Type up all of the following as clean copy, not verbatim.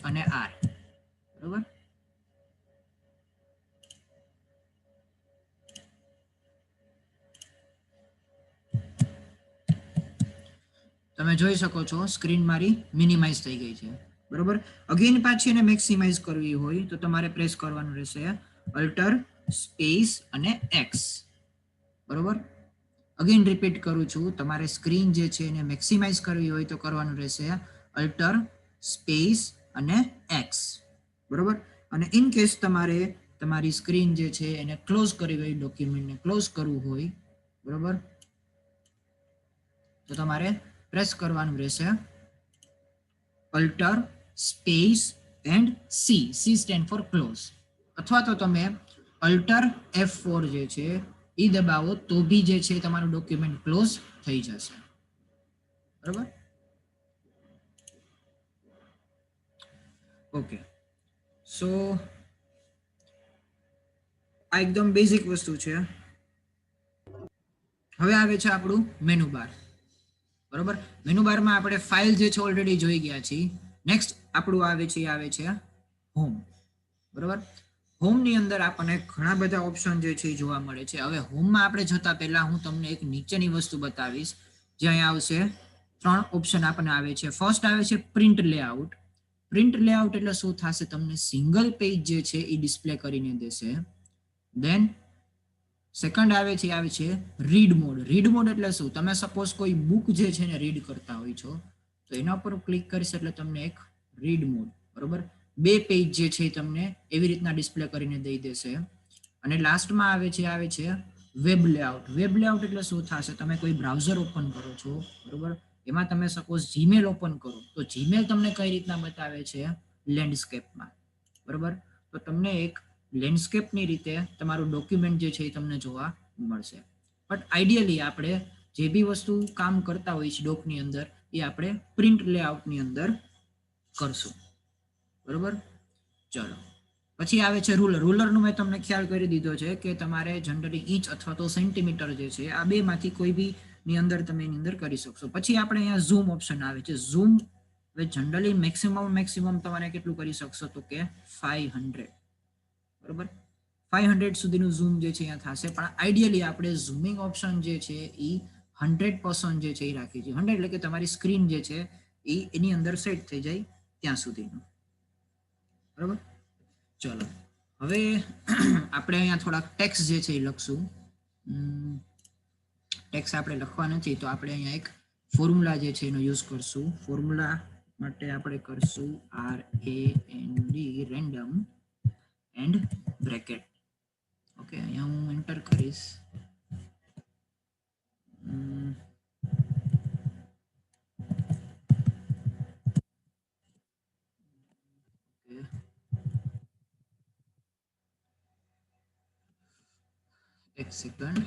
અને આર, બરોબર. તમે જોઈ શકો છો સ્ક્રીન મારી મિનિમાઇઝ થઈ ગઈ છે, બરોબર. અગેન પાછી એને મેક્સિમાઇઝ કરવી હોય તો તમારે પ્રેસ કરવાનું રહેશે અલ્ટર સ્પેસ અને એક્સ, બરોબર. અગેન રિપીટ કરું છું, તમારે સ્ક્રીન જે છે એને મેક્સિમાઇઝ કરવી હોય તો કરવાનું રહેશે અલ્ટર સ્પેસ અને એક્સ, બરોબર. અને ઇન કેસ તમારે તમારી સ્ક્રીન જે છે એને ક્લોઝ કરવી હોય, ડોક્યુમેન્ટને ક્લોઝ કરવું હોય, બરોબર, તો તમારે પ્રેસ કરવાનું રહેશે alt space and C, C stand for close, અથવા તો તમે અલ્ટર F4 જે છે એ દબાવો તો બી જે છે તમારું ડોક્યુમેન્ટ ક્લોઝ થઈ જશે, બરોબર. ઓકે, સો આ એકદમ બેઝિક વસ્તુ છે. હવે આવે છે આપણું મેનુ બાર, બરોબર. મેનુ બારમાં આપણે ફાઇલ જે છે ઓલરેડી જોઈ ગયા છીએ. નેક્સ્ટ આપણું આવે છે હોમ, બરોબર. હોમની અંદર આપણને ઘણા બધા ઓપ્શન જે છે એ જોવા મળે છે. હવે હોમમાં આપણે જતા પહેલા હું તમને એક નીચેની વસ્તુ બતાવીશ, જે અહીંયા આવશે 3 ઓપ્શન આપણને આવે છે. ફર્સ્ટ આવે છે પ્રિન્ટ લેઆઉટ. પ્રિન્ટ લેઆઉટ એટલે શું થશે, તમને સિંગલ પેજ જે છે એ ડિસ્પ્લે કરીને દેશે. દેન સેકન્ડ આવે છે રીડ મોડ. રીડ મોડ એટલે શું, તમે સપોઝ કોઈ બુક જે છે ને રીડ કરતા હોય છો તો એના ઉપર ક્લિક કરીશ એટલે તમને એક રીડ મોડ, બરોબર, 2 પેજ જે છે તમને એવી રીતના ડિસ્પ્લે કરીને દઈ દેશે. અને લાસ્ટમાં આવે છે વેબ લેઆઉટ. વેબ લેઆઉટ એટલે શું થશે, તમે કોઈ બ્રાઉઝર ઓપન કરો છો, બરોબર, એમાં તમે સપોઝ જીમેલ ઓપન કરો તો જીમેલ તમને કઈ રીતના બતાવે છે લેન્ડસ્કેપમાં, બરોબર. તો તમને એક લેન્ડસ્કેપની રીતે તમારું ડોક્યુમેન્ટ જે છે એ તમને જોવા મળશે. બટ આઈડિયલી આપણે જે બી વસ્તુ કામ કરતા હોય છે ડોકની અંદર એ આપણે પ્રિન્ટ લેઆઉટની અંદર કરશું, બરોબર. ચલો, પછી આવે છે રૂલર. રૂલરનું મેં તમને ખ્યાલ કરી દીધો છે કે તમારે જનરલી ઇંચ અથવા તો સેન્ટીમીટર જે છે આ બેમાંથી કોઈ બી ની અંદર તમે એની અંદર કરી શકશો. પછી આપણે અહીંયા ઝૂમ ઓપ્શન આવે છે. ઝૂમ હવે જનરલી મેક્સિમમ તમારે કેટલું કરી શકશો તો કે 500, બરોબર. 500 સુધીનું ઝૂમ જે છે અહીંયા થશે, પણ આઈડિયલી આપણે ઝૂમિંગ ઓપ્શન જે છે એ 100% જે છે એ રાખી છે. 100 એટલે કે તમારી સ્ક્રીન જે છે એ એની અંદર સેટ થઈ જાય ત્યાં સુધીનું, બરોબર. ચલો, હવે આપણે અહીંયા થોડાક ટેક્સ જે છે એ લખશું. ટેક્સ આપણે લખવા નથી તો આપણે અહીંયા એક ફોર્મ્યુલા જે છે એનો યુઝ કરશું. ફોર્મ્યુલા માટે આપણે કરશું RAND, random and bracket. Okay, અહીંયા હું એન્ટર કરીશ. એક second.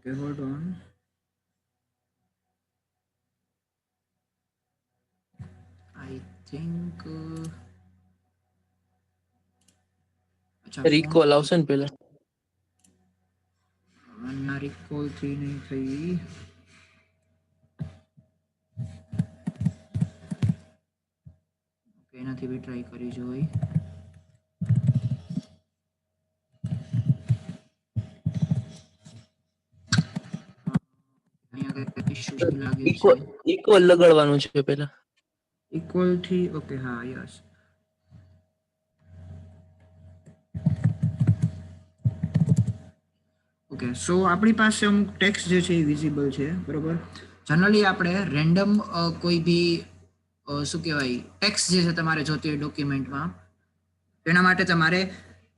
Okay, hold on. I think recall આવશે ને પેલા. ના, રિકોલ થી નહીં થઈ. ઓકે, એનાથી બી ટ્રાય કરી જોઈ. ઇક્વલ લગાડવાનું છે પેલા. ઇક્વલ થી ઓકે, હા, યસ. ઓકે, સો આપણી પાસે અમુક ટેક્સ્ટ જે છે એ વિઝિબલ છે, બરોબર. જનરલી આપણે રેન્ડમ કોઈ બી શું કહેવાય ટેક્સ્ટ જે છે તમારે જોતી હોય ડોક્યુમેન્ટમાં, એના માટે તમારે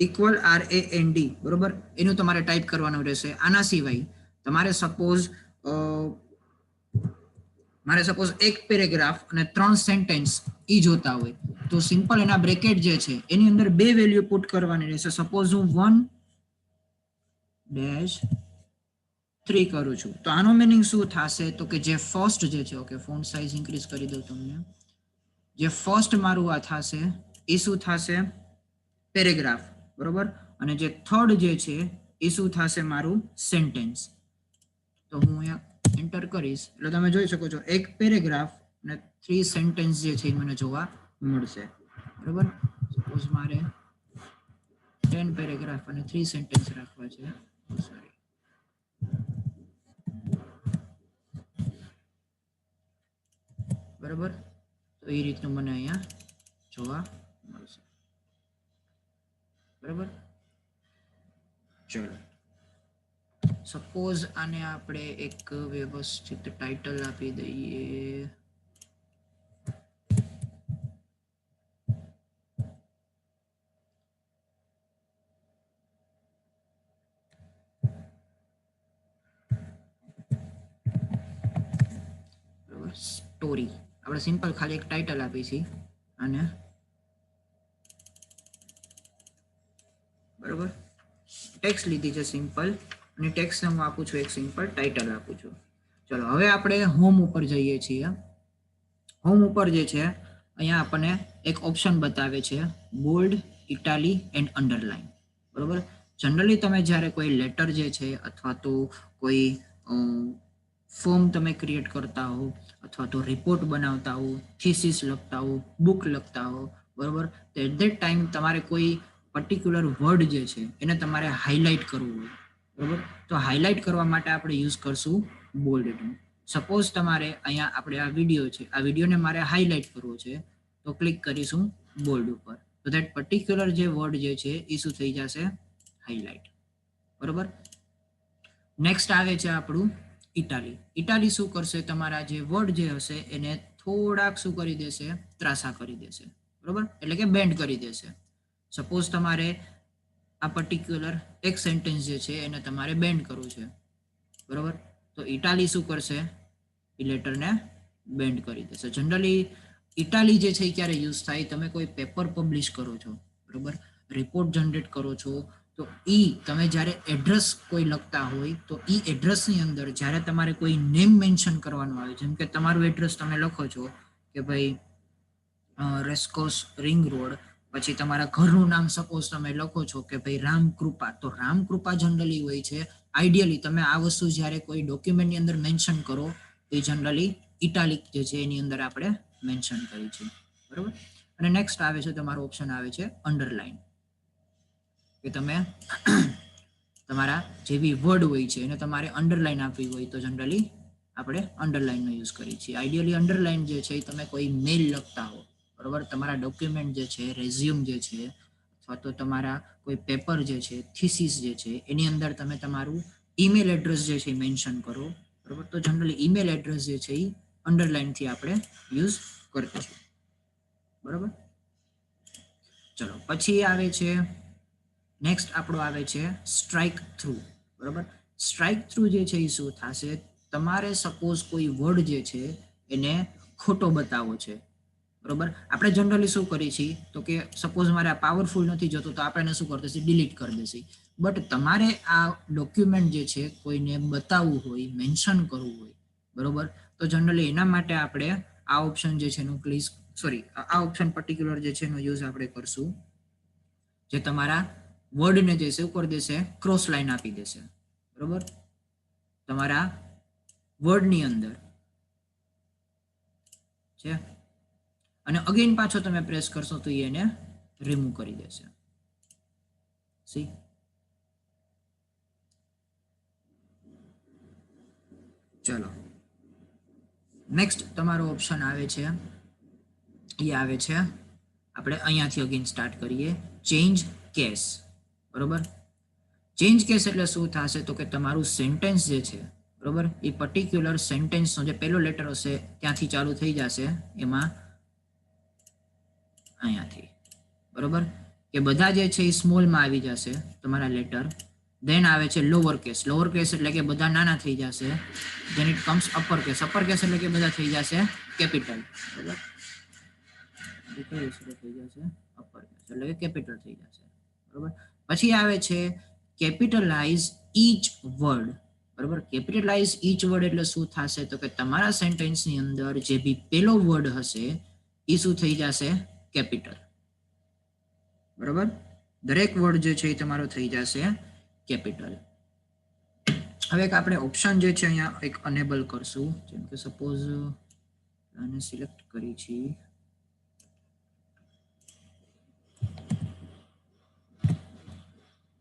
ઇક્વલ RAND, બરોબર, એનું તમારે ટાઈપ કરવાનું રહેશે. આના સિવાય તમારે સપોઝ મારે સપોઝ એક પેરેગ્રાફ અને 3 સેન્ટેન્સ ઈ જોતા હોય તો સિમ્પલ એના બ્રેકેટ જે છે એની અંદર બે વેલ્યુ પુટ કરવાની રહેશે. સપોઝ હું 1-3 કરું છું તો આનો મીનિંગ શું થશે તો કે જે ફર્સ્ટ જે છે, ઓકે ફોન્ટ સાઇઝ ઇન્ક્રીઝ કરી દઉં તમને, જે ફર્સ્ટ મારું આ થશે એ શું થશે પેરેગ્રાફ, બરોબર, અને જે થર્ડ જે છે એ શું થશે મારું સેન્ટેન્સ. તો હું અહીંયા એન્ટર કરીશ એટલે તમે જોઈ શકો છો એક પેરેગ્રાફ અને 3 સેન્ટેન્સ જે છે એ મને જોવા મળશે, બરોબર. સપોઝ મારે 10 પેરેગ્રાફ અને 3 સેન્ટેન્સ રાખવા છે, સોરી, બરોબર. તો એ રીતનું મને અહીંયા જોવા મળશે, બરોબર. ચલો સપોઝ આને આપણે એક વ્યવસ્થિત ટાઇટલ આપી દઈએ, બરોબર, સ્ટોરી. આપણે સિમ્પલ ખાલી એક ટાઇટલ આપી છે અને બરોબર ટેક્સ્ટ લીધી છે સિમ્પલ, અને ટેક્સ્ટ હું આપું છું એક સિમ્પલ ટાઇટલ આપું છું. ચલો હવે આપણે હોમ ઉપર જઈએ છીએ. હોમ ઉપર જે છે અહીંયા આપણને એક ઓપ્શન બતાવે છે બોલ્ડ, ઇટાલી એન્ડ અંડરલાઇન, બરોબર. જનરલી તમે જ્યારે કોઈ લેટર જે છે અથવા તો કોઈ ફોર્મ તમે ક્રિએટ કરતા હો અથવા તો રિપોર્ટ બનાવતા હો, થીસીસ લખતા હો, બુક લખતા હો, બરોબર, તો એટ ધેટ ટાઈમ તમારે કોઈ પર્ટિક્યુલર વર્ડ જે છે એને તમારે હાઇલાઇટ કરવું હોય, બરોબર. તો હાઇલાઇટ કરવા માટે આપણે યુઝ કરશું બોલ્ડનું. સપોઝ તમારે અહીંયા આપણે આ વિડીયો છે, આ વિડીયોને મારે હાઇલાઇટ કરવો છે તો ક્લિક કરીશું બોલ્ડ ઉપર, તો ધેટ પર્ટિક્યુલર જે વર્ડ જે છે એ શું થઈ જશે હાઇલાઇટ, બરોબર. નેક્સ્ટ આવે છે આપણું ઇટાલી. ઇટાલી શું કરશે તમારા જે વર્ડ જે હશે એને થોડાક શું કરી દેશે ત્રાસા કરી દેશે, બરોબર, એટલે કે બેન્ડ કરી દેશે. સપોઝ તમારે આ પર્ટિક્યુલર એક સેન્ટેન્સ જે છે એને તમારે બેન્ડ કરવું છે, બરોબર, તો ઇટાલી શું કરશે એ લેટરને બેન્ડ કરી દેશે. જનરલી ઇટાલી જે છે એ ક્યારે યુઝ થાય, તમે કોઈ પેપર પબ્લિશ કરો છો, બરોબર, રિપોર્ટ જનરેટ કરો છો, તો તમે જ્યારે એડ્રેસ કોઈ લખતા હોય તો એડ્રેસની અંદર જ્યારે તમારે કોઈ નેમ મેન્શન કરવાનું આવે, જેમ કે તમારું એડ્રેસ તમે લખો છો કે ભાઈ રેસ્કોસ રિંગ રોડ, પછી તમારા ઘરનું નામ સપોઝ તમે લખો છો કે ભાઈ રામકૃપા, તો રામકૃપા જનરલી હોય છે. આઈડિયલી તમે આ વસ્તુ જ્યારે કોઈ ડોક્યુમેન્ટની અંદર મેન્શન કરો તો એ જનરલી ઇટાલિક જે છે એની અંદર આપણે મેન્શન કરી છે, બરોબર. અને નેક્સ્ટ આવે છે તમારો ઓપ્શન આવે છે અંડરલાઇન, કે તમે તમારા જે બી વર્ડ હોય છે એને તમારે અંડરલાઇન આપવી હોય તો જનરલી આપણે અંડરલાઇનનો યુઝ કરીએ છીએ. આઈડિયલી અંડરલાઇન જે છે એ તમે કોઈ મેલ લખતા હો, બરોબર, તમારા ડોક્યુમેન્ટ જે છે, રેઝ્યુમ જે છે, અથવા તો તમારા કોઈ પેપર જે છે, થીસીસ જે છે, એની અંદર તમે તમારું ઈમેલ એડ્રેસ જે છે એ મેન્શન કરો, બરોબર, તો જનરલી ઈમેલ એડ્રેસ જે છે એ અંડરલાઇનથી આપણે યુઝ કરતા છીએ, બરોબર. ચલો પછી આવે છે નેક્સ્ટ આપણો આવે છે સ્ટ્રાઇક થ્રુ, બરોબર. સ્ટ્રાઇક થ્રુ જે છે એ શું થશે, તમારે સપોઝ કોઈ વર્ડ જે છે એને ખોટો બતાવવો છે, બરોબર. આપણે જનરલી શું કરીએ છીએ તો કે સપોઝ મારે આ પાવરફુલ નથી જતું તો આપણે શું કરતા છીએ ડિલીટ કરી દઈશું. બટ તમારે આ ડોક્યુમેન્ટ જે છે કોઈને બતાવવું હોય, મેન્શન કરવું હોય, બરોબર, તો જનરલી એના માટે આપણે આ ઓપ્શન જે છે એનું આ ઓપ્શન પર્ટિક્યુલર જે છે એનો યુઝ આપણે કરશું, જે તમારા વર્ડને જે છે ઉપર દેશે ક્રોસ લાઈન આપી દેશે, બરોબર, તમારા વર્ડની અંદર છે, અને અગેન પાછો તમે પ્રેસ કરશો તો એને રિમૂવ કરી દેશે. સી ચલો નેક્સ્ટ તમારો ઓપ્શન આવે છે એ આવે છે આપણે અહીંયાથી અગેન સ્ટાર્ટ કરીએ ચેન્જ કેસ, બરોબર. ચેન્જ કેસ એટલે શું થશે તો કે તમારું સેન્ટેન્સ જે છે, બરોબર, એ પર્ટિક્યુલર સેન્ટેન્સનો જે પહેલો લેટર હશે ત્યાંથી ચાલુ થઈ જશે, એમાં અહીંયાથી, બરોબર, કે બધા જે છે એ સ્મોલમાં આવી જશે તમારા લેટર, ધેન આવે છે લોઅર કેસ એટલે કે બધા નાના થઈ જશે. Then it comes upper case એટલે કે બધા થઈ જશે કેપિટલ. બરાબર, થઈ જશે અપર કેસ એટલે કે કેપિટલ થઈ જશે. બરાબર, પછી આવે છે કેપિટલાઇઝ ઈચ વર્ડ. બરાબર, કેપિટલાઇઝ ઈચ વર્ડ એટલે શું થશે તો કે તમારા સેન્ટેન્સની અંદર જે બી પેલો વર્ડ હશે એ શું થઈ જશે કેપિટલ. બરાબર, દરેક વર્ડ જે છે એ તમારો થઈ જશે કેપિટલ. હવે એક આપણે ઓપ્શન જે છે અહીંયા એક અનેબલ કરશું. જેમ કે સપોઝ આને સિલેક્ટ કરી છે.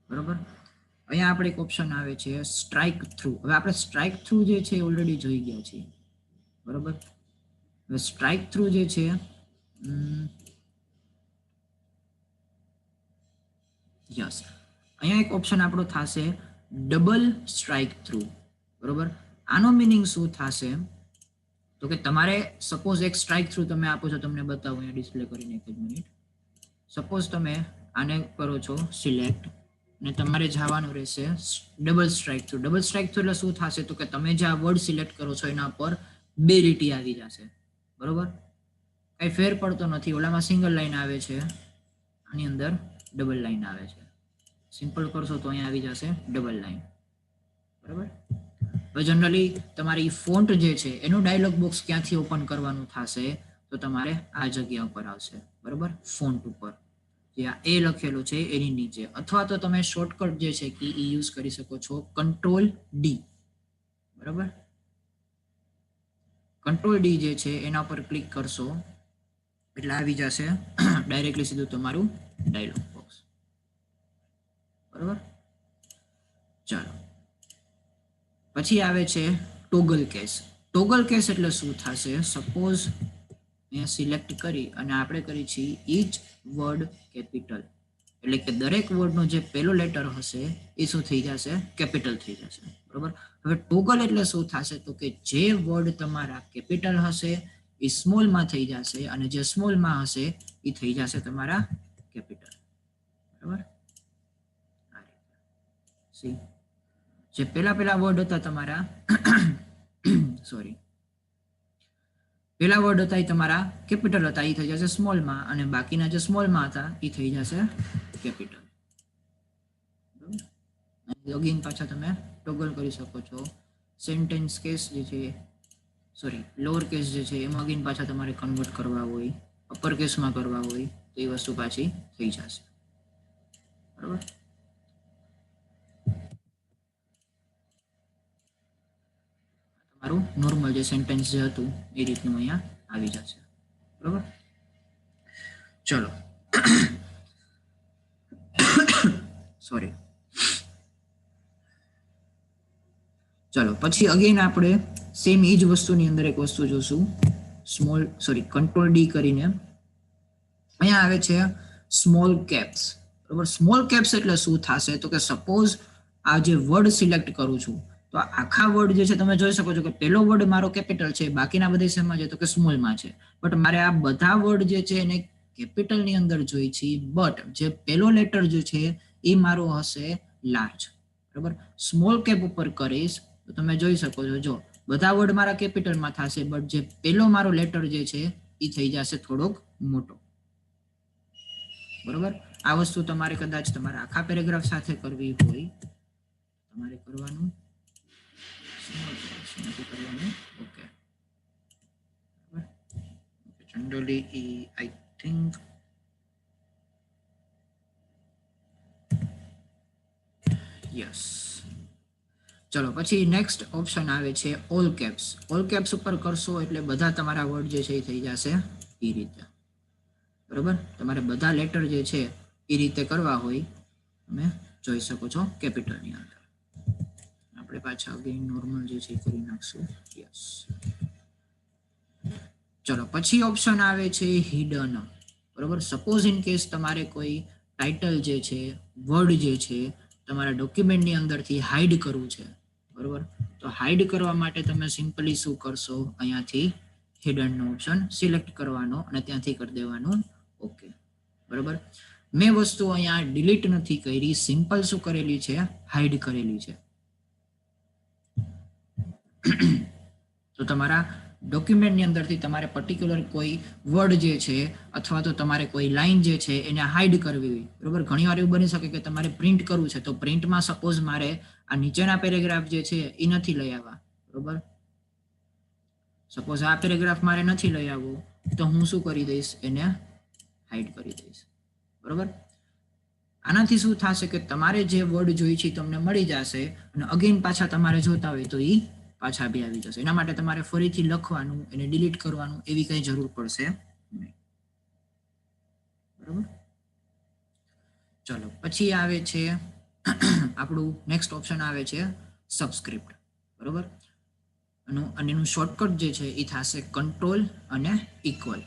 બરાબર, અહીંયા આપણે એક ઓપ્શન આવે છે સ્ટ્રાઇક થ્રુ. હવે આપણે સ્ટ્રાઇક થ્રુ જે છે ઓલરેડી જોઈ ગયા છીએ. બરાબર, હવે સ્ટ્રાઇક થ્રુ જે છે યસ, અહીંયા એક ઓપ્શન આપણો થશે ડબલ સ્ટ્રાઇક થ્રુ. બરોબર, આનો મિનિંગ શું થશે તો કે તમારે સપોઝ એક સ્ટ્રાઇક થ્રુ તમે આપો છો, તમને બતાવું અહીંયા ડિસ્પ્લે કરીને એક જ મિનિટ. સપોઝ તમે આને કરો છો સિલેક્ટ અને તમારે જવાનું રહેશે double strike through. Double strike through એટલે શું થશે તો કે તમે જે આ વર્ડ સિલેક્ટ કરો છો એના પર 2 લીટી આવી જશે. બરોબર, કઈ ફેર પડતો નથી. ઓલામાં સિંગલ લાઈન આવે છે, આની અંદર ડબલ લાઈન આવે છે. સિમ્પલ કરશો તો અહીંયા આવી જશે ડબલ લાઈન. બરાબર, હવે જનરલી તમારી ફોન્ટ જે છે એનું ડાયલોગ બોક્સ ક્યાંથી ઓપન કરવાનું થશે તો તમારે આ જગ્યા ઉપર આવશે. બરાબર, ફોન્ટ ઉપર જે આ એ લખેલું છે એની નીચે, અથવા તો તમે શોર્ટકટ જે છે કે એ યુઝ કરી શકો છો Ctrl+D. બરાબર, Ctrl+D જે છે એના પર ક્લિક કરશો એટલે આવી જશે ડાયરેક્ટલી સીધું તમારું ડાયલોગ બોક્સ. બરાબર, ચાલો પછી આવે છે ટોગલ કેસ. ટોગલ કેસ એટલે શું થશે? સપોઝ અહીંયા સિલેક્ટ કરી અને આપણે કરી છીએ ઈચ વર્ડ કેપિટલ, એટલે કે દરેક વર્ડનો જે પહેલો લેટર હશે એ શું થઈ જશે કેપિટલ થઈ જશે. બરોબર, હવે ટોગલ એટલે શું થશે તો કે જે વર્ડ તમારા કેપિટલ હશે એ સ્મોલમાં થઈ જશે અને જે સ્મોલમાં હશે એ થઈ જશે તમારા કેપિટલ. બરાબર, સી જે પેલા વર્ડ હતા તમારા સોરી પેલા વર્ડ હતા એ તમારા કેપિટલ હતા, એ થઈ જશે સ્મોલમાં, અને બાકીના જે સ્મોલમાં હતા એ થઈ જશે કેપિટલ. લોગિન પાછા તમે ટોગલ કરી શકો છો. સેન્ટેન્સ કેસ જે છે સોરી લોઅર કેસ જે છે એમાં અગેન પાછા તમારે કન્વર્ટ કરવા હોય, અપર કેસમાં કરવા હોય તો એ વસ્તુ પાછી થઈ જશે. બરાબર, તમારું નોર્મલ જે સેન્ટેન્સ જે હતું એ રીતનું અહીંયા આવી જશે. બરાબર, ચલો સોરી ચલો પછી અગેન આપણે સેમ એ જ વસ્તુની અંદર એક વસ્તુ જોશું. Ctrl+D કરીને અહીંયા આવે છે સ્મોલ કેપ્સ. બરાબર, સ્મોલ કેપ્સ એટલે શું થશે તો કે સપોઝ આ જે વર્ડ સિલેક્ટ કરું છું તો આખા વર્ડ જે છે તમે જોઈ શકો છો કે પહેલો વર્ડ મારો કેપિટલ છે, બાકીના બધા શેમાં છે તો કે સ્મોલમાં છે. બટ મારે આ બધા વર્ડ જે છે એને કેપિટલની અંદર જોઈ છે, બટ જે પહેલો લેટર જે છે એ મારો હશે લાર્જ. બરાબર, સ્મોલ કેપ ઉપર કરીશ તો તમે જોઈ શકો છો જો બધા વર્ડ મારા કેપિટલમાં થશે, બટ જે પહેલો મારો લેટર જે છે એ થઈ જશે થોડોક મોટો. બરોબર, આ વસ્તુ તમારે કદાચ તમારા આખા પેરેગ્રાફ સાથે કરવી હોય તમારે કરવાનું okay. Generally I think yes. ચલો પછી નેક્સ્ટ ઓપ્શન આવે છે ઓલ કેપ્સ. ઓલ કેપ્સ ઉપર કરશો એટલે બધા તમારા વર્ડ જે છે એ થઈ જશે એ રીતે. બરોબર, તમારે બધા લેટર જે છે એ રીતે કરવા હોય તમે જોઈ શકો છો કેપિટલની અંદર. આપણે પાછા અગેન નોર્મલ જે છે એ કરી નાખશું. યસ, ચલો પછી ઓપ્શન આવે છે હિડન. બરોબર, સપોઝ ઇન કેસ તમારે કોઈ ટાઇટલ જે છે વર્ડ જે છે તમારા ડોક્યુમેન્ટની અંદરથી હાઇડ કરવું છે. બરોબર, તો હાઇડ કરવા માટે તમે સિમ્પલી શું કરશો, અહીંયાથી હિડનનો ઓપ્શન સિલેક્ટ કરવાનો અને ત્યાંથી કરી દેવાનું ઓકે. બરોબર, મેં વસ્તુ અહીંયા ડિલીટ નથી કરી, સિમ્પલ શું કરેલી છે, હાઇડ કરેલી છે. તો તમારા ડોક્યુમેન્ટની અંદરથી તમારે પર્ટિક્યુલર કોઈ વર્ડ જે છે અથવા તો તમારે કોઈ લાઈન જે છે એને હાઇડ કરવી હોય, બરોબર. ઘણી વાર એવું બની શકે કે તમારે પ્રિન્ટ કરવું છે, તો પ્રિન્ટમાં સપોઝ મારે આ નીચેના પેરેગ્રાફ જે છે એ નથી લઈ આવવા, બરોબર. સપોઝ આ પેરેગ્રાફ મારે નથી લઈ આવવો, તો હું શું કરી દઈશ, એને હાઇડ કરી દઈશ, બરોબર. આનાથી શું થશે કે તમારે જે વર્ડ જોઈ છે તમને મળી જશે અને અગેન પાછા તમારે જોતા હોય તો એ પાછા બી આવી જશે. એના માટે તમારે ફરીથી લખવાનું, એને ડિલીટ કરવાનું એવી કઈ જરૂર પડશે નહીં, બરોબર. ચલો પછી આવે છે આપણું નેક્સ્ટ ઓપ્શન આવે છે સબસ્ક્રિપ્ટ, બરોબર. અને એનું શોર્ટકટ જે છે એ થશે કંટ્રોલ અને ઇક્વલ,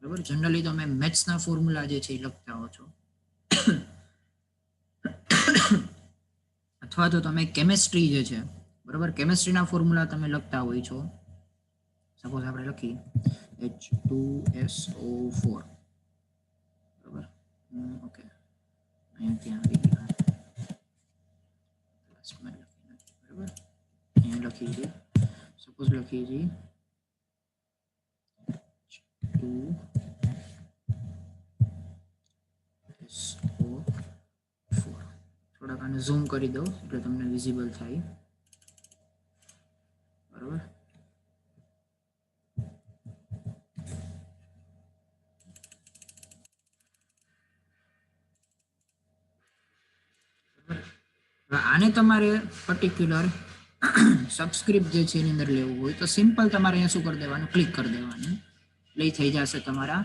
બરોબર. જનરલી તમે મેથ્સના ફોર્મ્યુલા જે છે એ લખતા હો છો અથવા તો તમે કેમેસ્ટ્રી જે છે, બરોબર, કેમેસ્ટ્રીના ફોર્મ્યુલા તમે લખતા હોય છો. સપોઝ આપણે લખી H2SO4, બરોબર. ઓકે, અહીંયા ત્યાં આવી ગયા, બરોબર. અહીંયા લખી છે, સપોઝ લખી છે H2SO4. થોડાક આને ઝૂમ કરી દઉં એટલે તમને વિઝિબલ થાય, બરોબર. આને તમારે પર્ટિક્યુલર સબસ્ક્રિપ્ટ જે છે એની અંદર લેવું હોય તો સિમ્પલ તમારે અહીંયા શું કરી દેવાનું, ક્લિક કરી દેવાનું, લઈ થઈ જશે તમારા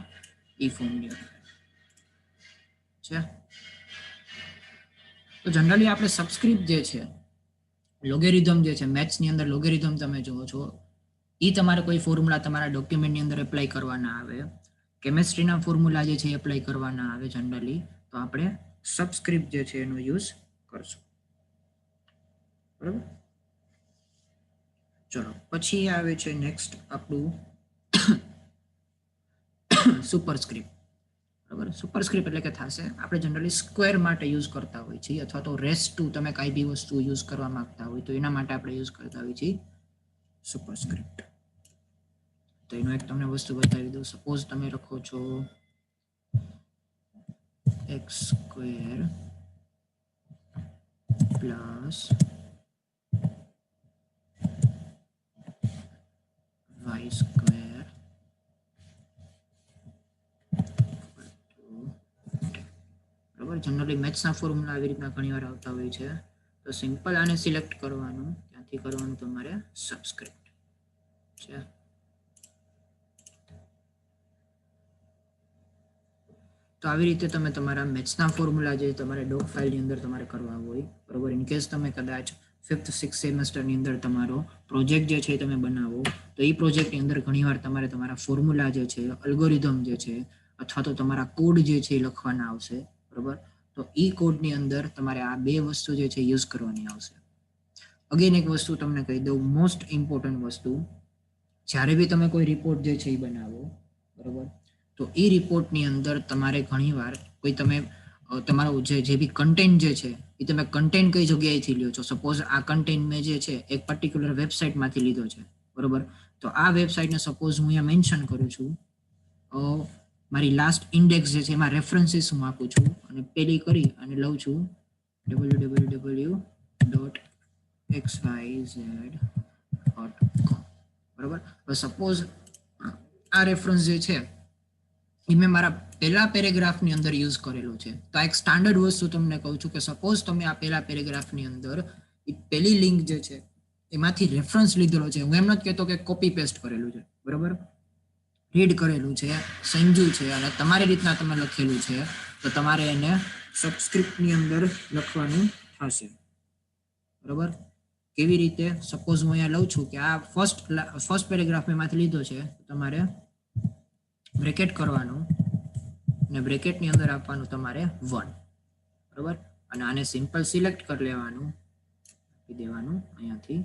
ઈ ફોર્મની અંદર છે. તો જનરલી આપણે સબસ્ક્રિપ્ટ જે છે, લોગેરિધમ જે છે, મેથ્સની અંદર લોગેરિધમ તમે જુઓ છો, એ તમારે કોઈ ફોર્મ્યુલા તમારા ડોક્યુમેન્ટની અંદર એપ્લાય કરવાના આવે, કેમેસ્ટ્રીના ફોર્મ્યુલા જે છે એ એપ્લાય કરવાના આવે જનરલી, તો આપણે સબસ્ક્રિપ્ટ જે છે એનો યુઝ કરશું, બરાબર. ચલો પછી આવે છે નેક્સ્ટ આપણું સુપરસ્ક્રિપ્ટ, બરાબર. સુપરસ્ક્રિપ્ટ એટલે કે થશે આપણે જનરલી સ્ક્વેર માટે યુઝ કરતા હોય છે અથવા તો રેસ્ટ ટુ તમે કઈ બી વસ્તુ યુઝ કરવા માંગતા હોય તો એના માટે આપણે યુઝ કરતા હોય છે સુપરસ્ક્રિપ્ટ. તો એનો એક તમને વસ્તુ બતાવી દઉં. સપોઝ તમે લખો છો x² પ્લસ y², બરાબર. જનરલી મેથ્સના ફોર્મ્યુલા આવી રીતના ઘણી વાર આવતા હોય છે, તો સિમ્પલ આને સિલેક્ટ કરવાનું, ત્યાંથી કરવાનું તમારે સબસ્ક્રિપ્ટ છે. તો આવી રીતે તમે તમારા મેથ્સના ફોર્મ્યુલા જે તમારે ડોક ફાઇલની અંદર તમારે કરવા હોય, બરોબર. ઇન કેસ તમે કદાચ 5th 6th સેમેસ્ટરની અંદર તમારો પ્રોજેક્ટ જે છે તમે બનાવો તો એ પ્રોજેક્ટની અંદર ઘણીવાર તમારે તમારા ફોર્મ્યુલા જે છે, અલ્ગોરિધમ જે છે અથવા તો તમારા કોડ જે છે એ લખવાના આવશે, બરોબર. તો એ કોડની અંદર તમારે આ બે વસ્તુ જે છે યુઝ કરવાની આવશે. અગેન એક વસ્તુ તમને કહી દઉં, મોસ્ટ ઇમ્પોર્ટન્ટ વસ્તુ, જ્યારે બી તમે કોઈ રિપોર્ટ જે છે એ બનાવો, બરોબર, તો એ રિપોર્ટની અંદર તમારે ઘણીવાર કોઈ તમે તમારો જે બી કન્ટેન્ટ જે છે એ તમે કન્ટેન્ટ કઈ જગ્યાએથી લ્યો છો. સપોઝ આ કન્ટેન્ટ મેં જે છે એક પર્ટિક્યુલર વેબસાઇટમાંથી લીધો છે, બરોબર. તો આ વેબસાઇટને સપોઝ હું અહીંયા મેન્શન કરું છું, મારી લાસ્ટ ઇન્ડેક્સ જે છે એમાં રેફરન્સીસ હું આપું છું અને પેલી કરી અને લઉં છું www.xyz.com, બરોબર. હવે સપોઝ આ રેફરન્સ જે છે એ મેં મારા પહેલા પેરેગ્રાફની અંદર યુઝ કરેલો છે. તો આ એક સ્ટાન્ડર્ડ વસ્તુ તમને કહું છું કે સપોઝ તમે આ પહેલા પેરેગ્રાફની અંદર એ પહેલી લિંક જે છે એમાંથી રેફરન્સ લીધેલો છે, હું એમ નથી કહેતો કે કોપી પેસ્ટ કરેલું છે, બરોબર, રીડ કરેલું છે, સમજ્યું છે અને તમારી રીતના તમે લખેલું છે, તો તમારે એને સબસ્ક્રિપ્ટની અંદર લખવાનું થશે, બરોબર. કેવી રીતે? સપોઝ હું અહીંયા લઉં છું કે આ ફર્સ્ટ પેરેગ્રાફ એમાંથી લીધો છે, તમારે બ્રેકેટ કરવાનું અને બ્રેકેટની અંદર આપવાનું તમારે 1, બરોબર. અને આને સિમ્પલ સિલેક્ટ કરી લેવાનું, આપી દેવાનું અહીંયાથી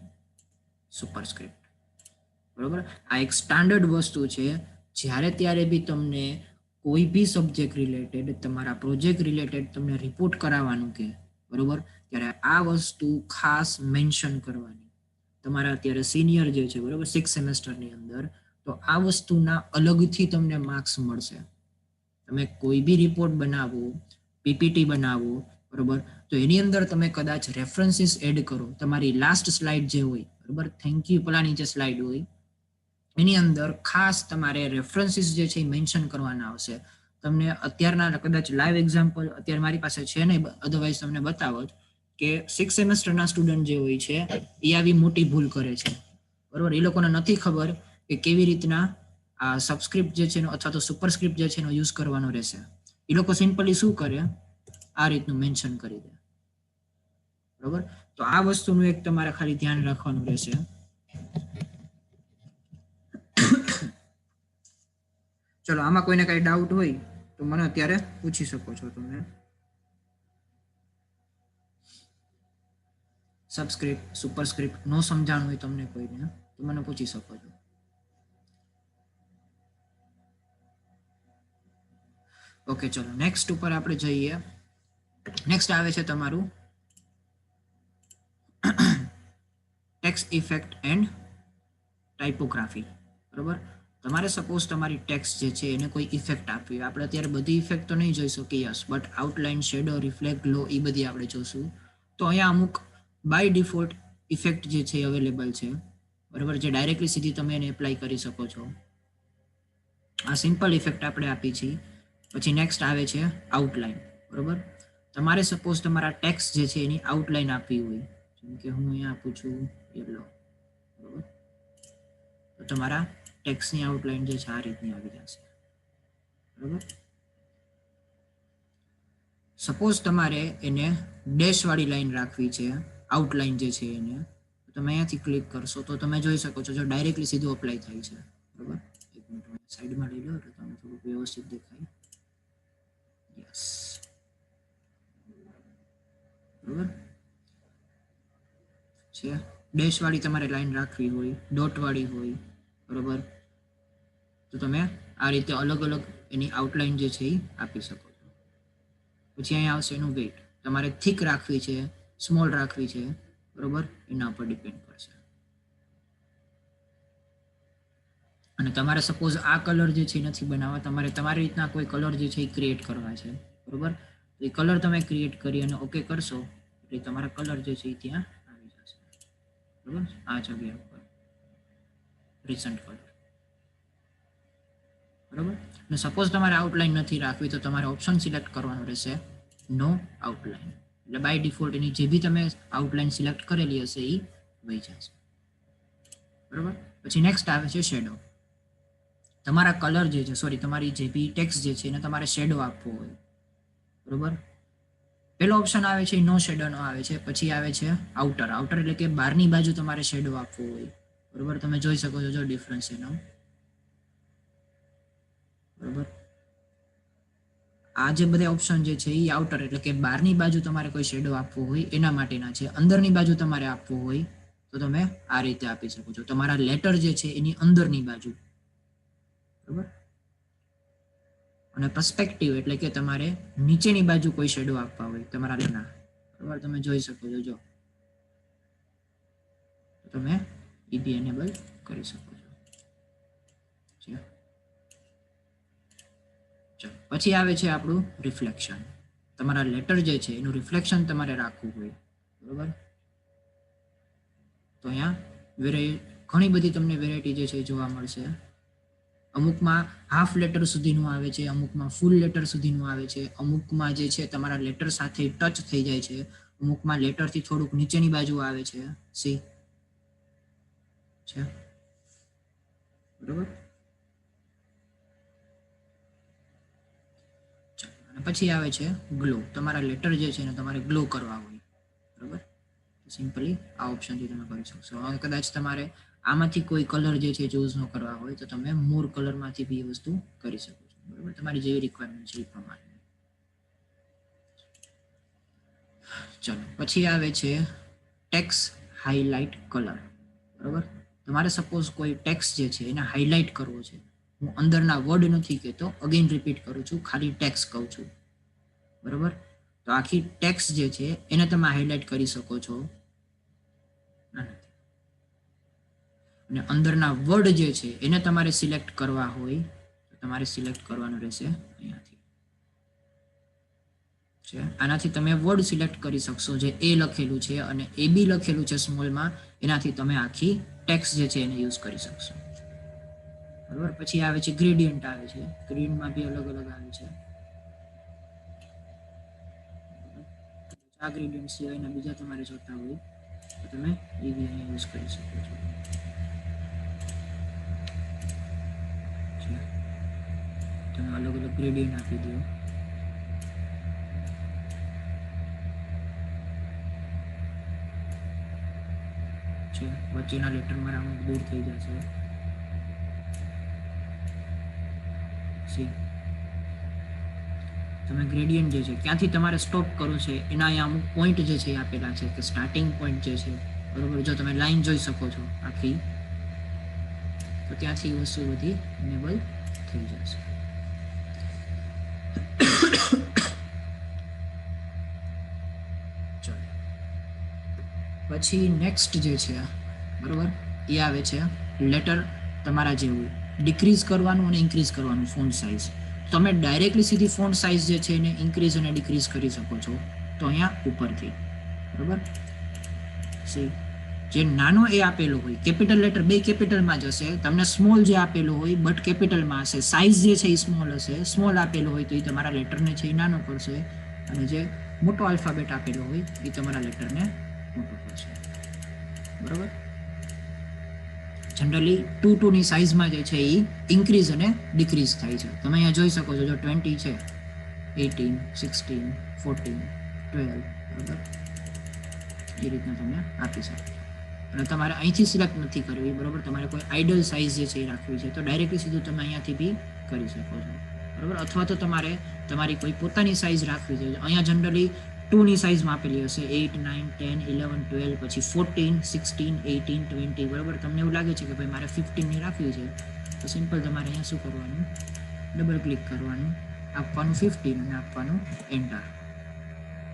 સુપરસ્ક્રિપ્ટ, બરોબર. આ એક સ્ટાન્ડર્ડ વસ્તુ છે. જ્યારે ત્યારે બી તમને કોઈ બી સબ્જેક્ટ રિલેટેડ, તમારા પ્રોજેક્ટ રિલેટેડ તમને રિપોર્ટ કરાવવાનું કે બરોબર, ત્યારે આ વસ્તુ ખાસ મેન્શન કરવાની. તમારા અત્યારે સિનિયર જે છે બરોબર 6 સેમેસ્ટરની અંદર, તો આ વસ્તુના અલગથી તમને માર્ક્સ મળશે. તમે કોઈ બી રિપોર્ટ બનાવો, પીપીટી બનાવો બરોબર, તો એની અંદર તમે કદાચ રેફરન્સીસ એડ કરો. તમારી લાસ્ટ સ્લાઇડ જે હોય બરોબર, થેન્ક યુ પેલાની જે સ્લાઇડ હોય એની અંદર ખાસ તમારે રેફરન્સીસ જે છે એ મેન્શન કરવાના આવશે. તમને અત્યારના કદાચ લાઈવ એક્ઝામ્પલ અત્યારે મારી પાસે છે નહીં, અધરવાઇઝ તમને બતાવો કે 6 સેમેસ્ટરના સ્ટુડન્ટ જે હોય છે એ આવી મોટી ભૂલ કરે છે બરોબર. એ લોકોને નથી ખબર કે કેવી રીતના આ સબસ્ક્રિપ્ટ જે છે અથવા તો સુપરસ્ક્રિપ્ટ જે છે એનો યુઝ કરવાનો રહેશે. એ લોકો સિમ્પલી શું કરે, આ રીતનું મેન્શન કરી દે બરોબર. તો આ વસ્તુનું એક તમારે ખાલી ધ્યાન રાખવાનું રહેશે. ચલો, આમાં કોઈને કઈ ડાઉટ હોય તો મને અત્યારે પૂછી શકો છો તમે. સબસ્ક્રિપ્ટ સુપરસ્ક્રિપ્ટ નો સમજાણું હોય તમને કોઈને તો મને પૂછી શકો છો. ઓકે, ચલો નેક્સ્ટ ઉપર આપણે જઈએ. નેક્સ્ટ આવે છે તમારું ટેક્સ્ટ ઇફેક્ટ એન્ડ ટાઇપોગ્રાફી બરોબર. તમારે સપોઝ તમારી ટેક્સ્ટ જે છે એને કોઈ ઇફેક્ટ આપવી. આપણે અત્યારે બધી ઇફેક્ટ તો નહીં જોઈ શકીએ yes, but outline, shadow, reflect, glow એ બધી આપણે જોશું. તો અહીંયા અમુક બાય ડિફોલ્ટ ઇફેક્ટ જે છે અવેલેબલ છે બરોબર, જે ડાયરેક્ટલી સીધી તમે એને એપ્લાય કરી શકો છો. આ સિમ્પલ ઇફેક્ટ આપણે આપી છે. પછી નેક્સ્ટ આવે છે આઉટલાઇન બરોબર. તમારે સપોઝ તમારા ટેક્સ્ટ જે છે એની આઉટલાઇન આપવી હોય, જેમ કે હું અહીંયા આપું છું યલો બરોબર, તો તમારા ટેક્સ્ટની આઉટલાઇન જે છે આ રીતની આવી જશે બરોબર. સપોઝ તમારે એને ડેશ વાળી લાઈન રાખવી છે, આઉટલાઇન જે છે એને, તો તમે અહીંયાથી ક્લિક કરશો તો તમે જોઈ શકો છો જો ડાયરેક્ટલી સીધું અપ્લાય થાય છે બરોબર. એક મિનિટ સાઈડમાં લઈ લો એટલે તમને થોડું વ્યવસ્થિત દેખાય. યસ બરોબર છે. ડેશ વાળી તમારે લાઈન રાખવી હોય, ડોટ વાળી હોય બરોબર, તો તમે આ રીતે અલગ અલગ એની આઉટલાઇન જે છે એ આપી શકો છો. પછી અહીંયા આવશે એનું વેઇટ. તમારે થીક રાખવી છે, સ્મોલ રાખવી છે બરોબર, એના ઉપર ડિપેન્ડ કરશે. અને તમારે સપોઝ આ કલર જે છે નથી બનાવવા, તમારે તમારી રીતના કોઈ કલર જે છે એ ક્રિએટ કરવા છે બરોબર. તો એ કલર તમે ક્રિએટ કરી અને ઓકે કરશો એટલે તમારા કલર જે છે એ ત્યાં આવી જશે બરોબર. આ જગ્યા ઉપર રિસન્ટ કલર બરોબર. અને સપોઝ તમારે આઉટલાઇન નથી રાખવી તો તમારે ઓપ્શન સિલેક્ટ કરવાનું રહેશે નો આઉટલાઇન. એટલે બાય ડિફોલ્ટ એની જે બી તમે આઉટલાઇન સિલેક્ટ કરેલી હશે એ વહી જશે બરોબર. પછી નેક્સ્ટ આવે છે શેડો. તમારા કલર જે છે તમારી જે બી ટેક્સ્ટ જે છે એને તમારે શેડો આપવો હોય બરોબર. પેલો ઓપ્શન આવે છે નો શેડોનો આવે છે. પછી આવે છે આઉટર. આઉટર એટલે કે બહારની બાજુ તમારે શેડો આપવો હોય બરોબર. તમે જોઈ શકો છો જો ડિફરન્સ એનો બરોબર. આ જે બધા ઓપ્શન જે છે એ આઉટર એટલે કે બહારની બાજુ તમારે કોઈ શેડો આપવો હોય એના માટેના છે. અંદરની બાજુ તમારે આપવો હોય તો તમે આ રીતે આપી શકો છો. તમારા લેટર જે છે એની અંદરની બાજુ બરોબર. અને પર્સપેક્ટિવ એટલે કે તમારે નીચેની બાજુ કોઈ શેડો આપવા હોય તમારા લેટરના બરોબર. તમે જોઈ શકો છો જો તમે એ બી એનેબલ કરી શકો છો. પછી આવે છે આપણું રિફ્લેક્શન. તમારા લેટર જે છે એનું રિફ્લેક્શન તમારે રાખવું હોય બરોબર. તો અહીંયા ઘણી બધી તમને વેરાયટી જે છે એ જોવા મળશે. અમુકમાં હાફ લેટર સુધીનું આવે છે, અમુકમાં ફૂલ લેટર સુધીનું આવે છે, અમુકમાં જે છે તમારા લેટર સાથે ટચ થઈ જાય છે, અમુકમાં લેટરથી થોડુંક નીચેની બાજુ આવે છે સી છે બરોબર. અને પછી આવે છે ગ્લો. તમારા લેટર જે છે ને તમારે ગ્લો કરવા હોય બરોબર. સિમ્પલી આ ઓપ્શનથી તમે કરી શકશો. હવે કદાચ તમારે આમાંથી કોઈ કલર જે છે ચૂઝ ન કરવા હોય તો તમે મોર કલરમાંથી બી એ વસ્તુ કરી શકો છો બરોબર. તમારી જેવી રિક્વાયરમેન્ટ છે એ પ્રમાણે. ચલો પછી આવે છે ટેક્સ હાઇલાઇટ કલર બરોબર. તમારે સપોઝ કોઈ ટેક્સ જે છે એને હાઇલાઇટ કરવો છે હું અંદરના વર્ડ નથી કહેતો, અગેન રિપીટ કરું છું, ખાલી ટેક્સ કહું છું. બરોબર? તો આખી ટેક્સ જે છે એને તમે હાઇલાઇટ કરી શકો છો આનાથી. અને અંદરના વર્ડ જે છે એને તમારે સિલેક્ટ કરવા હોય તો તમારે સિલેક્ટ કરવાનું રહેશે અહીંયાથી. આનાથી તમે વર્ડ સિલેક્ટ કરી શકશો જે એ લખેલું છે અને એ બી લખેલું છે સ્મોલમાં, એનાથી તમે આખી ટેક્સ જે છે એને યુઝ કરી શકશો. બરોબર? પછી આવે છે ગ્રેડિયન્ટ આવે છે, ગ્રેડિયન્ટમાં બી અલગ અલગ આવે છે. આ ગ્રેડિયન્ટ સિવાયના બીજા તમારે જોતા હોય તો તમે એ બી અહીંયા યુઝ કરી શકો છો. તમે અલગ અલગ ગ્રેડિયન્ટ આપી દો. વચ્ચેના લેટર મારા અમુક દૂર થઈ જશે. તમે ગ્રેડિયન્ટ જે છે ક્યાંથી તમારે સ્ટોપ કરવું છે એના અહીંયા અમુક પોઈન્ટ જે છે આપેલા છે કે સ્ટાર્ટિંગ પોઈન્ટ જે છે, બરોબર, જો તમે લાઈન જોઈ શકો છો આખી, તો ત્યાંથી વસ્તુ બધી ઇનેબલ થઈ જશે. પછી નેક્સ્ટ જે છે, બરોબર, એ આવે છે લેટર તમારા જેવું ડિક્રીઝ કરવાનું અને ઇન્ક્રીઝ કરવાનું ફોન્ટ સાઇઝ. તમે ડાયરેક્ટલી સીધી ફોન્ટ સાઇઝ જે છે એને ઇન્ક્રીઝ અને ડિક્રીઝ કરી શકો છો. તો અહીંયા ઉપરથી, બરોબર, જે નાનો એ આપેલો હોય કેપિટલ લેટર બે કેપિટલમાં જ હશે, તમને સ્મોલ જે આપેલો હોય બટ કેપિટલમાં હશે, સાઇઝ જે છે એ સ્મોલ હશે. સ્મોલ આપેલો હોય તો એ તમારા લેટરને છે એ નાનો કરશે, અને જે મોટો આલ્ફાબેટ આપેલો હોય એ તમારા લેટરને મોટો કરશે. બરોબર? જનરલી 2 ની સાઇઝમાં જે છે એ ઇન્ક્રીઝ અને ડિક્રીઝ થાય છે. તમે અહીંયા જોઈ શકો છો, જો 20 છે, 18, 16, 14, 12, બરાબર, એ રીતના તમે આપી શકો. અને તમારે અહીંથી સિલેક્ટ નથી કરવી, બરોબર, તમારે કોઈ આઈડલ સાઇઝ જે છે એ રાખવી છે તો ડાયરેક્ટલી સીધું તમે અહીંયાથી બી કરી શકો છો. બરોબર? અથવા તો તમારે તમારી કોઈ પોતાની સાઇઝ રાખવી છે. અહીંયા જનરલી 2 ની સાઇઝમાં આપેલી હશે, 8, 9, 10, 11, 12, પછી 14, 16, 18, 20, બરાબર. તમને એવું લાગે છે કે ભાઈ મારે 15 ની રાખવી છે, તો સિમ્પલ તમારે અહીંયા શું કરવાનું, ડબલ ક્લિક કરવાનું, આપવાનું 15 અને આપવાનું એન્ટર.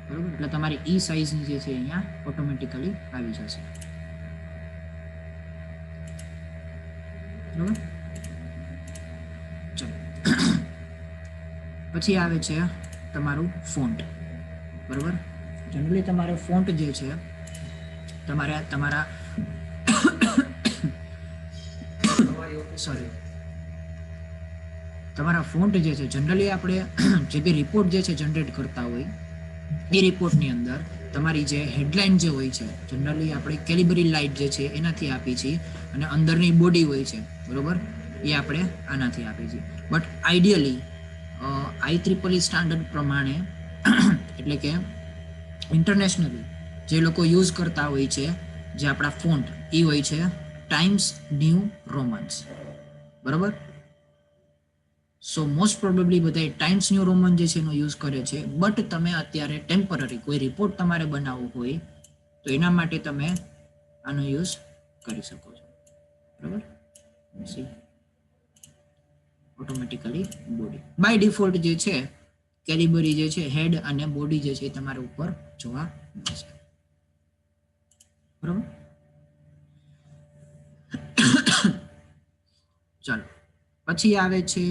બરાબર? એટલે તમારી ઈ સાઇઝની જે છે અહીંયા ઓટોમેટિકલી આવી જશે. બરાબર? ચલો, પછી આવે છે તમારું ફોન્ટ. બરોબર? જનરલી તમારે ફોન્ટ જે છે તમારે તમારા તમારા ફોન્ટ જે છે જનરલી આપણે જે બી રિપોર્ટ જે છે જનરેટ કરતા હોય એ રિપોર્ટની અંદર તમારી જે હેડલાઇન જે હોય છે જનરલી આપણે કેલિબરી લાઇટ જે છે એનાથી આપી છીએ, અને અંદરની બોડી હોય છે, બરોબર, એ આપણે આનાથી આપી છીએ. બટ આઈડિયલી IEEE સ્ટાન્ડર્ડ પ્રમાણે એટલે કે ઇન્ટરનેશનલી જે લોકો યુઝ કરતા હોય છે જે આપણા ફોન્ટ એ હોય છે ટાઈમ્સ ન્યૂ રોમન્સ. બરોબર? સો મોસ્ટ પ્રોબેબલી બધા ટાઈમ્સ ન્યૂ રોમન જે છે એનો યુઝ કરે છે. બટ તમે અત્યારે ટેમ્પરરી કોઈ રિપોર્ટ તમારે બનાવવો હોય તો એના માટે તમે આનો યુઝ કરી શકો છો. બરાબર? ઓટોમેટિકલી બોડી બાય ડિફોલ્ટ જે છે કેલિબરી જે છે હેડ અને બોડી જે છે એ તમારા ઉપર જોવા મળશે. બરાબર? ચાલો, પછી આવે છે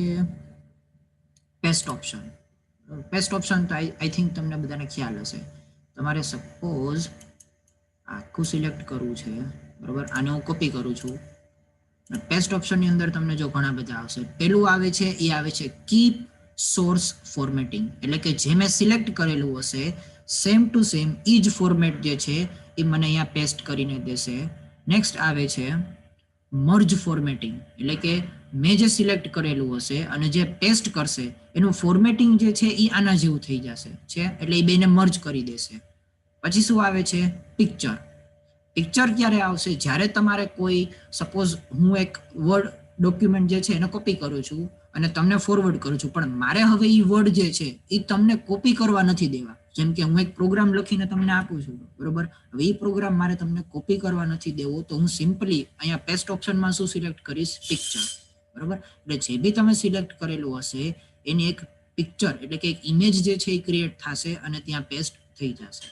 પેસ્ટ ઓપ્શન. પેસ્ટ ઓપ્શન તો આઈ થિંક તમને બધાને ખ્યાલ હશે. તમારે સપોઝ આખું સિલેક્ટ કરવું છે, બરાબર, આને હું કોપી કરું છું. પેસ્ટ ઓપ્શનની અંદર તમને જો ઘણા બધા આવશે. પેલું આવે છે એ આવે છે કીપ સોર્સ ફોર્મેટિંગ, એટલે કે જે મેં સિલેક્ટ કરેલું હશે સેમ ટુ સેમ એ જ ફોર્મેટ જે છે એ મને અહીંયા પેસ્ટ કરીને દેશે. નેક્સ્ટ આવે છે મર્જ ફોર્મેટિંગ, એટલે કે મેં જે સિલેક્ટ કરેલું હશે અને જે પેસ્ટ કરશે એનું ફોર્મેટિંગ જે છે એ આના જેવું થઈ જશે છે, એટલે એ બેને મર્જ કરી દેશે. પછી શું આવે છે પિક્ચર. પિક્ચર ક્યારે આવશે? જ્યારે તમારે કોઈ સપોઝ હું એક વર્ડ ડોક્યુમેન્ટ જે છે એને કોપી કરું છું અને તમને ફોરવર્ડ કરું છું, પણ મારે હવે એ વર્ડ જે છે એ તમને કોપી કરવા નથી દેવા. જેમ કે હું એક પ્રોગ્રામ લખીને તમને આપું છું, બરોબર, હવે એ પ્રોગ્રામ મારે તમને કોપી કરવા નથી દેવો, તો હું સિમ્પલી અહીંયા પેસ્ટ ઓપ્શનમાં શું સિલેક્ટ કરીશ? પિક્ચર. બરોબર. એટલે જે બી તમે સિલેક્ટ કરેલું હશે એની એક પિક્ચર એટલે કે એક ઇમેજ જે છે એ ક્રિએટ થશે અને ત્યાં પેસ્ટ થઈ જશે.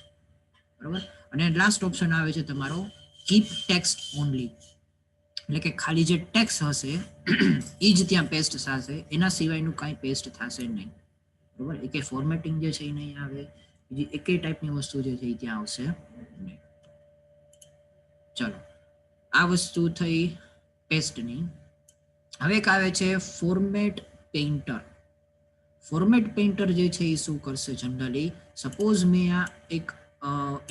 બરોબર. અને લાસ્ટ ઓપ્શન આવે છે તમારો કીપ ટેક્સ્ટ ઓનલી, એટલે કે ખાલી જે ટેક્સ્ટ હશે એ જ ત્યાં પેસ્ટ થશે, એના સિવાયનું કાંઈ પેસ્ટ થશે નહીં. બરોબર. એ કે ફોર્મેટિંગ જે છે એ નહીં આવે, બીજી એકેય ટાઈપની વસ્તુ જે છે એ ત્યાં આવશે નહીં. ચલો, આ વસ્તુ થઈ પેસ્ટની. હવે એક આવે છે ફોર્મેટ પેઇન્ટર. ફોર્મેટ પેઇન્ટર જે છે એ શું કરશે જનરલી, સપોઝ મેં આ એક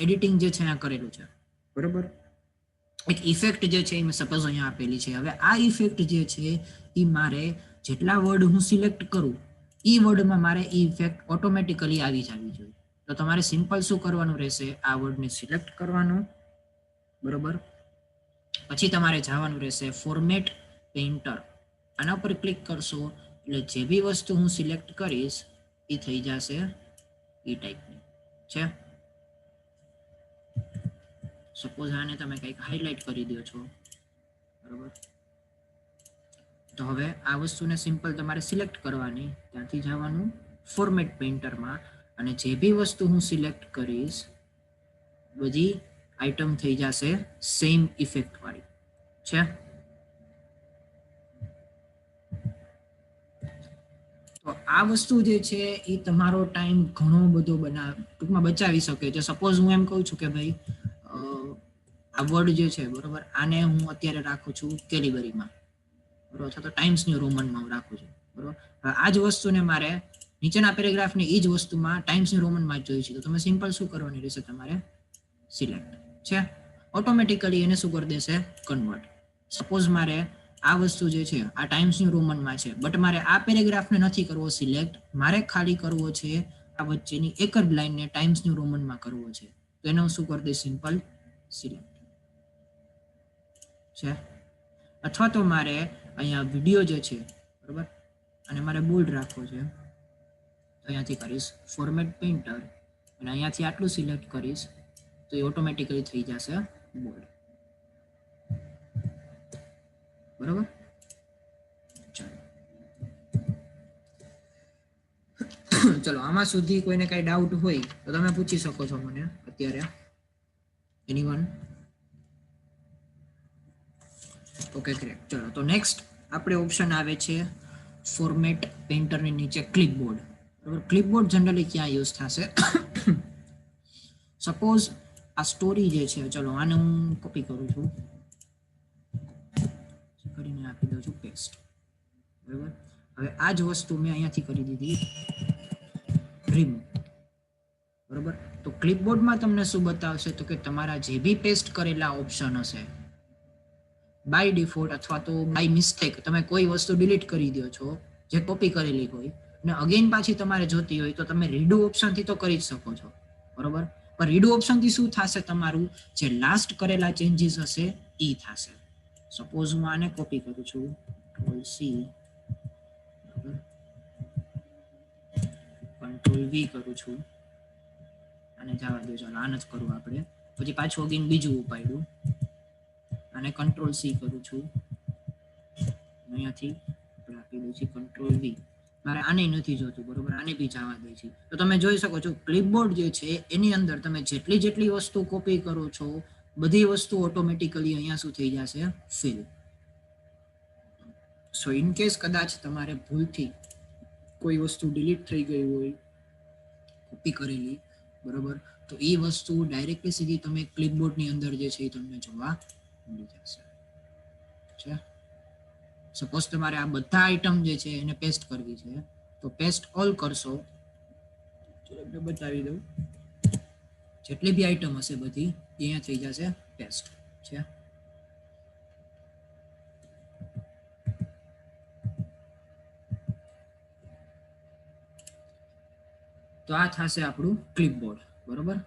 એડિટિંગ જે છે આ કરેલું છે, બરોબર. એક ઇફેક્ટ જે છે એ મેં સપોઝ અહીંયા આપેલી છે. હવે આ ઇફેક્ટ જે છે એ મારે જેટલા વર્ડ હું સિલેક્ટ કરું એ વર્ડમાં મારે એ ઇફેક્ટ ઓટોમેટિકલી આવી જવી જોઈએ. તો તમારે સિમ્પલ શું કરવાનું રહેશે, આ વર્ડને સિલેક્ટ કરવાનું, બરોબર. પછી તમારે જવાનું રહેશે ફોર્મેટ પેઇન્ટર. આના પર ક્લિક કરશો એટલે જે બી વસ્તુ હું સિલેક્ટ કરીશ એ થઈ જશે એ ટાઈપની છે. સપોઝ આને તમે કંઈક હાઇલાઇટ કરી દો છો, બરોબર. તો હવે આ વસ્તુને સિમ્પલ તમારે સિલેક્ટ કરવાની, ત્યાંથી જવાનું ફોર્મેટ પેઇન્ટરમાં, અને જે બી વસ્તુ હું સિલેક્ટ કરીશ બધી આઇટમ થઈ જશે સેમ ઇફેક્ટ વાળી છે. તો આ વસ્તુ જે છે એ તમારો ટાઈમ ઘણો બધો ટૂંકમાં બચાવી શકે છે. સપોઝ હું એમ કહું છું કે ભાઈ આ વર્ડ જે છે, બરોબર, આને હું અત્યારે રાખું છું કેલિબરીમાં, બરોબર, અથવા તો ટાઈમ્સ ન્યૂ રોમનમાં હું રાખું છું, બરોબર. આ જ વસ્તુને મારે નીચેના પેરેગ્રાફની એ જ વસ્તુમાં ટાઈમ્સ ન્યૂ રોમનમાં જ જોઈએ છે. તો તમે સિમ્પલ શું કરવાની રહેશે, તમારે સિલેક્ટ છે, ઓટોમેટિકલી એને શું કરી દેશે, કન્વર્ટ. સપોઝ મારે આ વસ્તુ જે છે આ ટાઈમ્સ ન્યૂ રોમનમાં છે, બટ મારે આ પેરેગ્રાફને નથી કરવો સિલેક્ટ, મારે ખાલી કરવો છે આ વચ્ચેની એક જ લાઈનને ટાઈમ્સ ન્યૂ રોમનમાં કરવો છે. તો એને હું શું કરી દઈશ, સિમ્પલ સિલેક્ટ છે. અથવા તો મારે અહીંયા વિડીયો જે છે, બરોબર, અને મારે બોલ્ડ રાખવો છે, તો અહીંયાથી કરીશ ફોર્મેટ પેઇન્ટર અને અહીંયાથી આટલું સિલેક્ટ કરીશ તો એ ઓટોમેટિકલી થઈ જશે બોલ્ડ. બરોબર. ચલો, આમાં સુધી કોઈને કઈ ડાઉટ હોય તો તમે પૂછી શકો છો મને અત્યારે. એનીવન? Okay, great. ચલો, તો નેક્સ્ટ આપણે ઓપ્શન આવે છે ફોર્મેટ પેઇન્ટરની નીચે ક્લિપબોર્ડ. બરોબર. ક્લિપબોર્ડ જનરલી ક્યાં યુઝ થશે, સપોઝ આ સ્ટોરી જે છે, ચલો આને હું કોપી કરું છું, કરીને આપી દઉં છું પેસ્ટ, બરાબર. હવે આ જ વસ્તુ મેં અહીંયાથી કરી દીધી રિમૂવ, બરોબર. તો ક્લિપબોર્ડમાં તમને શું બતાવશે, તો કે તમારા જે બી પેસ્ટ કરેલા ઓપ્શન હશે બાય ડિફોલ્ટ અથવા તો બાય મિસ્ટેક તમે કોઈ વસ્તુ ડિલીટ કરી દો છો જે કોપી કરેલી હોય, અને અગેન પાછી તમારે જોતી હોય તો તમે રીડુ ઓપ્શનથી તો કરી જ શકો છો, બરોબર. પણ રીડુ ઓપ્શનથી શું થશે, તમારું જે લાસ્ટ કરેલા ચેન્જીસ હશે એ થશે. સપોઝ હું આને કોપી કરું છું, કંટ્રોલ સી, કંટ્રોલ વી કરું છું, અને જવા દો, ચાલો આને જ કરું આપણે. પછી પાછું અગેન બીજું ઉપાડ્યું, અને કંટ્રોલ સી કરું છું, અહીંયાથી આપણે આપી દઈએ છીએ કંટ્રોલ વી. મારે આને નથી જોતું, બરોબર, આને બી જવા દે છે. તો તમે જોઈ શકો છો ક્લિપબોર્ડ જે છે એની અંદર તમે જેટલી વસ્તુ કોપી કરો છો બધી વસ્તુ ઓટોમેટિકલી અહીંયા શું થઈ જશે, ફિલ. સો ઇન કેસ કદાચ તમારે ભૂલથી કોઈ વસ્તુ ડિલીટ થઈ ગઈ હોય કોપી કરેલી, બરોબર, તો એ વસ્તુ ડાયરેક્ટલી સીધી તમે ક્લિપબોર્ડની અંદર જે છે એ તમને જોવા મળી જશે છે. સપોઝ તમારે આ બધા આઈટમ જે છે એને પેસ્ટ કરવી છે, તો પેસ્ટ ઓલ કરશો, ચલો બતાવી દઉં, જેટલી બી આઈટમ હશે બધી અહીંયા થઈ જશે પેસ્ટ છે. તો આ થશે આપણું ક્લિપબોર્ડ, બરોબર.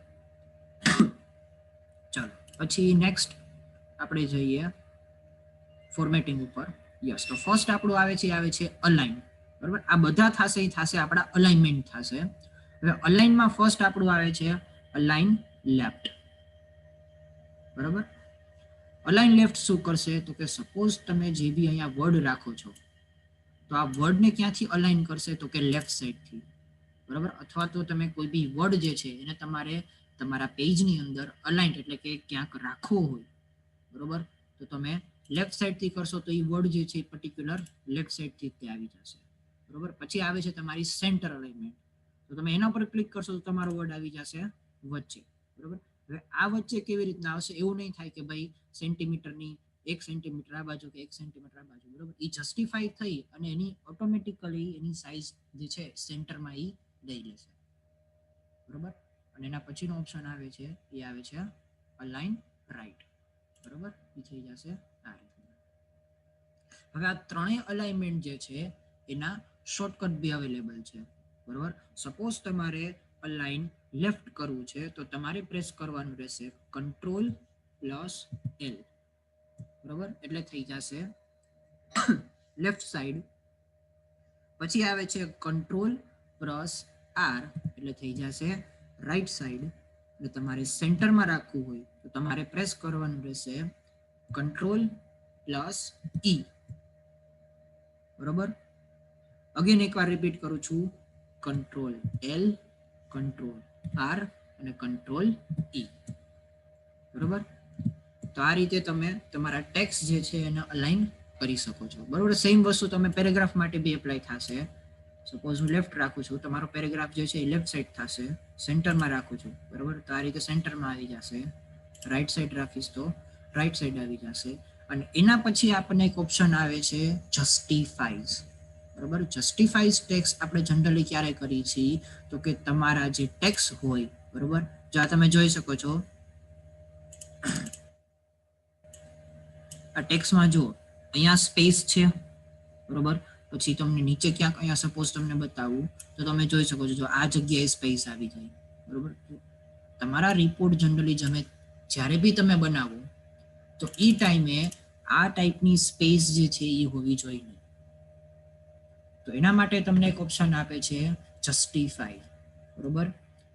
ચાલો, પછી નેક્સ્ટ આપણે જઈએ ફોર્મેટિંગ ઉપર. યસ, તો ફર્સ્ટ આપણું આવે છે અલાઇન, બરોબર. આ બધા થશે એ થશે આપણા અલાઇનમેન્ટ થશે. હવે અલાઇનમાં ફર્સ્ટ આપણું આવે છે અલાઇન લેફ્ટ, બરોબર. અલાઇન લેફ્ટ શું કરશે, તો કે સપોઝ તમે જે બી અહીંયા વર્ડ રાખો છો, તો આ વર્ડને ક્યાંથી અલાઇન કરશે તો કે લેફ્ટ સાઈડથી, બરાબર. અથવા તો તમે કોઈ બી વર્ડ જે છે એને તમારે તમારા પેજની અંદર અલાઇન એટલે કે ક્યાંક રાખવો હોય, બરોબર, તો તમે લેફ્ટ સાઈડથી કરશો તો એ વર્ડ જે છે એ પર્ટિક્યુલર લેફ્ટ સાઈડથી તે આવી જશે, બરોબર. પછી આવે છે તમારી સેન્ટર અલાઇનમેન્ટ, તો તમે એના પર ક્લિક કરશો તો તમારો વર્ડ આવી જશે વચ્ચે, બરોબર. હવે આ વચ્ચે કેવી રીતના આવશે, એવું નહીં થાય કે ભાઈ સેન્ટીમીટરની 1 સેન્ટીમીટર આ બાજુ કે 1 સેન્ટીમીટર આ બાજુ, બરોબર. એ જસ્ટિફાઈ થઈ અને એની ઓટોમેટિકલી એની સાઇઝ જે છે સેન્ટરમાં એ લઈ લેશે, બરોબર. અને એના પછીનો ઓપ્શન આવે છે એ આવે છે અલાઇન રાઈટ, બરોબર. એ થઈ જશે આ રીતના. હવે આ ત્રણેય અલાઇનમેન્ટ જે છે એના શોર્ટકટ બી અવેલેબલ છે, બરોબર. સપોઝ તમારે અલાઇન લેફ્ટ કરવું છે તો તમારે પ્રેસ કરવાનું રહેશે Ctrl+L, બરોબર, એટલે થઈ જશે લેફ્ટ સાઈડ. પછી આવે છે Ctrl+R એટલે થઈ જશે રાઈટ સાઈડ. એટલે તમારે સેન્ટરમાં રાખવું હોય તો તમારે પ્રેસ કરવાનું રહેશે Ctrl+E, બરોબર. અગેન એકવાર રિપીટ કરું છું, Ctrl+L, Ctrl+R અને Ctrl+E, બરોબર. તો આ રીતે તમે તમારા ટેક્સ્ટ જે છે એને અલાઇન કરી શકો છો, બરોબર. સેમ વસ્તુ તમે પેરેગ્રાફ માટે બી એપ્લાય થશે. સપોઝ હું લેફ્ટ રાખું છું, તમારો પેરેગ્રાફ જે છે એ લેફ્ટ સાઈડ થશે, સેન્ટરમાં રાખું છું, બરોબર, તો આ રીતે સેન્ટરમાં આવી જશે. રાઈટ સાઈડ રાખીશ તો રાઈટ સાઈડ આવી જશે. અને એના પછી આપણને એક ઓપ્શન આવે છે જસ્ટિફાઈઝ, બરોબર. જસ્ટિફાઈઝ ટેક્સ આપણે જનરલી ક્યારે કરીએ છીએ તો કે તમારા જે ટેક્સ હોય, બરોબર, જો આ તમે જોઈ શકો છો આ ટેક્સમાં જુઓ અહીંયા સ્પેસ છે, બરોબર. પછી તમને નીચે ક્યાંક અહીંયા સપોઝ તમને બતાવું તો તમે જોઈ શકો છો, જો આ જગ્યાએ સ્પેસ આવી જાય, બરોબર. તમારા રિપોર્ટ જનરલી જ્યારે બી તમે બનાવો તો એ ટાઈમે આ ટાઈપની સ્પેસ જે છે એ હોવી જોઈએ. તો એના માટે તમને એક ઓપ્શન આપે છે જસ્ટિફાઈ, બરોબર.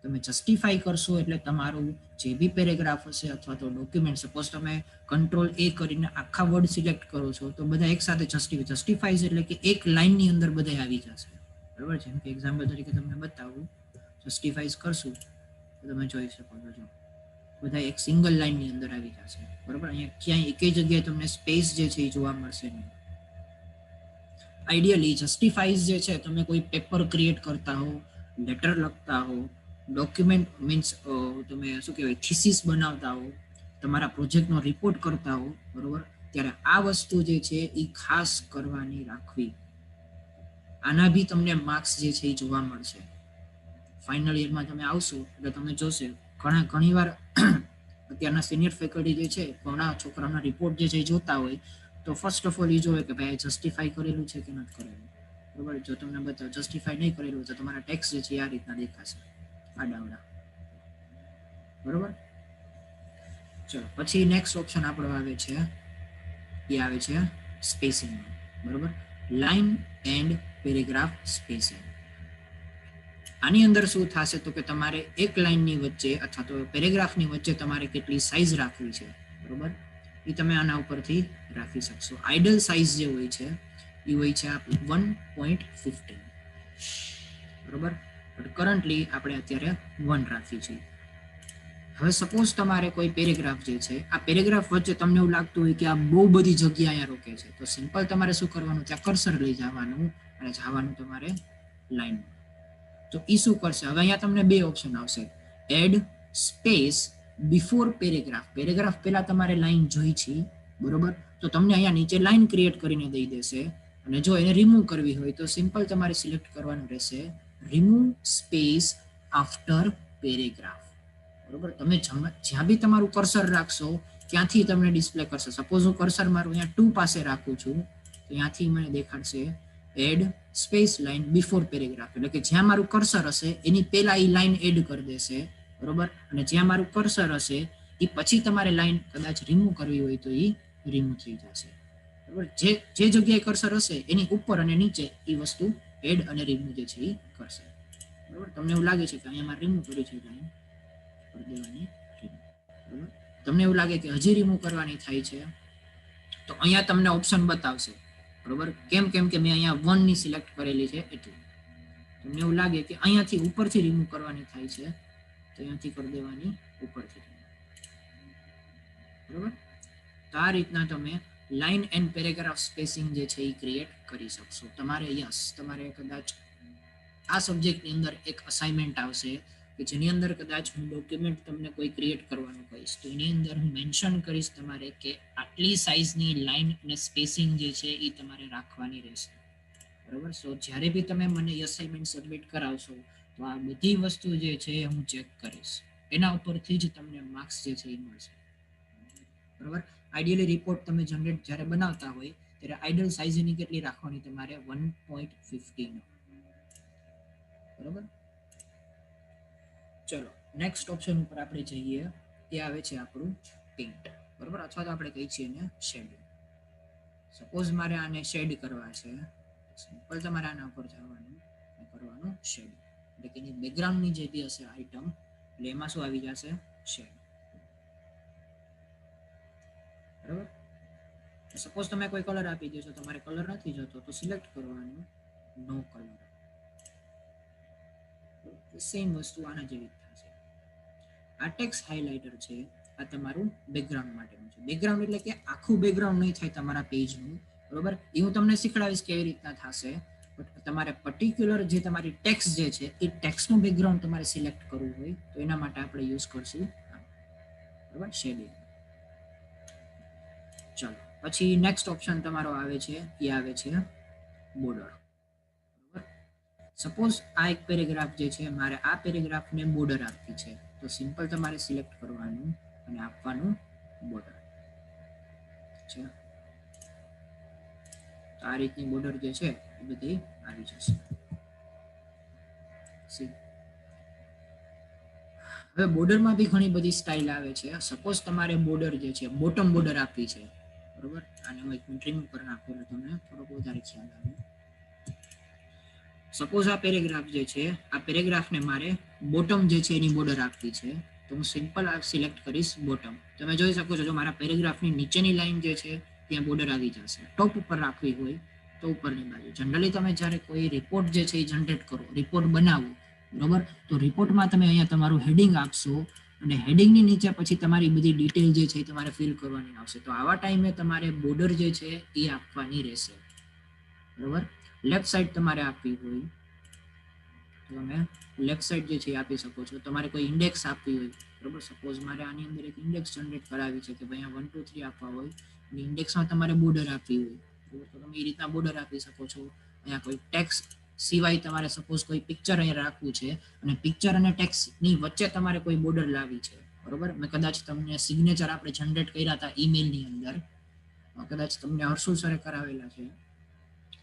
તમે જસ્ટિફાઈ કરશો એટલે તમારું જે બી પેરેગ્રાફ હશે અથવા તો ડોક્યુમેન્ટ, સપોઝ તમે Ctrl+A કરીને આખા વર્ડ સિલેક્ટ કરો છો તો બધા એકસાથે જસ્ટિફાઈઝ એટલે કે એક લાઇનની અંદર બધા આવી જશે, બરોબર. જેમ કે એક્ઝામ્પલ તરીકે તમને બતાવું, જસ્ટિફાઈઝ કરશું તો તમે જોઈ શકો છો બધા એક સિંગલ લાઇનની અંદર આવી જશે, બરોબર. અહીંયા ક્યાંય એકે જગ્યાએ તમને સ્પેસ જે છે એ જોવા મળશે નહીં. આઈડિયલી જસ્ટિફાઈઝ જે છે તમે કોઈ પેપર ક્રિએટ કરતા હો, લેટર લખતા હો, ડોક્યુમેન્ટ મીન્સ તમે શું કહેવાય થીસીસ બનાવતા હો, તમારા પ્રોજેક્ટનો રિપોર્ટ કરતા હો, બરોબર, ત્યારે આ વસ્તુ જે છે એ ખાસ કરવાની રાખવી. આના બી તમને માર્ક્સ જે છે એ જોવા મળશે. ફાઇનલ યરમાં તમે આવશો એટલે તમે જોશે ઘણી વાર અત્યારના સિનિયર ફેકલ્ટી જે છે ઘણા છોકરાઓના રિપોર્ટ જે છે એ જોતા હોય તો ફર્સ્ટ ઓફ ઓલ એ જોવે કે ભાઈ જસ્ટિફાઈ કરેલું છે કે નથી કરેલું, બરોબર. જો તમને બતાવો જસ્ટિફાઈ નહીં કરેલું તો તમારા ટેક્સ જે છે આ રીતના દેખાશે, આડાવડા, બરોબર. ચલો પછી નેક્સ્ટ ઓપ્શન આપણો આવે છે એ આવે છે સ્પેસિંગ, બરોબર. Line and paragraph spacing. આની અંદર શું થશે તો કે તમારે એક લાઇનની વચ્ચે અથવા તો પેરેગ્રાફની વચ્ચે તમારે કેટલી સાઇઝ રાખવી છે, બરોબર, એ તમે આના ઉપરથી રાખી શકશો. આઈડલ સાઇઝ જે હોય છે એ હોય છે 1.15, બરોબર. બટ કરન્ટલી આપણે અત્યારે 1 રાખી છે. હવે સપોઝ તમારે કોઈ પેરેગ્રાફ જે છે આ પેરેગ્રાફ વચ્ચે તમને એવું લાગતું હોય કે આ બહુ બધી જગ્યા અહીંયા રોકે છે, તો સિમ્પલ તમારે શું કરવાનું, ત્યાં કર્સર લઈ જવાનું અને જવાનું તમારે લાઈન. તો એ શું કરશે, હવે અહીંયા તમને બે ઓપ્શન આવશે, add space before paragraph. Paragraph પહેલા તમારે લાઈન જોઈ છે, બરોબર, તો તમને અહીંયા નીચે લાઈન ક્રિએટ કરીને દઈ દેશે. અને જો એને રિમૂવ કરવી હોય તો સિમ્પલ તમારે સિલેક્ટ કરવાનું રહેશે રિમૂવ સ્પેસ આફ્ટર પેરેગ્રાફ, બરોબર. તમે જ્યાં બી તમારું કર્સર રાખશો ત્યાંથી તમને ડિસ્પ્લે કરશે. સપોઝ હું કર્સર મારું અહીંયા 2 પાસે રાખું છું તો ત્યાંથી મને દેખાડશે add space line before paragraph, એટલે કે જ્યાં મારું કર્સર હશે એની પહેલા એ લાઇન એડ કરી દેશે, બરોબર. અને જ્યાં મારું કર્સર હશે એ પછી તમારે લાઇન કદાચ રિમૂવ કરવી હોય તો એ રિમૂવ થઈ જશે, બરોબર. જે જગ્યાએ કર્સર હશે એની ઉપર અને નીચે એ વસ્તુ એડ અને રિમૂવ જે છે એ કરશે, બરોબર. તમને એવું લાગે છે કે અહીંયા મારે રિમૂવ કર્યું છે લાઇન કરી દેવાની, બરોબર. તમને એવું લાગે કે હજી રિમૂવ કરવાની થાય છે તો અહીંયા તમને ઓપ્શન બતાવશે, બરોબર. કેમ કે મેં અહીંયા 1 ની સિલેક્ટ કરેલી છે એટલે તમને એવું લાગે કે અહીંયાથી ઉપરથી રિમૂવ કરવાની થાય છે તો અહીંયાથી કરી દેવાની ઉપરથી, બરોબર. તો આ રીતના તમે લાઇન એન્ડ પેરેગ્રાફ સ્પેસિંગ જે છે એ ક્રિએટ કરી શકશો. તમારે કદાચ આ સબ્જેક્ટની અંદર એક અસાઇનમેન્ટ આવશે કે જેની અંદર કદાચ હું ડોક્યુમેન્ટ તમને કોઈ ક્રિએટ કરવાનું કહીશ તો એની અંદર હું મેન્શન કરીશ તમારે કે આટલી સાઇઝની લાઇન અને સ્પેસિંગ જે છે એ તમારે રાખવાની રહેશે, બરોબર. સો જ્યારે બી તમે મને અસાઇનમેન્ટ સબમિટ કરાવશો તો આ બધી વસ્તુ જે છે હું ચેક કરીશ, એના ઉપરથી જ તમને માર્ક્સ જે છે એ મળશે, બરોબર. આઈડિયલી રિપોર્ટ તમે જનરેટ જ્યારે બનાવતા હોય ત્યારે આઈડલ સાઇઝ એની કેટલી રાખવાની તમારે 1.15, બરોબર. ચલો નેક્સ્ટ ઓપ્શન ઉપર આપણે જઈએ, તે આવે છે આપણું પેઇન્ટ, બરોબર, અથવા તો આપણે કહીએ છીએ એને શેડિંગ. સપોઝ મારે આને શેડ કરવા છે, સિમ્પલ તમારે આના ઉપર જવાનું કરવાનું શેડ, એટલે કે એની બેકગ્રાઉન્ડની જે બી હશે આઇટમ એટલે એમાં શું આવી જશે, શેડ, બરોબર. સપોઝ તમે કોઈ કલર આપી દો છો, તમારે કલર નથી જોતો તો સિલેક્ટ કરવાનું નો કલર. સેમ વસ્તુ આના જેવી થશે. આ ટેક્સ્ટ હાઇલાઇટર છે, આ તમારું બેકગ્રાઉન્ડ માટેનું છે. બેકગ્રાઉન્ડ એટલે કે આખું બેકગ્રાઉન્ડ નહીં થાય તમારા પેજનું, બરોબર. એ હું તમને શીખડાવીશ કેવી રીતના થશે. બટ તમારે પર્ટિક્યુલર જે તમારી ટેક્સ્ટ જે છે એ ટેક્સ્ટનું બેકગ્રાઉન્ડ તમારે સિલેક્ટ કરવું હોય તો એના માટે આપણે યુઝ કરશું, બરોબર, શેડિંગ. ચલો પછી નેક્સ્ટ ઓપ્શન તમારો આવે છે, એ આવે છે બોર્ડર, બરોબર. સપોઝ આ એક પેરેગ્રાફ જે છે, મારે આ પેરેગ્રાફને બોર્ડર આપવી છે તો સિમ્પલ તમારે સિલેક્ટ કરવાનું અને આપવાનું બોર્ડર છે. તો આ રીતની બોર્ડર જે છે એ બધી આવી જશે. હવે બોર્ડરમાં બી ઘણી બધી સ્ટાઇલ આવે છે. સપોઝ તમારે બોર્ડર જે છે બોટમ બોર્ડર આપવી છે, બરોબર. આને હું એક રિમૂવ કરી નાખું એટલે તમને થોડોક વધારે ખ્યાલ આવે. સપોઝ આ પેરેગ્રાફ જે છે, આ પેરેગ્રાફને મારે બોટમ જે છે એની બોર્ડર આપવી છે તો હું સિમ્પલ આ સિલેક્ટ કરીશ બોટમ. તમે જોઈ શકો છો જો મારા પેરેગ્રાફની નીચેની લાઈન જે છે ત્યાં બોર્ડર આવી જશે. ટોપ ઉપર રાખવી હોય તો ઉપરની બાજુ. જનરલી તમે જ્યારે કોઈ રિપોર્ટ જે છે એ જનરેટ કરો, રિપોર્ટ બનાવો, બરોબર, તો રિપોર્ટમાં તમે અહીંયા તમારું હેડિંગ આપશો અને હેડિંગની નીચે પછી તમારી બધી ડિટેલ જે છે એ તમારે ફિલ કરવાની આવશે. તો આવા ટાઈમે તમારે બોર્ડર જે છે એ આપવાની રહેશે, બરોબર. લેફ્ટ સાઈડ તમારે આપવી હોય તો તમે લેફ્ટ સાઈડ જે છે એ આપી શકો છો. તમારે કોઈ ઇન્ડેક્સ આપવી હોય, બરોબર. સપોઝ મારે આની અંદર એક ઇન્ડેક્સ જનરેટ કરાવી છે કે ભાઈ અહીંયા 1 2 3 આપવા હોય અને ઇન્ડેક્સમાં તમારે બોર્ડર આપવી હોય, બરોબર, તો તમે એ રીતના બોર્ડર આપી શકો છો. અહીંયા કોઈ ટેક્સ્ટ સિવાય તમારે સપોઝ કોઈ પિક્ચર અહીંયા રાખવું છે અને પિક્ચર અને ટેક્સ્ટની વચ્ચે તમારે કોઈ બોર્ડર લાવવી છે, બરોબર. મેં કદાચ તમને સિગ્નેચર આપણે જનરેટ કર્યા હતા ઈમેલની અંદર, કદાચ તમને હર્ષુ સરે કરાવેલા છે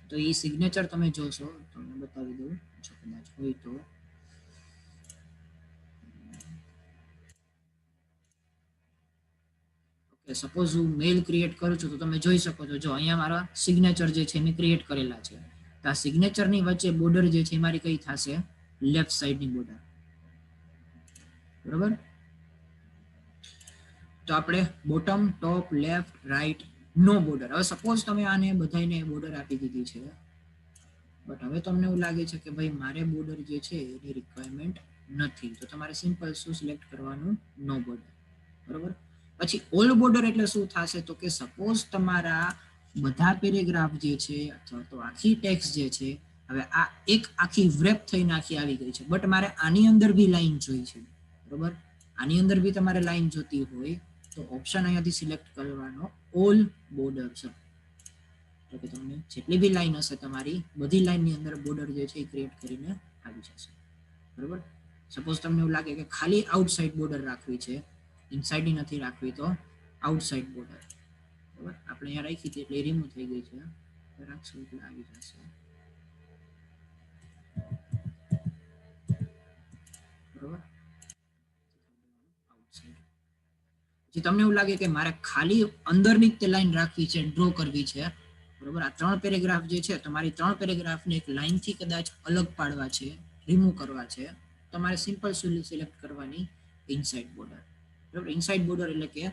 તો એ સિગ્નેચર તમે જોશો, તમને બતાવી દઉં જો કદાચ હોય તો. ઓકે, સપોઝ હું મેલ ક્રિએટ કરું છું તો તમે જોઈ શકો છો જો અહીંયા મારા સિગ્નેચર જે છે મેં ક્રિએટ કરેલા છે. તો આ સિગ્નેચરની વચ્ચે બોર્ડર જે છે મારી કઈ થશે, લેફ્ટ સાઈડની બોર્ડર, બરોબર. તો આપણે બોટમ, ટોપ, લેફ્ટ, રાઈટ, નો બોર્ડર. હવે સપોઝ તમે આને બધાને બોર્ડર આપી દીધી છે બટ હવે તમને એવું લાગે છે કે ભાઈ મારે બોર્ડર જે છે એની રિક્વાયરમેન્ટ નથી તો તમારે સિમ્પલ શું સિલેક્ટ કરવાનું, નો બોર્ડર, બરોબર. પછી ઓલ બોર્ડર એટલે શું થશે તો કે સપોઝ તમારા બધા પેરેગ્રાફ જે છે અથવા તો આખી ટેક્સ્ટ જે છે હવે આ એક આખી વ્રેપ થઈને આખી આવી ગઈ છે બટ મારે આની અંદર બી લાઈન જોઈ છે, બરોબર. આની અંદર બી તમારે લાઈન જોતી હોય તો ઓપ્શન અહીંયાથી સિલેક્ટ કરવાનો ઓલ બોર્ડર છે. તો કે તમને જેટલી બી લાઈન હશે તમારી બધી લાઈનની અંદર બોર્ડર જે છે એ ક્રિએટ કરીને આવી જશે, બરોબર. સપોઝ તમને એવું લાગે કે ખાલી આઉટસાઇડ બોર્ડર રાખવી છે, ઇનસાઇડની નથી રાખવી તો આઉટસાઇડ બોર્ડર, બરોબર. આપણે અહીંયા રાખી હતી એટલે રિમૂવ થઈ ગઈ છે, રાખશું એટલે આવી જશે, બરોબર. પછી તમને એવું લાગે કે મારે ખાલી અંદરની જ તે લાઈન રાખવી છે, ડ્રો કરવી છે, બરોબર. આ 3 પેરેગ્રાફ જે છે તમારી 3 પેરેગ્રાફને એક લાઈનથી કદાચ અલગ પાડવા છે, રિમૂવ કરવા છે, તમારે સિમ્પલ સિલેક્ટ કરવાની ઇનસાઇડ બોર્ડર, બરોબર. ઇનસાઇડ બોર્ડર એટલે કે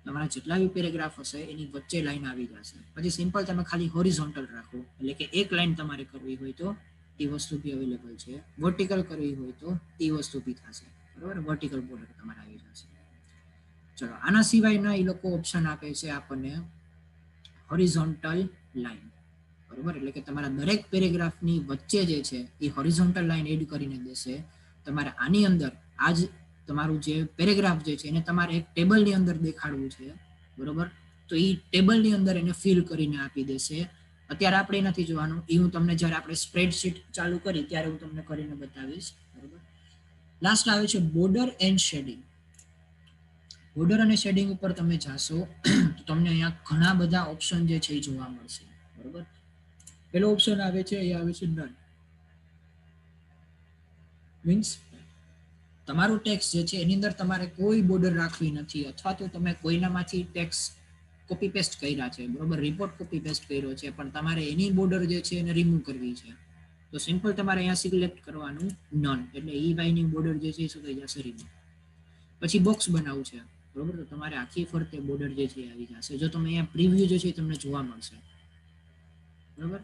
તમારા જેટલા બી પેરેગ્રાફ હશે એની વચ્ચે લાઈન આવી જશે. પછી સિમ્પલ તમે ખાલી હોરિઝોન્ટલ રાખો, એટલે કે એક લાઈન તમારે કરવી હોય તો એ વસ્તુ બી અવેલેબલ છે. વર્ટિકલ કરવી હોય તો એ વસ્તુ બી થશે, બરોબર. વર્ટિકલ બોર્ડર તમારે આવી જશે. ચલો, આના સિવાયના એ લોકો ઓપ્શન આપે છે આપણને હોરિઝોન્ટલ લાઈન, બરોબર. એટલે કે તમારા દરેક પેરેગ્રાફની વચ્ચે જે છે એ હોરિઝોન્ટલ લાઈન એડ કરીને દેશે. તમારે આની અંદર આજ તમારું જે પેરેગ્રાફ જે છે એને તમારે એક ટેબલની અંદર દેખાડવું છે, બરોબર. તો એ ટેબલની અંદર એને ફિલ કરીને આપી દેશે. અત્યારે આપણે નથી જોવાનું, એ હું તમને જ્યારે આપણે સ્પ્રેડશીટ ચાલુ કરી ત્યારે હું તમને કરીને બતાવીશ, બરોબર. લાસ્ટ આવે છે બોર્ડર એન્ડ શેડિંગ. બોર્ડર અને શેડિંગ ઉપર તમે જાશો તો તમને અહીંયા ઘણા બધા ઓપ્શન જે છે એ જોવા મળશે, બરોબર. પેલો ઓપ્શન આવે છે, એ આવે છે નન. મીન્સ તમારું ટેક્સ જે છે એની અંદર તમારે કોઈ બોર્ડર રાખવી નથી, અથવા તો તમે કોઈનામાંથી ટેક્સ કોપી પેસ્ટ કર્યા છે, બરોબર. રિપોર્ટ કોપી પેસ્ટ કર્યો છે, પણ તમારે એની બોર્ડર જે છે એને રિમૂવ કરવી છે. તો સિમ્પલ તમારે અહીંયા સિલેક્ટ કરવાનું નન, એટલે ઈ વાયની બોર્ડર જે છે એ શું થઈ જશે, રિમૂવ. પછી બોક્સ બનાવવું છે, બરોબર. તો તમારે આખી ફરતે બોર્ડર જે છે એ આવી જશે. જો તમે અહીંયા પ્રિવ્યુ જે છે એ તમને જોવા મળશે, બરોબર.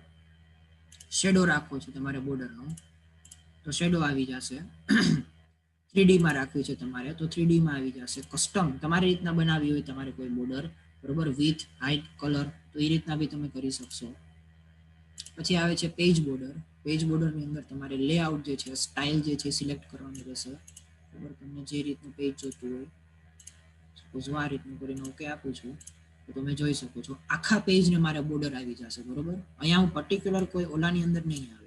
શેડો રાખવો છે તમારે બોર્ડરનો, તો શેડો આવી જશે. 3D માં રાખવી છે તમારે તો 3D માં આવી જશે. કસ્ટમ તમારી રીતના બનાવી હોય તમારે કોઈ બોર્ડર, બરોબર, વિથ હાઇટ કલર, તો એ રીતના બી તમે કરી શકશો. પછી આવે છે પેજ બોર્ડર. પેજ બોર્ડરની અંદર તમારે લેઆઉટ જે છે, સ્ટાઇલ જે છે સિલેક્ટ કરવાની રહેશે, બરોબર. તમને જે રીતનું પેજ જોતું હોય, સપોઝ આ રીતનું કરીને ઓકે આપું છું, તો તમે જોઈ શકો છો આખા પેજને મારે બોર્ડર આવી જશે, બરોબર. અહીંયા હું પર્ટિક્યુલર કોઈ ઓલાની અંદર નહીં આવે.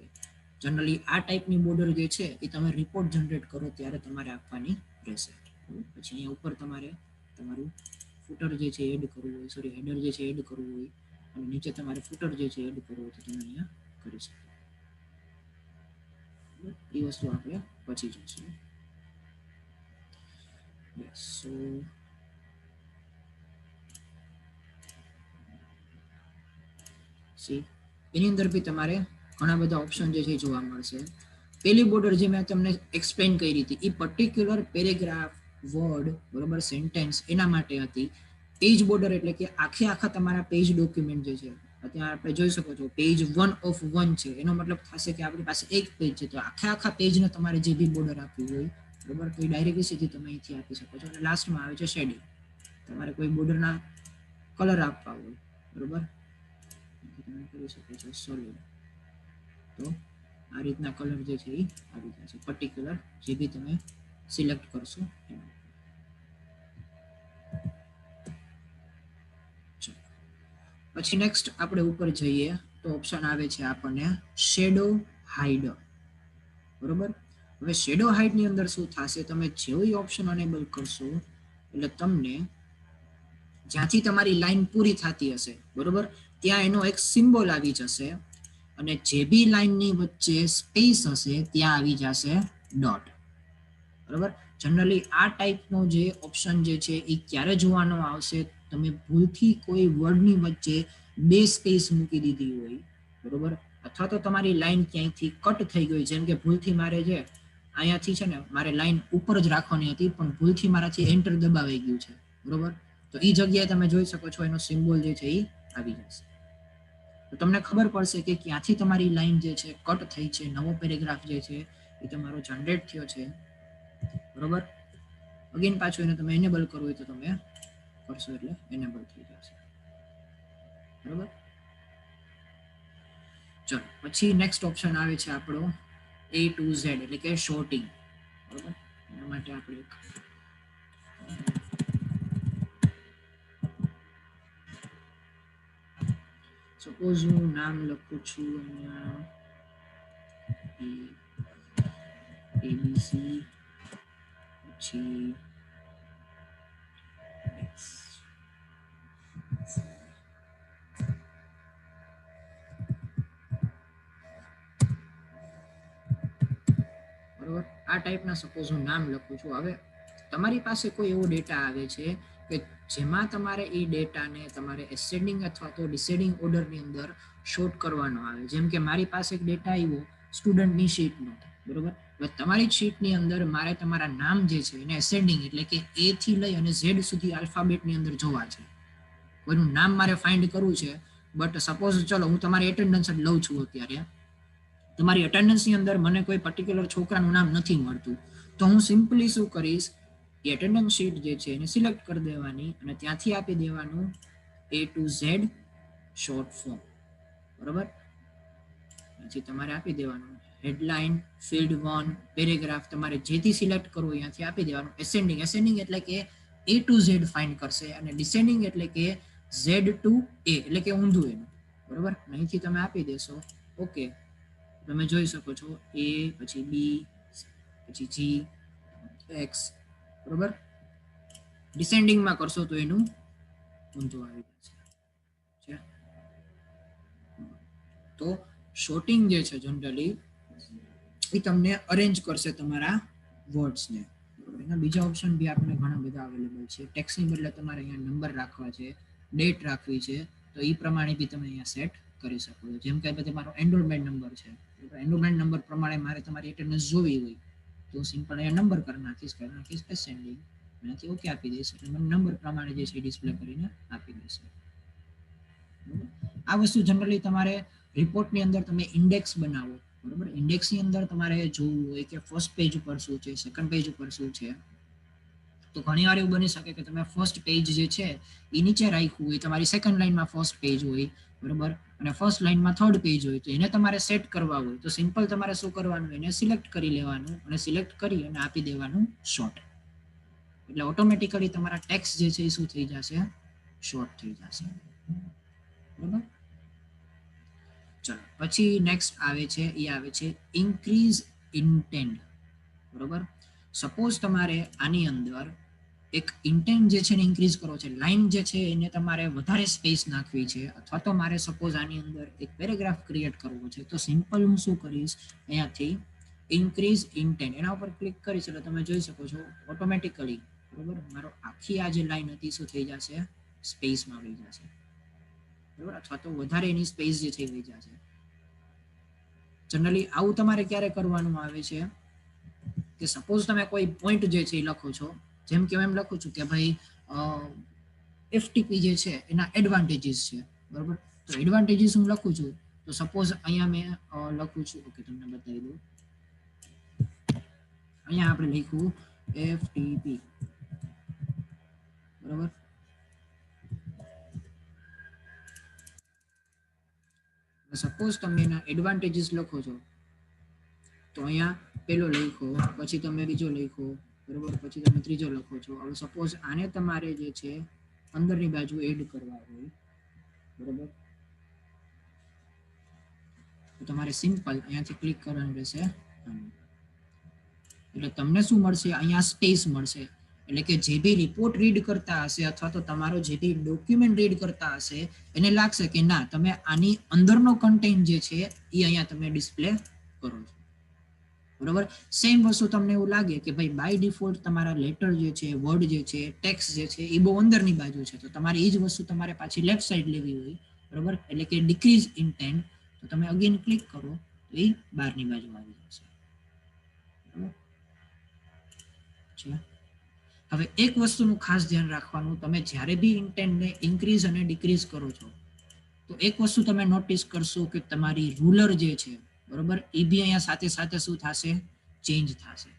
જનરલી આ ટાઈપની બોર્ડર જે છે એ તમે રિપોર્ટ જનરેટ કરો ત્યારે તમારે આપવાની રહેશે. પછી અહીંયા ઉપર તમારે તમારું ફૂટર જે છે એડ કરવું હોય, સોરી હેડર જે છે એડ કરવું હોય, અને નીચે તમારે ફૂટર જે છે એડ કરવું હોય તો તમે અહીંયા કરી શકો. એ વસ્તુ આપણે પછી જોઈશું. સો એની અંદર બી તમારે ઘણા બધા ઓપ્શન જે છે જોવા મળશે. પેલી બોર્ડર જે મેં તમને એક્સપ્લેન કરી હતી એ પર્ટિક્યુલર પેરેગ્રાફ, વર્ડ, બરોબર, સેન્ટેન્સ એના માટે હતી. પેજ બોર્ડર એટલે કે આખા તમારા પેજ ડોક્યુમેન્ટ જે છે, અત્યારે આપણે જોઈ શકો છો પેજ 1 of 1 છે, એનો મતલબ થશે કે આપણી પાસે એક પેજ છે, તો આખા પેજને તમારે જે બી બોર્ડર આપવી હોય, બરોબર, તો એ ડાયરેક્ટલી સીધી તમે અહીંથી આપી શકો છો. અને લાસ્ટમાં આવે છે શેડિંગ. તમારે કોઈ બોર્ડરના કલર આપવા હોય, બરોબર, તમે કરી શકો છો સોલિડ. તો આ રીતના કલર જે છે એ આવી જશે પર્ટિક્યુલર જે બી તમે સિલેક્ટ કરશો એમાં. પછી નેક્સ્ટ આપણે ઉપર જઈએ તો ઓપ્શન આવે છે આપણને શેડો હાઇડ, બરોબર. હવે શેડો હાઇડ ની અંદર શું થશે, તમે જેવું ઓપ્શન અનેબલ કરશો એટલે તમને જ્યાંથી તમારી લાઈન પૂરી થતી હશે, બરોબર, ત્યાં એનો એક સિમ્બોલ આવી જશે, અને જે બી લાઈનની વચ્ચે સ્પેસ હશે ત્યાં આવી જશે ડોટ, બરોબર. જનરલી આ ટાઈપનો જે ઓપ્શન જે છે એ ક્યારે જોવાનો આવશે, તમે ભૂલથી કોઈ વર્ડની વચ્ચે 2 સ્પેસ મૂકી દીધી હોય, બરોબર, અથવા તો તમારી લાઈન ક્યાંયથી કટ થઈ ગઈ, જેમ કે ભૂલથી મારે જે અહીંયાથી છે ને મારે લાઈન ઉપર જ રાખવાની હતી પણ ભૂલથી મારાથી એન્ટર દબાવાઈ ગયું છે, બરોબર, તો એ જગ્યાએ તમે જોઈ શકો છો એનો સિમ્બોલ જે છે એ આવી જશે. તો તમને ખબર પડશે કે ક્યાંથી તમારી લાઈન જે છે કટ થઈ છે, નવો પેરેગ્રાફ જે છે એ તમારો જનરેટ થયો છે, બરોબર. અગેન પાછું એને તમે એનેબલ કરવું હોય તો તમે કરશો એટલે એનેબલ થઈ જશે, બરોબર. ચલો, પછી નેક્સ્ટ ઓપ્શન આવે છે આપણો A to Z એટલે કે શોર્ટિંગ, બરોબર. એના માટે આપણે સપોઝ હું નામ લખું છું અહીંયા ABC, પછી બરોબર, આ ટાઈપના સપોઝ હું નામ લખું છું. હવે તમારી પાસે કોઈ એવો ડેટા આવે છે કે જેમાં તમારે એ ડેટાને તમારે એસેન્ડિંગ અથવા તો ડિસેન્ડિંગ ઓર્ડરની અંદર શોર્ટ કરવાનો આવે, જેમ કે મારી પાસે એક ડેટા આવ્યો સ્ટુડન્ટની શીટનો, બરોબર. હવે તમારી શીટની અંદર મારે તમારા નામ જે છે એને એસેન્ડિંગ એટલે કે એ થી લઈ અને ઝેડ સુધી આલ્ફાબેટની અંદર જોવા છે. કોઈનું નામ મારે ફાઇન્ડ કરવું છે, બટ સપોઝ ચલો હું તમારી એટેન્ડન્સ જ લઉં છું અત્યારે, તમારી એટેન્ડન્સની અંદર મને કોઈ પર્ટિક્યુલર છોકરાનું નામ નથી મળતું, તો હું સિમ્પલી શું કરીશ, એ એટેન્ડન્સ શીટ જે છે એને સિલેક્ટ કરી દેવાની અને ત્યાંથી આપી દેવાનું A to Z short form. બરોબર, પછી તમારે આપી દેવાનું હેડલાઇન, ફિલ્ડ 1, પેરેગ્રાફ, તમારે જેથી સિલેક્ટ કરવું અહીંયાથી આપી દેવાનું. એસેન્ડિંગ, એસેન્ડિંગ એટલે કે A to Z ફાઇન્ડ કરશે અને ડિસેન્ડિંગ એટલે કે Z to A એટલે કે ઊંધું એનું. બરોબર, અહીંથી તમે આપી દેશો ઓકે, તમે જોઈ શકો છો A પછી B પછી G X. બરોબર, ડિસેન્ડિંગમાં કરશો તો એનું ઊંધું આવી જશે. તો શોર્ટિંગ જે છે જનરલી એ તમને અરેન્જ કરશે તમારા વર્ડ્સને. એના બીજા ઓપ્શન બી આપણે ઘણા બધા અવેલેબલ છે. ટેક્સ્ટની બદલે તમારે અહીંયા નંબર રાખવા છે, ડેટ રાખવી છે, તો એ પ્રમાણે બી તમે અહીંયા સેટ કરી શકો છો. જેમ કે તમારો એન્રોલમેન્ટ નંબર છે, એન્રોલમેન્ટ નંબર પ્રમાણે મારે તમારી એટેન્ડન્સ જોવી હોય તો સિમ્પલ અહીંયા નંબર કરી નાખીશ એસેન્ડિંગ, એનાથી ઓકે આપી દઈશ એટલે મને નંબર પ્રમાણે જે છે ડિસ્પ્લે કરીને આપી દેશે. આ વસ્તુ જનરલી તમારે રિપોર્ટની અંદર તમે ઇન્ડેક્સ બનાવો. બરોબર, ઇન્ડેક્સની અંદર તમારે જોવું હોય કે ફર્સ્ટ પેજ ઉપર શું છે, સેકન્ડ પેજ ઉપર શું છે, તો ઘણી વાર એવું બની શકે કે તમે ફર્સ્ટ પેજ જે છે એ નીચે રાખ્યું હોય, તમારી સેકન્ડ લાઇનમાં ફર્સ્ટ પેજ હોય, બરોબર, અને ફર્સ્ટ લાઇનમાં થર્ડ પેજ હોય, તો એને તમારે સેટ કરવા હોય તો સિમ્પલ તમારે શું કરવાનું, એને સિલેક્ટ કરી લેવાનું અને સિલેક્ટ કરી અને આપી દેવાનું શોર્ટ, એટલે ઓટોમેટિકલી તમારા ટેક્સ્ટ જે છે એ શું થઈ જશે, શોર્ટ થઈ જશે. બરોબર, ચલો પછી નેક્સ્ટ આવે છે, એ આવે છે ઇન્ક્રીઝ ઇન્ટેન્ટ. બરોબર, સપોઝ તમારે આની અંદર એક ઇન્ટેન્ટ જે છે ને ઇન્ક્રીઝ કરવો છે, લાઈન જે છે એને તમારે વધારે સ્પેસ નાખવી છે, અથવા તો મારે સપોઝ આની અંદર એક પેરેગ્રાફ ક્રિએટ કરવો છે, તો સિમ્પલ હું શું કરીશ, અહીંયાથી ઇન્ક્રીઝ ઇન્ટેન્ટ એના ઉપર ક્લિક કરીશ એટલે તમે જોઈ શકો છો ઓટોમેટિકલી, બરોબર, મારો આખી આ જે લાઈન હતી શું થઈ જશે, સ્પેસમાં આવી જશે. બરોબર, અથવા તો વધારે એની સ્પેસ જે છે વહી જશે. જનરલી આવું તમારે ક્યારે કરવાનું આવે છે કે સપોઝ તમે કોઈ પોઈન્ટ જે છે એ લખો છો, જેમ કે હું એમ લખું છું કે ભાઈ એફટીપી જે છે એના એડવાન્ટેજીસ છે. બરોબર, તો એડવાન્ટેજીસ હું લખું છું, તો સપોઝ અહીંયા મેં લખું છું, ઓકે તમને બતાવી દઉં, અહીંયા આપણે લખ્યું એફટીપી. બરોબર, સપોઝ તમે એના એડવાન્ટેજીસ લખો છો, તો અહીંયા પેલો લખો, પછી તમે બીજો લખો, બરોબર, પછી તમે ત્રીજો લખો છો. હવે સપોઝ આને તમારે જે છે અંદરની બાજુ એડ કરવા હોય, બરોબર, તો તમારે સિમ્પલ અહીંયાથી ક્લિક કરવાનું રહેશે, એટલે તમને શું મળશે, અહીંયા સ્પેસ મળશે. એટલે કે જે બી રિપોર્ટ રીડ કરતા હશે અથવા તો તમારો જે બી ડોક્યુમેન્ટ રીડ કરતા હશે એને લાગશે કે ના તમે આની અંદરનો કન્ટેન્ટ જે છે એ અહીંયા તમે ડિસ્પ્લે કરો છો. બરોબર, સેમ વસ્તુ તમને એવું લાગે કે ભાઈ બાય ડિફોલ્ટ તમારા લેટર જે છે, વર્ડ જે છે, ટેક્સ્ટ જે છે એ બહુ અંદરની બાજુ છે, તો તમારે એ જ વસ્તુ તમારે પાછી લેફ્ટ સાઈડ લેવી હોય, બરોબર, એટલે કે ડિક્રીઝ ઇન્ટેન્ટ, તો તમે અગેન ક્લિક કરો તો એ બહારની બાજુ આવી જશે. હવે એક વસ્તુનું ખાસ ધ્યાન રાખવાનું, તમે જ્યારે બી ઇન્ટેન્ટને ઇન્ક્રીઝ અને ડિક્રીઝ કરો છો તો એક વસ્તુ તમે નોટિસ કરશો કે તમારી રૂલર જે છે, બરોબર, એ બી અહીંયા સાથે સાથે શું થશે, ચેન્જ થશે.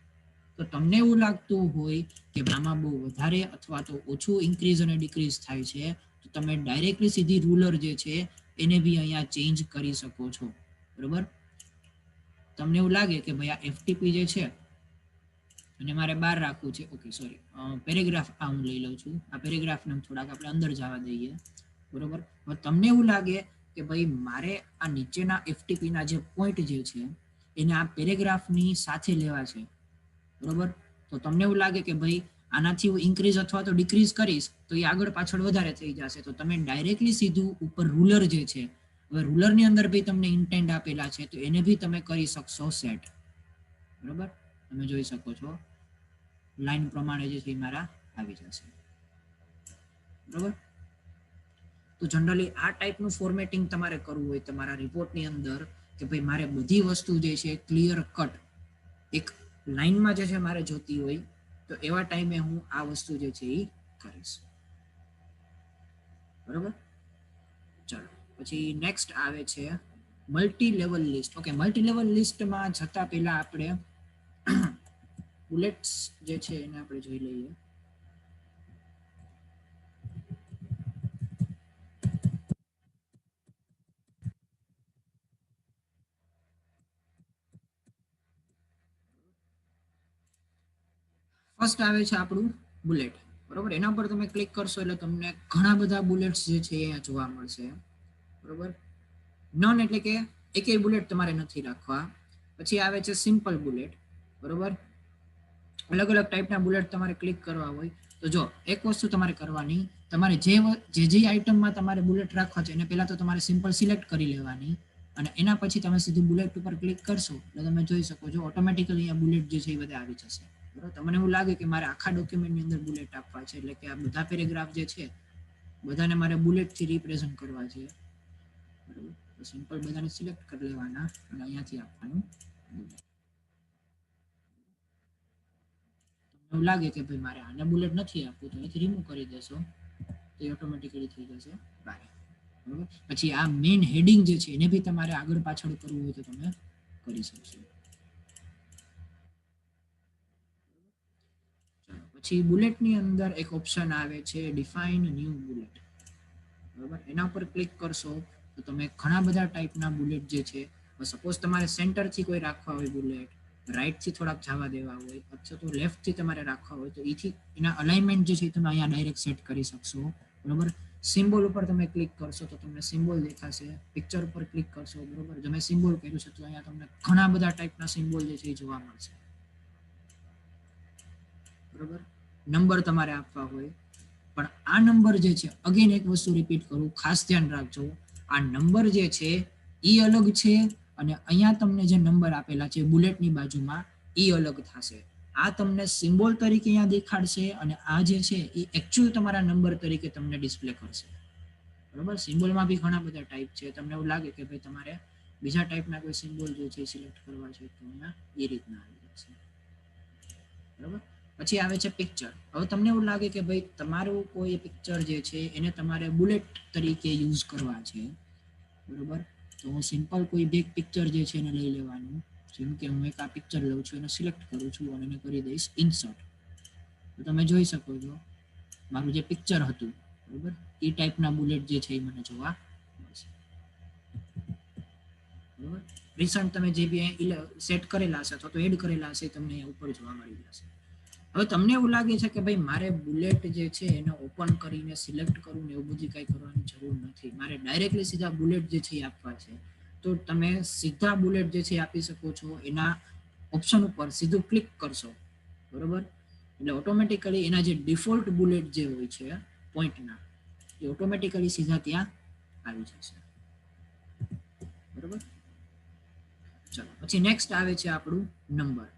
તો તમને એવું લાગતું હોય કે આમાં બહુ વધારે અથવા તો ઓછું ઇન્ક્રીઝ અને ડિક્રીઝ થાય છે, તો તમે ડાયરેક્ટલી સીધી રૂલર જે છે એને બી અહીંયા ચેન્જ કરી શકો છો. બરોબર, તમને એવું લાગે કે ભાઈ આ એફટીપી જે છે અને મારે બહાર રાખવું છે, ઓકે સોરી, પેરેગ્રાફ આ હું લઈ લઉં છું, આ પેરેગ્રાફને થોડાક આપણે અંદર જવા દઈએ. બરોબર, હવે તમને એવું લાગે કે ભાઈ મારે આ નીચેના એફટીપીના જે પોઈન્ટ જે છે એને આ પેરેગ્રાફની સાથે લેવા છે. બરોબર, તો તમને એવું લાગે કે ભાઈ આનાથી હું ઇન્ક્રીઝ અથવા તો ડિક્રીઝ કરીશ તો એ આગળ પાછળ વધારે થઈ જશે, તો તમે ડાયરેક્ટલી સીધું ઉપર રૂલર જે છે, હવે રૂલરની અંદર બી તમને ઇન્ટેન્ટ આપેલા છે તો એને બી તમે કરી શકશો સેટ. બરોબર, તમે જોઈ શકો છો લાઈન પ્રમાણે જે છે એ મારા આવી જશે. બરોબર, તો જનરલી આ ટાઈપનું ફોર્મેટિંગ તમારે કરવું હોય તમારા રિપોર્ટની અંદર કે ભાઈ મારે બધી વસ્તુ જે છે ક્લિયર કટ એક લાઈનમાં જે છે મારે જોતી હોય તો એવા ટાઈમે હું આ વસ્તુ જે છે એ કરીશ. બરોબર. ચલો પછી નેક્સ્ટ આવે છે multi level list. Okay, multi level લિસ્ટમાં જતા પહેલા આપણે બુલેટ્સ જે છે એને આપણે જોઈ લઈએ. ફર્સ્ટ આવે છે આપણું બુલેટ. બરોબર, એના પર તમે ક્લિક કરશો એટલે તમને ઘણા બધા બુલેટ્સ જે છે એ જોવા મળશે. બરોબર, નન એટલે કે એકેય બુલેટ તમારે નથી રાખવા. પછી આવે છે સિમ્પલ બુલેટ. બરોબર, અલગ અલગ ટાઈપના બુલેટ તમારે ક્લિક કરવા હોય તો જો એક વસ્તુ તમારે કરવાની, તમારે જે આઈટમમાં તમારે બુલેટ રાખવા છે એને પહેલા તો તમારે સિમ્પલ સિલેક્ટ કરી લેવાની, અને એના પછી તમે સીધું બુલેટ ઉપર ક્લિક કરશો એટલે તમે જોઈ શકો છો ઓટોમેટિકલી અહીંયા બુલેટ જે છે એ બધા આવી જશે. બરોબર, તમને એવું લાગે કે મારે આખા ડોક્યુમેન્ટની અંદર બુલેટ આપવા છે, એટલે કે આ બધા પેરેગ્રાફ જે છે બધાને મારે બુલેટથી રિપ્રેઝન્ટ કરવા છે. બરોબર, તો સિમ્પલ બધાને સિલેક્ટ કરી લેવાના અને અહીંયાથી આપવાનું બુલેટ. એવું લાગે કે ભાઈ મારે આને બુલેટ નથી આપવું તો અહીંથી રિમૂવ કરી દેશો તો ઓટોમેટિકલી થઈ જશે બહાર. બરોબર, પછી આ મેઇન હેડિંગ જે છે એને બી તમારે આગળ પાછળ કરવું હોય તો તમે કરી શકશો. પછી બુલેટની અંદર એક ઓપ્શન આવે છે ડિફાઇન ન્યૂ બુલેટ. બરોબર, એના ઉપર ક્લિક કરશો તો તમે ઘણા બધા ટાઈપના બુલેટ જે છે, સપોઝ તમારે સેન્ટરથી કોઈ રાખવા હોય બુલેટ, રાઈટથી થોડાક જવા દેવા હોય, અથવા તો લેફ્ટથી તમારે રાખવા હોય તો એથી એના અલાઇનમેન્ટ જે છે તમે અહીંયા ડાયરેક્ટ સેટ કરી શકશો. બરોબર, સિમ્બોલ ઉપર તમે ક્લિક કરશો તો તમને સિમ્બોલ દેખાશે. પિક્ચર ઉપર ક્લિક કરશો, બરોબર, જો મેં સિમ્બોલ કર્યું છે તો અહીંયા તમને ઘણા બધા ટાઈપના સિમ્બોલ જે છે એ જોવા મળશે. બરોબર, નંબર તમારે આપવા હોય, પણ આ નંબર જે છે, અગેન એક વસ્તુ રિપીટ કરું, ખાસ ધ્યાન રાખજો, આ નંબર જે છે એ અલગ છે અને અહીંયા તમને જે નંબર આપેલા છે બુલેટની બાજુમાં એ અલગ થશે. આ તમને સિમ્બોલ તરીકે અહીંયા દેખાડશે અને આ જે છે એ એકચ્યુઅલ તમારા નંબર તરીકે તમને ડિસ્પ્લે કરશે. બરોબર, સિમ્બોલમાં બી ઘણા બધા ટાઈપ છે. તમને એવું લાગે કે ભાઈ તમારે બીજા ટાઈપના કોઈ સિમ્બોલ જે છે સિલેક્ટ કરવા છે તો અહીંયા એ રીતના આવી જશે. બરોબર, પછી આવે છે પિક્ચર. હવે તમને એવું લાગે કે ભાઈ તમારું કોઈ પિક્ચર જે છે એને તમારે બુલેટ તરીકે યુઝ કરવા છે. બરોબર, તો હું સિમ્પલ કોઈ બે પિક્ચર જે છે એને લઈ લેવાનું. જેમ કે હું એક આ પિક્ચર લઉં છું, એને સિલેક્ટ કરું છું અને એને કરી દઈશ ઇન્સર્ટ. તો તમે જોઈ શકો છો મારું જે પિક્ચર હતું, બરોબર, એ ટાઈપના બુલેટ જે છે એ મને જોવા મળશે. બરોબર, રિસન્ટ તમે જે બી સેટ કરેલા હશે અથવા તો એડ કરેલા હશે તમને ઉપર જોવા મળી જશે. હવે તમને એવું લાગે છે કે ભાઈ મારે બુલેટ જે છે એને ઓપન કરીને સિલેક્ટ કરવું ને એવું બધી કઈ કરવાની જરૂર નથી, મારે ડાયરેક્ટલી સીધા બુલેટ જે છે એ આપવા છે, તો તમે સીધા બુલેટ જે છે આપી શકો છો. એના ઓપ્શન ઉપર સીધું ક્લિક કરશો, બરોબર, એટલે ઓટોમેટિકલી એના જે ડિફોલ્ટ બુલેટ જે હોય છે પોઈન્ટના એ ઓટોમેટિકલી સીધા ત્યાં આવી જશે. બરોબર, ચલો પછી નેક્સ્ટ આવે છે આપણું નંબર.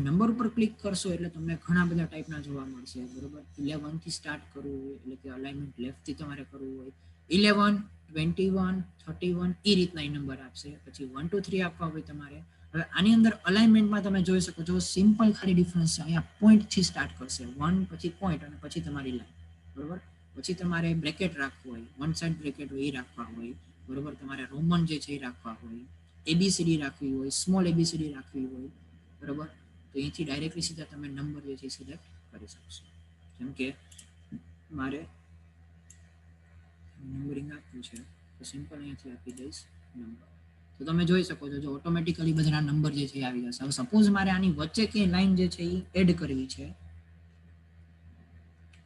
નંબર ઉપર ક્લિક કરશો એટલે તમને ઘણા બધા ટાઈપના જોવા મળશે. બરોબર, 11 થી સ્ટાર્ટ કરવું હોય એટલે કે અલાઇનમેન્ટ લેફ્ટ થી તમારે કરવું હોય, 11, 21, 31 એ રીતના નંબર આપશે. પછી 1 2 3 આપવા હોય તમારે. હવે આની અંદર અલાઇનમેન્ટમાં તમે જોઈ શકો છો સિમ્પલ ખાલી ડિફરન્સ છે. અહીંયા પોઈન્ટ થી સ્ટાર્ટ કરશે, 1 પછી પોઈન્ટ અને પછી તમારી લાઈન. બરોબર, પછી તમારે બ્રેકેટ રાખવું હોય, વન સાઈડ બ્રેકેટ હોય એ રાખવા હોય. બરોબર, તમારે રોમન જે છે એ રાખવા હોય, એબીસીડી રાખવી હોય, સ્મોલ એબીસીડી રાખવી હોય. બરોબર, તો અહીંથી ડાયરેક્ટલી સીધા તમે નંબર જે છે સિલેક્ટ કરી શકશો. જેમ કે મારે નંબરિંગ આપવું છે તો સિમ્પલ અહીંયાથી આપી દઈશ નંબર. તો તમે જોઈ શકો છો જો ઓટોમેટિકલી બધા નંબર જે છે આવી જશે. હવે સપોઝ મારે આની વચ્ચે કે લાઈન જે છે એ એડ કરવી છે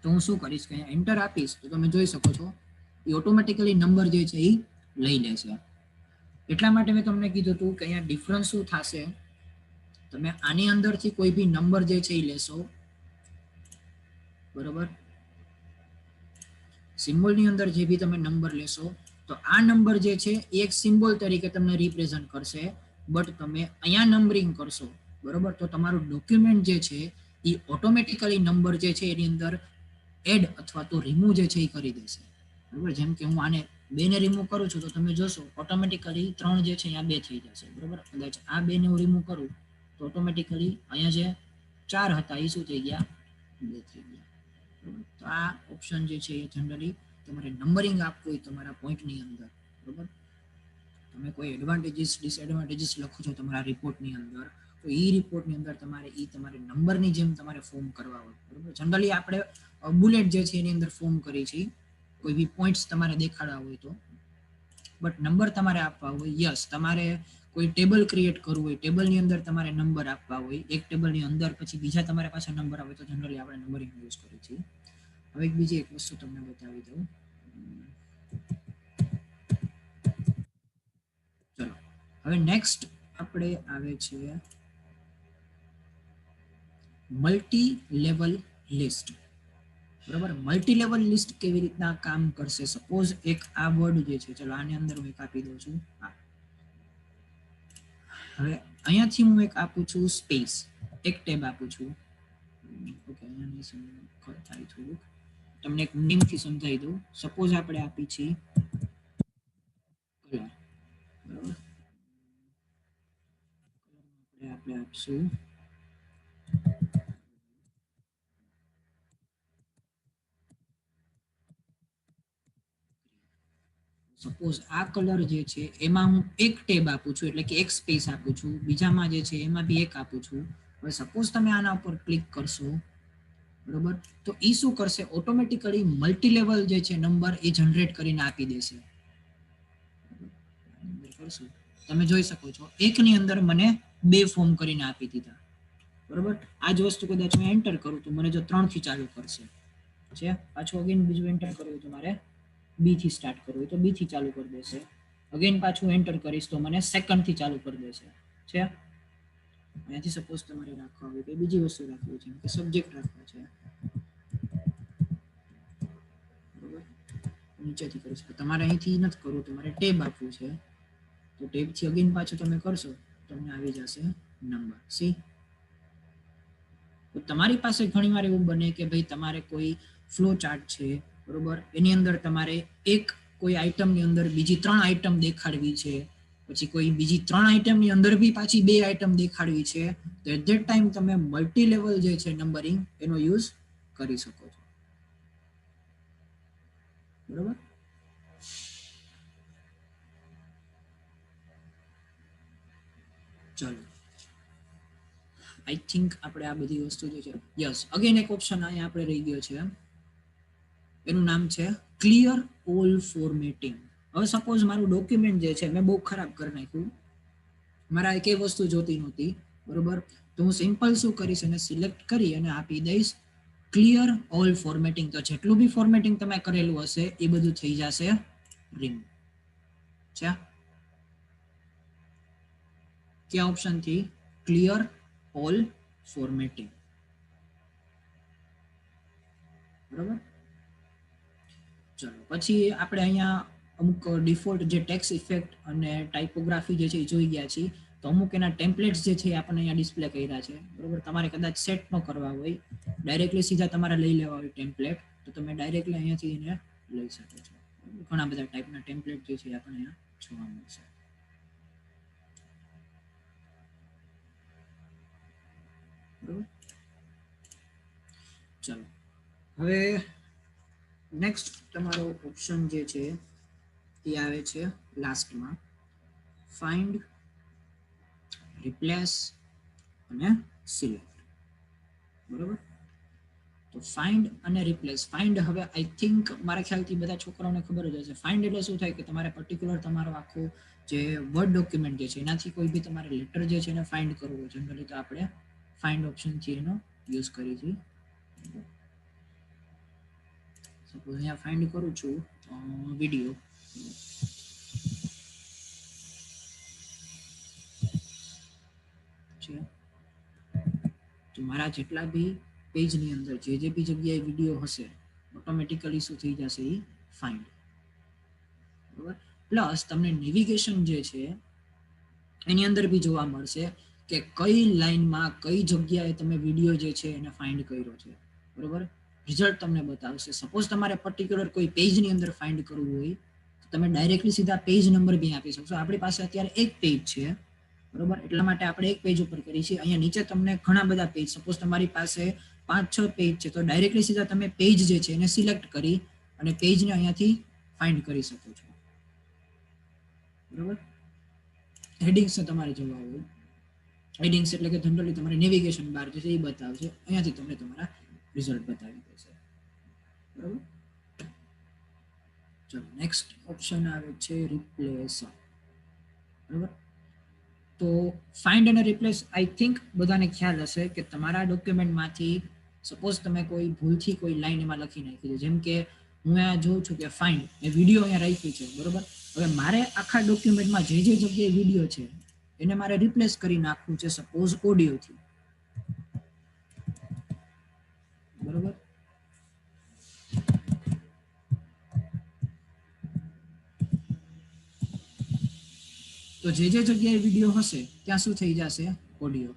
તો હું શું કરીશ કે અહીંયા એન્ટર આપીશ તો તમે જોઈ શકો છો એ ઓટોમેટિકલી નંબર જે છે એ લઈ લેશે. એટલા માટે મેં તમને કીધું હતું કે અહીંયા ડિફરન્સ શું થશે, તમે આની અંદરથી કોઈ બી નંબર જે છે એ લેશો, બરોબર, સિમ્બોલની અંદર જે બી તમે નંબર લેશો તો આ નંબર જે છે એ એક સિમ્બોલ તરીકે તમને રિપ્રેઝન્ટ કરશે. બટ તમે અહીંયા નંબરિંગ કરશો, બરોબર, તો તમારું ડોક્યુમેન્ટ જે છે એ ઓટોમેટિકલી નંબર જે છે એની અંદર એડ અથવા તો રિમૂવ જે છે એ કરી દેશે. બરોબર, જેમ કે હું આને 2 ને રિમૂવ કરું છું તો તમે જોશો ઓટોમેટિકલી 3 જે છે અહીંયા 2 થઈ જશે. બરોબર, કદાચ આ 2 ને હું રિમૂવ કરું તો ઓટોમેટિકલી અહીંયા જે 4 હતા એ શું થઈ ગયા 2 થઈ ગયા. બરોબર, તો આ ઓપ્શન જે છે એ જનરલી તમારે નંબરિંગ આપવું હોય તમારા પોઈન્ટની અંદર. બરોબર, તમે કોઈ એડવાન્ટેજીસ ડિસએડવાન્ટેજીસ લખો છો તમારા રિપોર્ટની અંદર, તો એ રિપોર્ટની અંદર તમારે નંબરની જેમ તમારે ફોર્મ કરવા હોય. બરોબર, જનરલી આપણે બુલેટ જે છે એની અંદર ફોર્મ કરી છે, કોઈ બી પોઈન્ટ્સ તમારે દેખાડવા હોય તો. બટ નંબર તમારે આપવા હોય, યસ તમારે કોઈ ટેબલ ક્રિએટ કરવું હોય, ટેબલની અંદર તમારે નંબર આપવા હોય, એક ટેબલની અંદર પછી બીજા તમારે પાછા નંબર આવે તો જનરલી આપણે નંબરિંગ યુઝ કરીએ છીએ. હવે બીજી એક વસ્તુ તમને બતાવી દઉં. ચલો, હવે નેક્સ્ટ આપણે આવે છે મલ્ટી લેવલ લિસ્ટ. બરાબર, મલ્ટી લેવલ લિસ્ટ કેવી રીતના કામ કરશે? સપોઝ એક આ વર્ડ જે છે, ચલો આની અંદર હું એક આપી દઉં છું. હવે અહીંયાથી હું એક આપું છું સ્પેસ, એક ટેબ આપું છું. ઓકે, અહીંયા થાય થોડુંક, તમને એક નેમથી સમજાવી દઉં. સપોઝ આપણે આપી છીએ કલર. બરાબર, આપણે આપશું સપોઝ આ કલર જે છે એમાં હું એક ટેબ આપું છું, એટલે કે એક સ્પેસ આપું છું. બીજામાં જે છે એમાં બી એક આપું છું. હવે સપોઝ તમે આના ઉપર ક્લિક કરશો, બરોબર, તો એ શું કરશે? ઓટોમેટિકલી મલ્ટી લેવલ જે છે નંબર એ જનરેટ કરીને આપી દેશે. તમે જોઈ શકો છો એકની અંદર મને 2 ફોર્મ કરીને આપી દીધા. બરોબર, આ જ વસ્તુ કદાચ હું એન્ટર કરું તો મને જો 3 થી ચાલુ કરશે છે. પાછું અગેન બીજું એન્ટર કરવું તો મારે બી થી સ્ટાર્ટ કરવું હોય તો બી થી ચાલુ કરી દેશે. અગેન પાછું એન્ટર કરીશ તો મને સેકન્ડ થી ચાલુ કરી દેશે છે. અહીંયાથી સપોઝ તમારે રાખવા હોય કે બીજી વસ્તુ રાખવી છે કે સબ્જેક્ટ રાખવા છે, બરોબર, નીચેથી કરી શકો. તમારે અહીંથી નથી કરવું, તમારે ટેબ આપવું છે તો ટેબ થી અગેન પાછું તમે કરશો તમને આવી જશે નંબર. સી, તો તમારી પાસે ઘણીવાર એવું બને કે ભાઈ તમારે કોઈ ફ્લો ચાર્ટ છે, બરોબર, એની અંદર તમારે એક કોઈ આઈટમની અંદર બીજી 3 આઈટમ દેખાડવી છે, પછી કોઈ બીજી 3 આઈટમની અંદર બી પાછી 2 આઈટમ દેખાડવી છે, તો એટ ધેટ ટાઈમ તમે મલ્ટી લેવલ જે છે નંબરિંગ એનો યુઝ કરી શકો છો. બરોબર, ચલો આઈ થિંક આપણે આ બધી વસ્તુ જે છે, યસ અગેન એક ઓપ્શન અહીંયા આપણે રહી ગયો છે, એનું નામ છે ક્લિયર ઓલ ફોર્મેટિંગ. હવે સપોઝ મારું ડોક્યુમેન્ટ જે છે મેં બહુ ખરાબ કરી નાખ્યું, મારા એક વસ્તુ જોતી નહોતી, બરોબર, તો હું સિમ્પલ શું કરીશ, એને સિલેક્ટ કરી અને આપી દઈશ ક્લિયર ઓલ ફોર્મેટિંગ. તો જેટલું બી ફોર્મેટિંગ તમે કરેલું હશે એ બધું થઈ જશે રિમૂવ. ક્યાં ઓપ્શન થી? Clear all formatting. બરોબર, ચલો પછી આપણે અહીંયા અમુક ડિફોલ્ટ જે ટેક્સ ઇફેક્ટ અને ટાઇપોગ્રાફી જે છે એ જોઈ ગયા છીએ. તો અમુક એના ટેમ્પલેટ્સ જે છે આપણને અહીંયા ડિસ્પ્લે કર્યા છે. બરોબર, તમારે કદાચ સેટ ન કરવા હોય, ડાયરેક્ટલી સીધા તમારે લઈ લેવા હોય ટેમ્પલેટ, તો તમે ડાયરેક્ટલી અહીંયાથી એને લઈ શકો છો. ઘણા બધા ટાઈપના ટેમ્પલેટ જે છે આપણને અહીંયા જોવા મળશે. બરોબર, ચલો હવે નેક્સ્ટ તમારો ઓપ્શન જે છે એ આવે છે લાસ્ટમાં, ફાઇન્ડ, રિપ્લેસ અને સિલેક્ટ. બરોબર, તો ફાઇન્ડ અને રિપ્લેસ. ફાઇન્ડ હવે આઈ થિંક મારા ખ્યાલથી બધા છોકરાઓને ખબર જ હશે. ફાઇન્ડ એટલે શું થાય કે તમારે પર્ટિક્યુલર તમારો આખો જે વર્ડ ડોક્યુમેન્ટ જે છે એનાથી કોઈ બી તમારે લેટર જે છે એને ફાઇન્ડ કરવું હોય, જનરલી તો આપણે ફાઇન્ડ ઓપ્શનથી એનો યુઝ કરીએ છીએ. સપોઝ અહીંયા ફાઇન્ડ કરું છું વિડીયો, તો મારા જેટલા બી પેજની અંદર જે બી જગ્યાએ વિડીયો હશે ઓટોમેટિકલી શું થઈ જશે એ ફાઇન્ડ. બરોબર, પ્લસ તમને નેવિગેશન જે છે એની અંદર બી જોવા મળશે કે કઈ લાઈનમાં કઈ જગ્યાએ તમે વિડીયો જે છે એને ફાઇન્ડ કર્યો છે. બરોબર, રિઝલ્ટ તમને બતાવશે. સપોઝ તમારે પર્ટિક્યુલર કોઈ પેજની અંદર ફાઇન્ડ કરવું હોય તો તમે ડાયરેક્ટલી સીધા પેજ નંબર બી આપી શકશો. આપણી પાસે અત્યારે એક પેજ છે, બરોબર, એટલા માટે આપણે એક પેજ ઉપર કરી છીએ. અહીંયા નીચે તમને ઘણા બધા પેજ, સપોઝ તમારી પાસે 5-6 પેજ છે તો ડાયરેક્ટલી સીધા તમે પેજ જે છે એને સિલેક્ટ કરી અને પેજને અહીંયાથી ફાઇન્ડ કરી શકો છો. બરોબર, હેડિંગ્સ તમારે જોવા હોય, હેડિંગ્સ એટલે કે જનરલી તમારે નેવિગેશન બાર જે છે એ બતાવશે, અહીંયાથી તમને તમારા રિઝલ્ટ બતાવી દેશે. બરોબર, ચલો નેક્સ્ટ ઓપ્શન આવે છે રિપ્લેસ. બરોબર, તો ફાઇન્ડ અને રિપ્લેસ આઈ થિંક બધાને ખ્યાલ હશે કે તમારા ડોક્યુમેન્ટમાંથી સપોઝ તમે કોઈ ભૂલથી કોઈ લાઈન એમાં લખી નાખી છે, જેમ કે હું અહીંયા જોઉં છું કે ફાઇન્ડ એ વિડીયો અહીંયા રાખ્યું છે. બરોબર, હવે મારે આખા ડોક્યુમેન્ટમાં જે જગ્યાએ વિડીયો છે એને મારે રિપ્લેસ કરી નાખવું છે, સપોઝ ઓડિયોથી. બરોબર, તો જે જગ્યાએ વિડીયો હશે ત્યાં શું થઈ જશે? ઓડિયો.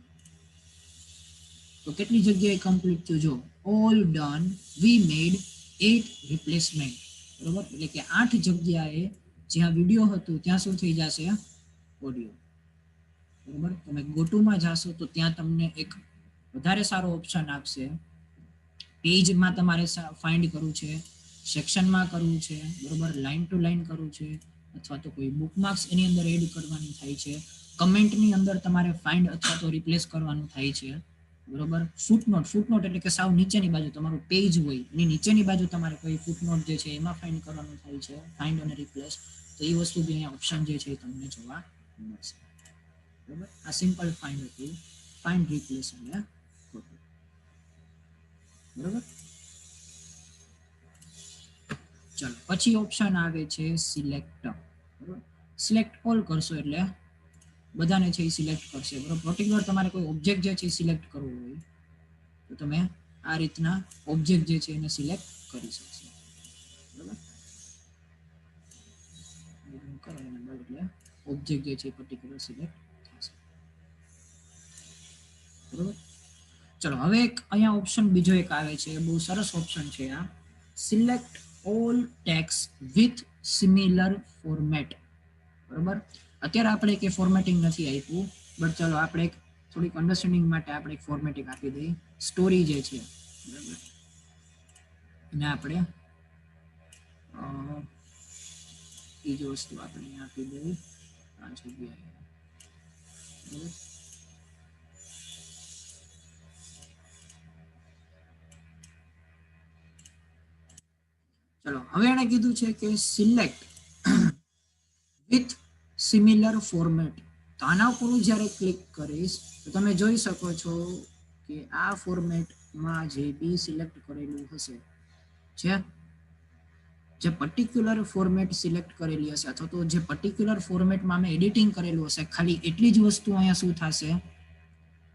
તો કેટલી જગ્યાએ કમ્પ્લીટ થયું? જો ઓલ ડન, વી મેડ 8 રિપ્લેસમેન્ટ. બરોબર, એટલે કે 8 જગ્યાએ જ્યાં વિડીયો હતું ત્યાં શું થઈ જશે? ઓડિયો. બરોબર, તમે ગોટુમાં જાશો તો ત્યાં તમને એક વધારે સારો ઓપ્શન આપશે. પેજમાં તમારે ફાઇન્ડ કરવું છે, સેક્શનમાં કરવું છે, બરોબર, લાઇન ટુ લાઇન કરવું છે, અથવા તો કોઈ બુકમાર્ક્સ એની અંદર એડ કરવાની થાય છે, કમેન્ટની અંદર તમારે ફાઇન્ડ અથવા તો રિપ્લેસ કરવાનું થાય છે. બરોબર, ફૂટનોટ એટલે કે સાવ નીચેની બાજુ તમારું પેજ હોય એની નીચેની બાજુ તમારે કોઈ ફૂટનોટ જે છે એમાં ફાઇન્ડ કરવાનું થાય છે, ફાઇન્ડ અને રિપ્લેસ. તો એ વસ્તુ બી અહીંયા ઓપ્શન જે છે એ તમને જોવા મળશે. બરોબર, આ સિમ્પલ ફાઇન્ડ હતું, ફાઇન્ડ, રિપ્લેસ અને કોપી. બરોબર, ચલો પછી ઓપ્શન આવે છે સિલેક્ટ. બરોબર, સિલેક્ટ ઓલ કરશો એટલે બધાને છે એ સિલેક્ટ કરશે. બરોબર, પર્ટિક્યુલર તમારે કોઈ ઓબ્જેક્ટ જે છે એ સિલેક્ટ કરવો હોય તો તમે આ રીતના ઓબ્જેક્ટ જે છે એને સિલેક્ટ કરી શકશો. બરોબર, એટલે ઓબ્જેક્ટ જે છે એ પર્ટિક્યુલર સિલેક્ટ થશે. બરોબર, ચલો હવે એક અહીંયા ઓપ્શન બીજો એક આવે છે, બહુ સરસ ઓપ્શન છે આ, select all text with similar format. બરોબર, અત્યારે આપણે કે ફોર્મેટિંગ નથી આપ્યું, બટ ચલો આપણે એક થોડીક અન્ડરસ્ટેન્ડિંગ માટે આપણે એક ફોર્મેટિંગ આપી દઈએ. સ્ટોરી જે છે, બરાબર, એને આપણે એ જ વસ્તુ આપણે અહીંયા આપી દઈએ આ જગ્યાએ. બરાબર, ચલો હવે એને કીધું છે કે સિલેક્ટ વિથ સિમિલર ફોર્મેટ. તો આના ઉપર હું જ્યારે ક્લિક કરીશ તો તમે જોઈ શકો છો કે આ ફોર્મેટમાં જે બી સિલેક્ટ કરેલું હશે, જે પર્ટિક્યુલર ફોર્મેટ સિલેક્ટ કરેલી હશે અથવા તો જે પર્ટિક્યુલર ફોર્મેટમાં મેં એડિટિંગ કરેલું હશે, ખાલી એટલી જ વસ્તુ અહીંયા શું થશે?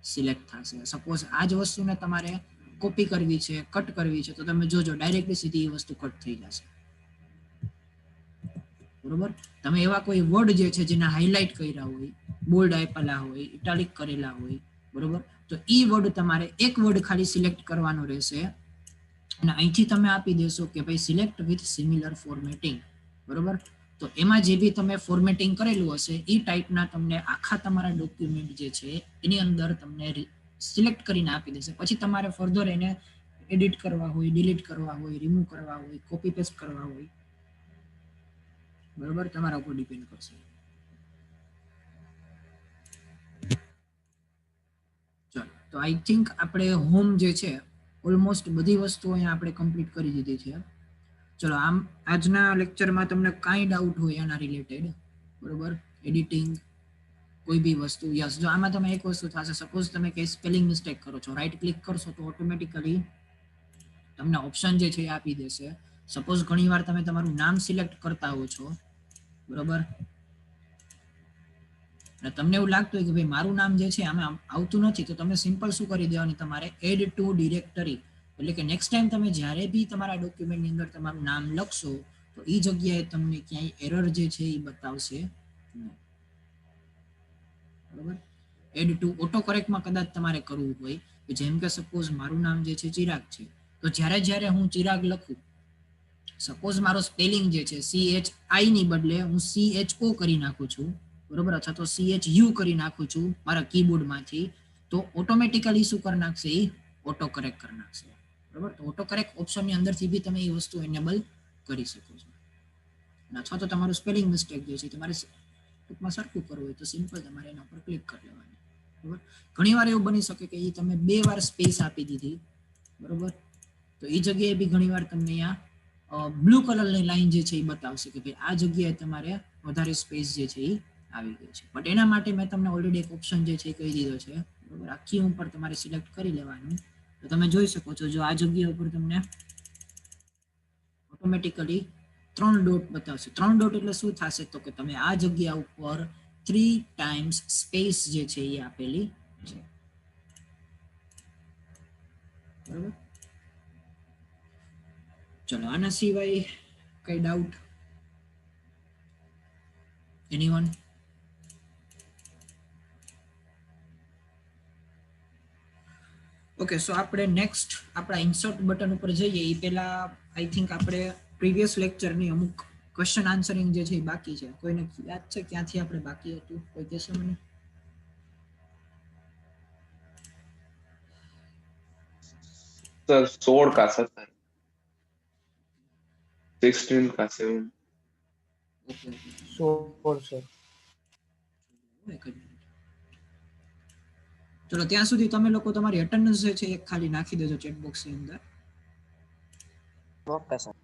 સિલેક્ટ થશે. સપોઝ આ જ વસ્તુને તમારે કોપી કરવી છે, કટ કરવી છે, તો તમે જોજો ડાયરેક્ટલી સીધી એ વસ્તુ કટ થઈ જશે. બરોબર, તમે એવા કોઈ વર્ડ જે છે જેને હાઇલાઇટ કર્યા હોય, બોલ્ડ આપેલા હોય, ઇટાલિક કરેલા હોય, બરોબર, તો ઈ વર્ડ તમારે એક વર્ડ ખાલી સિલેક્ટ કરવાનો રહેશે અને અહીંથી તમે આપી દેશો કે ભાઈ સિલેક્ટ વિથ સિમિલર ફોર્મેટિંગ. બરોબર, તો એમાં જે બી તમે ફોર્મેટિંગ કરેલું હશે એ ટાઈપના તમને આખા તમારા ડોક્યુમેન્ટ જે છે એની અંદર તમને સિલેક્ટ કરીને આપી દેશે. પછી તમારે ફર્ધર એને એડિટ કરવા હોય, ડિલીટ કરવા હોય, રિમૂવ કરવા હોય, કોપી પેસ્ટ કરવા હોય, બરોબર, તમારા ઉપર ડિપેન્ડ કરશે. ચલો, તો આઈ થિંક આપણે હોમ જે છે ઓલમોસ્ટ બધી વસ્તુઓ અહીંયા આપણે કમ્પ્લીટ કરી દીધી છે. ચલો, આમ આજના લેક્ચરમાં તમને કાંઈ ડાઉટ હોય એના રિલેટેડ, બરોબર, એડિટિંગ કોઈ બી વસ્તુ, યસ, જો આમાં તમે એક વસ્તુ થશે, સપોઝ તમે કંઈ સ્પેલિંગ મિસ્ટેક કરો છો, રાઈટ ક્લિક કરશો તો ઓટોમેટિકલી તમને ઓપ્શન જે છે એ આપી દેશે. સપોઝ ઘણીવાર તમે તમારું નામ સિલેક્ટ કરતા હો છો, બરોબર, અને તમને એવું લાગતું હોય કે ભાઈ મારું નામ જે છે આમાં આવતું નથી, તો તમે સિમ્પલ શું કરી દેવાની, તમારે એડ ટુ ડિરેક્ટરી, એટલે કે નેક્સ્ટ ટાઈમ તમે જ્યારે બી તમારા ડોક્યુમેન્ટની અંદર તમારું નામ લખશો તો એ જગ્યાએ તમને ક્યાંય એરર જે છે એ બતાવશે નહીં. બરોબર, એડ ટુ ઓટો કરેક્ટમાં કદાચ તમારે કરવું હોય, જેમ કે સપોઝ મારું નામ જે છે ચિરાગ છે, તો જ્યારે હું ચિરાગ લખું, સપોઝ મારો સ્પેલિંગ જે છે CHI ની બદલે હું CHO કરી નાખું છું, બરોબર, અથવા તો CHU કરી નાખું છું મારા કીબોર્ડમાંથી, તો ઓટોમેટિકલી શું કરી નાખશે, એ ઓટો કરેક્ટ કરી નાખશે. બરોબર, તો ઓટો કરેક્ટ ઓપ્શનની અંદરથી બી તમે એ વસ્તુ એનેબલ કરી શકો છો. અથવા તો તમારું સ્પેલિંગ મિસ્ટેક જે છે તમારે ટૂંકમાં સરખું કરવું હોય તો સિમ્પલ તમારે એના પર ક્લિક કરી લેવાનું. બરોબર, ઘણી વાર એવું બની શકે કે એ તમે 2 વાર સ્પેસ આપી દીધી, બરોબર, તો એ જગ્યાએ બી ઘણી વાર તમને અહીંયા બ્લુ કલરની લાઈન જે છે એ બતાવશે કે ભાઈ આ જગ્યાએ તમારે વધારે સ્પેસ જે છે એ આવી ગઈ છે. બટ એના માટે મેં તમને ઓલરેડી એક ઓપ્શન જે છે એ કહી દીધો છે. બરોબર, આ કી ઉપર તમારે સિલેક્ટ કરી લેવાનું, તો તમે જોઈ શકો છો જો આ જગ્યા ઉપર તમને ઓટોમેટિકલી 3 ડોટ બતાવશે. 3 ડોટ એટલે શું થશે, તો કે તમે આ જગ્યા ઉપર 3 ટાઈમ્સ સ્પેસ જે છે એ આપેલી છે. બરોબર, ચલો આના સિવાય કઈ ડાઉટ એનીવન? ઓકે, સો આપણે નેક્સ્ટ આપણા ઇન્સર્ટ બટન ઉપર જઈએ એ પહેલા આઈ થિંક આપણે પ્રીવિયસ લેક્ચરની અમુક ક્વેશ્ચન આન્સરિંગ જે છે એ બાકી છે. કોઈને યાદ છે ક્યાંથી આપણે બાકી હતું? કોઈ કહેશે મને? सर 16 का सर 16 का 7 ઓકે, 16 સર. એક જ મિનિટ. ચલો ત્યાં સુધી તમે લોકો તમારી અટેન્ડન્સ જે છે એ ખાલી નાખી દેજો ચેટ બોક્સની અંદર. Okay sir.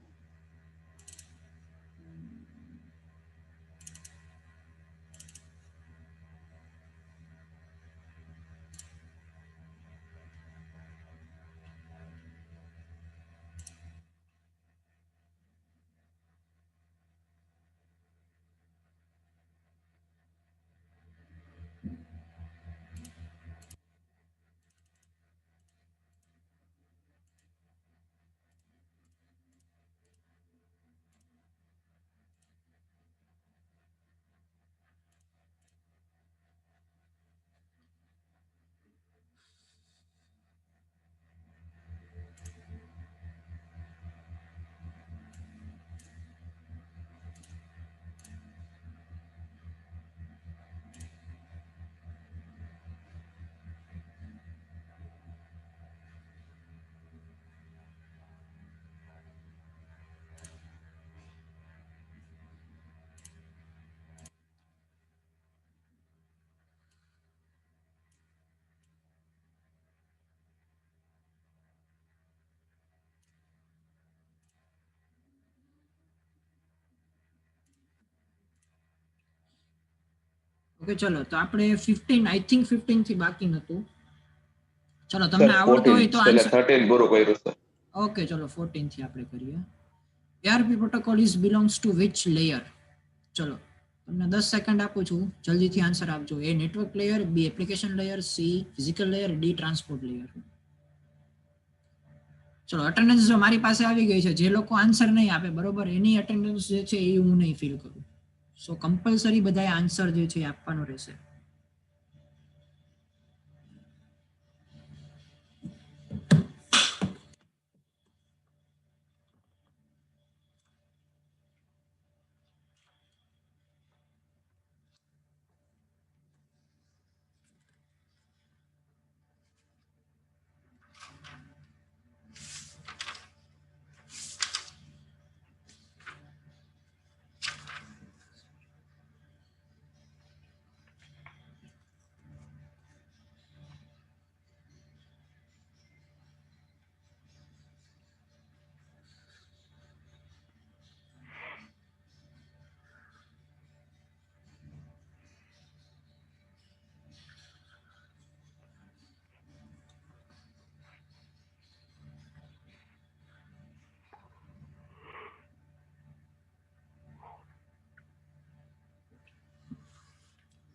ઓકે, ચલો તો આપણે 15 આઈ થિંક 15 થી બાકી નતું. ચલો सर તમને આવડતો હોય 14 તો पहले આન્સર. 13 પૂરું કર્યું સર. ઓકે, ચલો 14 થી આપણે કરીએ. ARP protocol is belongs to which layer? ચલો તમને 10 સેકન્ડ આપું છું, જલ્દીથી આન્સર આપજો. A network layer, B application layer, C physical layer, D transport layer. ચલો અટેન્ડન્સ જો મારી પાસે આવી ગઈ છે, જે લોકો આન્સર નહીં આપે બરોબર એની અટેન્ડન્સ જે છે એ હું નહીં ફીલ કરું. સો કમ્પલસરી બધાએ આન્સર જે છે એ આપવાનો રહેશે.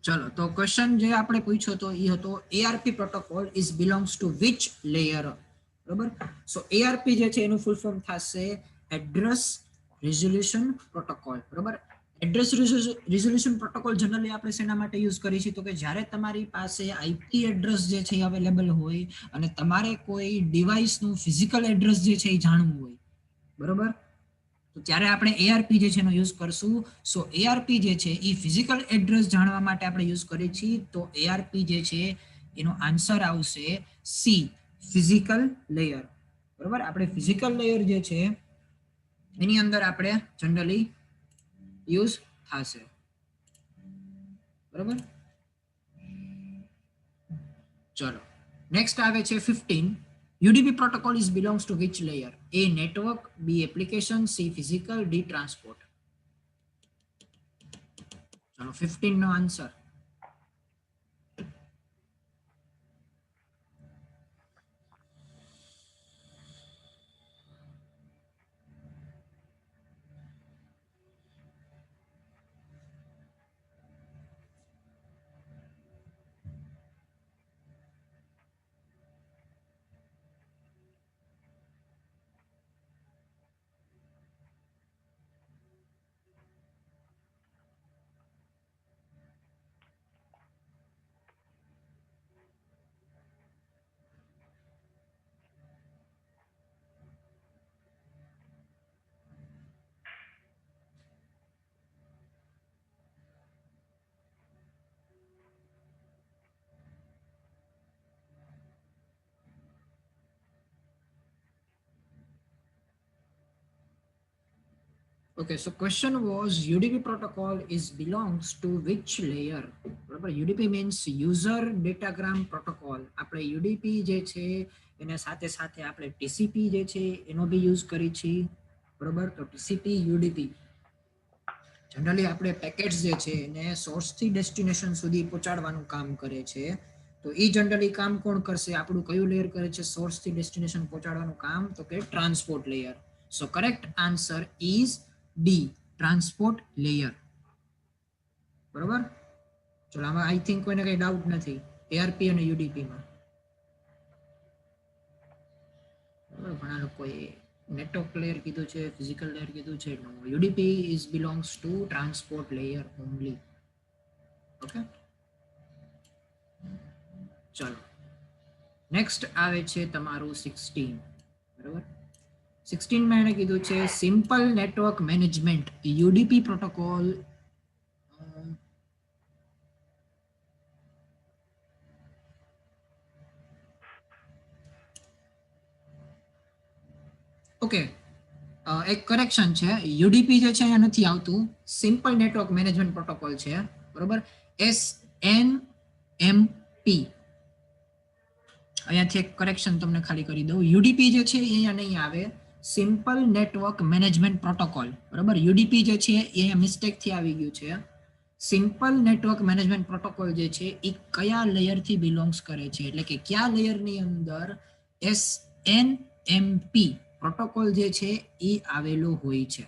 ચલો તો ક્વેશ્ચન જે આપણે પૂછ્યો તો એ હતો ARP protocol is belongs to which layer. બરોબર, સો ARP જે છે એનું ફૂલ ફોર્મ થશે એડ્રેસ રિઝોલ્યુશન પ્રોટોકોલ. બરોબર, એડ્રેસ રિઝોલ્યુશન પ્રોટોકોલ જનરલી આપણે શેના માટે યુઝ કરીએ છીએ, તો કે જ્યારે તમારી પાસે IP એડ્રેસ જે છે એ અવેલેબલ હોય અને તમારે કોઈ ડિવાઇસનું ફિઝિકલ એડ્રેસ જે છે એ જાણવું હોય, બરોબર, તો તો ત્યારે આપણે ARP જે છે એનો યુઝ કરશું. સો ARP જે છે એ ફિઝિકલ એડ્રેસ જાણવા માટે આપણે યુઝ કરીએ છીએ. તો ARP જે છે એનો આન્સર આવશે સી, ફિઝિકલ લેયર. બરોબર, આપણે ફિઝિકલ લેયર જે છે એની અંદર આપણે જનરલી યુઝ થશે. બરોબર, ચલો નેક્સ્ટ આવે છે 15. UDP protocol is belongs to which layer? A network, B application, C physical, D transport. ચલો 15 નો answer. Okay, so question was UDP protocol is belongs to which layer? બરાબર, UDP means user datagram protocol. આપણે UDP જે છે એને સાથે સાથે આપણે TCP જે છે એનો બી યુઝ કરી છીએ. બરોબર, તો TCP UDP જનરલી આપણે પેકેટ્સ જે છે એને સોર્સ થી ડેસ્ટિનેશન સુધી પહોંચાડવાનું કામ કરે છે. તો એ જનરલી કામ કોણ કરશે? આપણું કયું લેયર કરે છે સોર્સ થી ડેસ્ટિનેશન પહોંચાડવાનું કામ? તો કે transport layer. So correct answer is D, transport layer. બરોબર, ચલો આમાં આઈ થિંક કોઈને કઈ ડાઉટ નથી ARP અને UDP માં. બરોબર, ઘણા લોકોએ નેટવર્ક લેયર કીધું છે, ફિઝિકલ લેયર કીધું છે. નો, UDP is belongs to transport layer only. Okay, ચલો નેક્સ્ટ આવે છે તમારું 16. બરોબર, 16 માં એને કીધું છે simple network management UDP protocol. Okay, એક કરેક્શન છે. UDP જે છે અહીંયા નથી આવતું, સિમ્પલ નેટવર્ક મેનેજમેન્ટ પ્રોટોકોલ છે. બરોબર, SNMP. અહીંયાથી એક કરેક્શન તમને ખાલી કરી દઉં. UDP જે છે એ અહીંયા નહીં આવે, સિમ્પલ નેટવર્ક મેનેજમેન્ટ પ્રોટોકોલ. બરોબર, UDP જે છે એ અહીંયા મિસ્ટેક થી આવી ગયું છે. સિમ્પલ નેટવર્ક મેનેજમેન્ટ પ્રોટોકોલ જે છે એ કયા લેયર થી બિલોંગ્સ કરે છે, એટલે કે કયા લેયર ની અંદર SNMP પ્રોટોકોલ જે છે એ આવેલો હોય છે.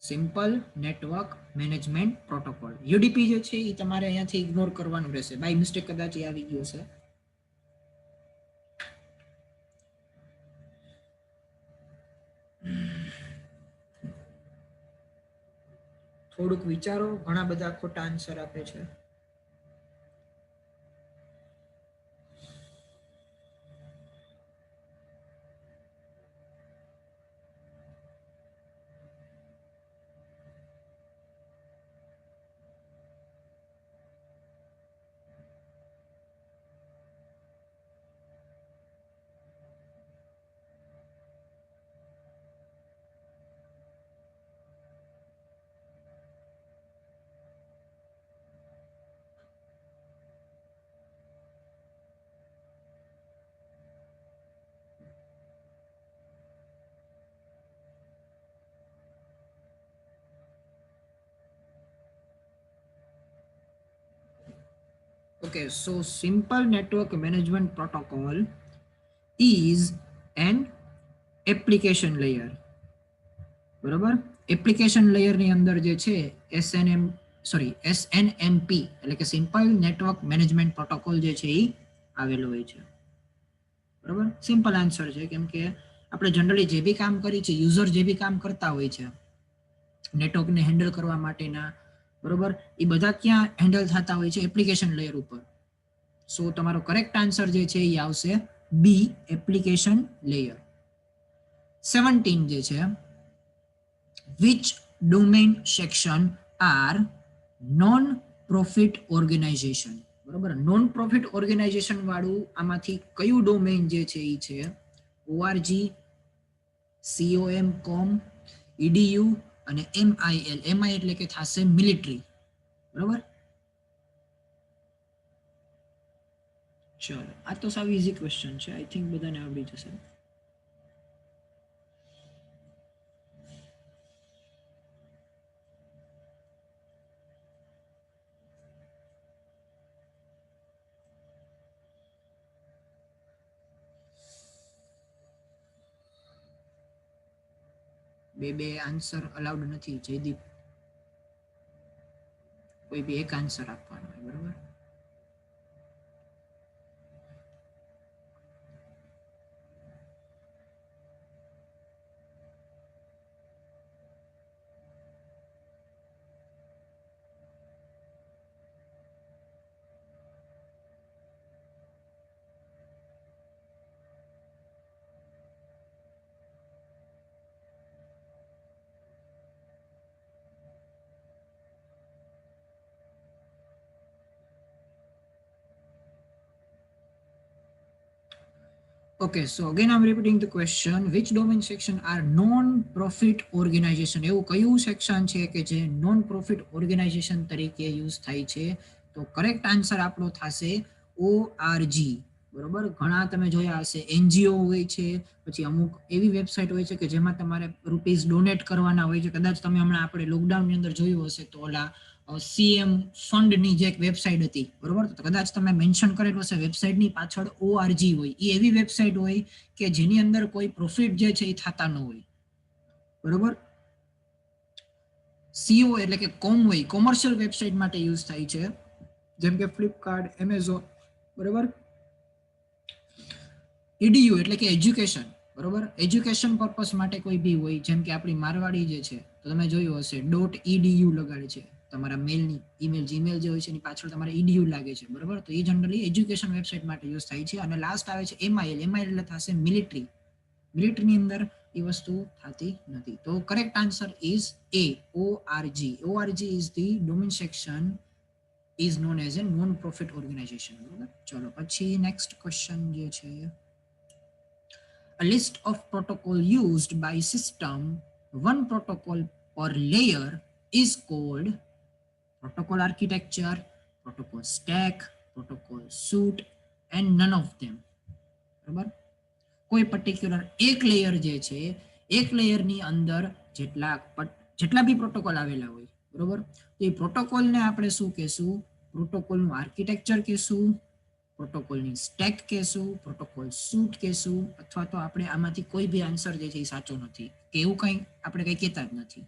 Simple network management protocol UDP જે છે એ તમારે અહીંયાથી ઇગ્નોર કરવાનું રહેશે. બાય મિસ્ટેક કદાચ એ આવી ગયું છે. થોડુંક વિચારો, ઘણા બધા ખોટા આન્સર આપે છે. Okay, so simple network management protocol is an application layer. બરોબર, એપ્લિકેશન લેયર ની અંદર જે છે SNMP એટલે કે સિમ્પલ નેટવર્ક મેનેજમેન્ટ પ્રોટોકોલ જે છે એ આવેલો હોય છે. બરોબર, સિમ્પલ આન્સર છે, કેમ કે આપણે જનરલી જે બી કામ કરીએ છીએ, યુઝર જે બી કામ કરતા હોય છે નેટવર્કને હેન્ડલ કરવા માટેના, બરોબર, એ બધા ક્યાં હેન્ડલ થતા હોય છે? એપ્લિકેશન લેયર ઉપર. સો તમારો કરેક્ટ આન્સર જે છે એ આવશે બી, એપ્લિકેશન લેયર. 17 જે છે, which domain section are non profit organization. બરોબર, નોન પ્રોફિટ ઓર્ગેનાઇઝેશન વાળું આમાંથી કયું ડોમેઇન જે છે એ છે ORG, COM, EDU અને MIL. MI એટલે કે થશે મિલિટરી. બરોબર, ચલો આ તો સાવ ઈઝી ક્વેશ્ચન છે, આઈ થિંક બધાને આવડી જશે. બે આન્સર અલાઉડ નથી જયદીપ, કોઈ બી એક આન્સર આપવાનો હોય. બરોબર, okay, so again I'm repeating the question, which domain section are non-profit organization? એવું કયું સેક્શન છે કે જે નોન પ્રોફિટ ઓર્ગેનાઇઝેશન તરીકે યુઝ થાય છે? તો કરેક્ટ આન્સર આપણો થશે ORG. બરોબર, ઘણા તમે જોયા હશે NGO હોય છે, પછી અમુક એવી વેબસાઇટ હોય છે કે જેમાં તમારે રૂપીઝ ડોનેટ કરવાના હોય છે. કદાચ તમે હમણાં આપણે લોકડાઉનની અંદર જોયું હશે તો ઓલા CM ફંડની જે એક વેબસાઇટ હતી, બરોબર, તો કદાચ તમે મેન્શન કરેલું હશે વેબસાઇટની પાછળ ORG હોય. એ એવી વેબસાઇટ હોય કે જેની અંદર કોઈ પ્રોફિટ જે છે એ થતા ન હોય. બરોબર, CO એટલે કે કોમ હોય, કોમર્શિયલ વેબસાઇટ માટે યુઝ થાય છે, જેમ કે ફ્લિપકાર્ટ, એમેઝોન. બરોબર, EDU એટલે કે એજ્યુકેશન. બરોબર, એજ્યુકેશન પર્પસ માટે કોઈ બી હોય, જેમ કે આપણી મારવાડી જે છે તો તમે જોયું હશે .edu લગાડે છે. તમારા મેલની ઈમેલ જીમેલ જે હોય છે એની પાછળ તમારે EDU લાગે છે. બરોબર, તો એ જનરલી એજ્યુકેશન વેબસાઇટ માટે યુઝ થાય છે. અને લાસ્ટ આવે છે MIL. MIL એટલે થશે મિલિટરી. મિલિટરીની અંદર એ વસ્તુ થતી નથી. તો correct answer is A, ORG. ORG is the domain section is known as a non-profit organization. બરોબર, ચલો પછી નેક્સ્ટ ક્વેશ્ચન જે છે, a list of protocol used by system, one protocol per layer is called protocol architecture, protocol stack, protocol suite and none of them. બરાબર, કોઈ particular એક layer જે છે, એક લેયરની અંદર જેટલા બી પ્રોટોકોલ આવેલા હોય, બરોબર, તો એ પ્રોટોકોલને આપણે શું કહેશું? પ્રોટોકોલનું આર્કિટેક્ચર કહેશું, પ્રોટોકોલની સ્ટેક કહેશું, પ્રોટોકોલ સૂટ કહેશું, અથવા તો આપણે આમાંથી કોઈ બી આન્સર જે છે એ સાચો નથી કે એવું કંઈ આપણે કંઈ કહેતા જ નથી.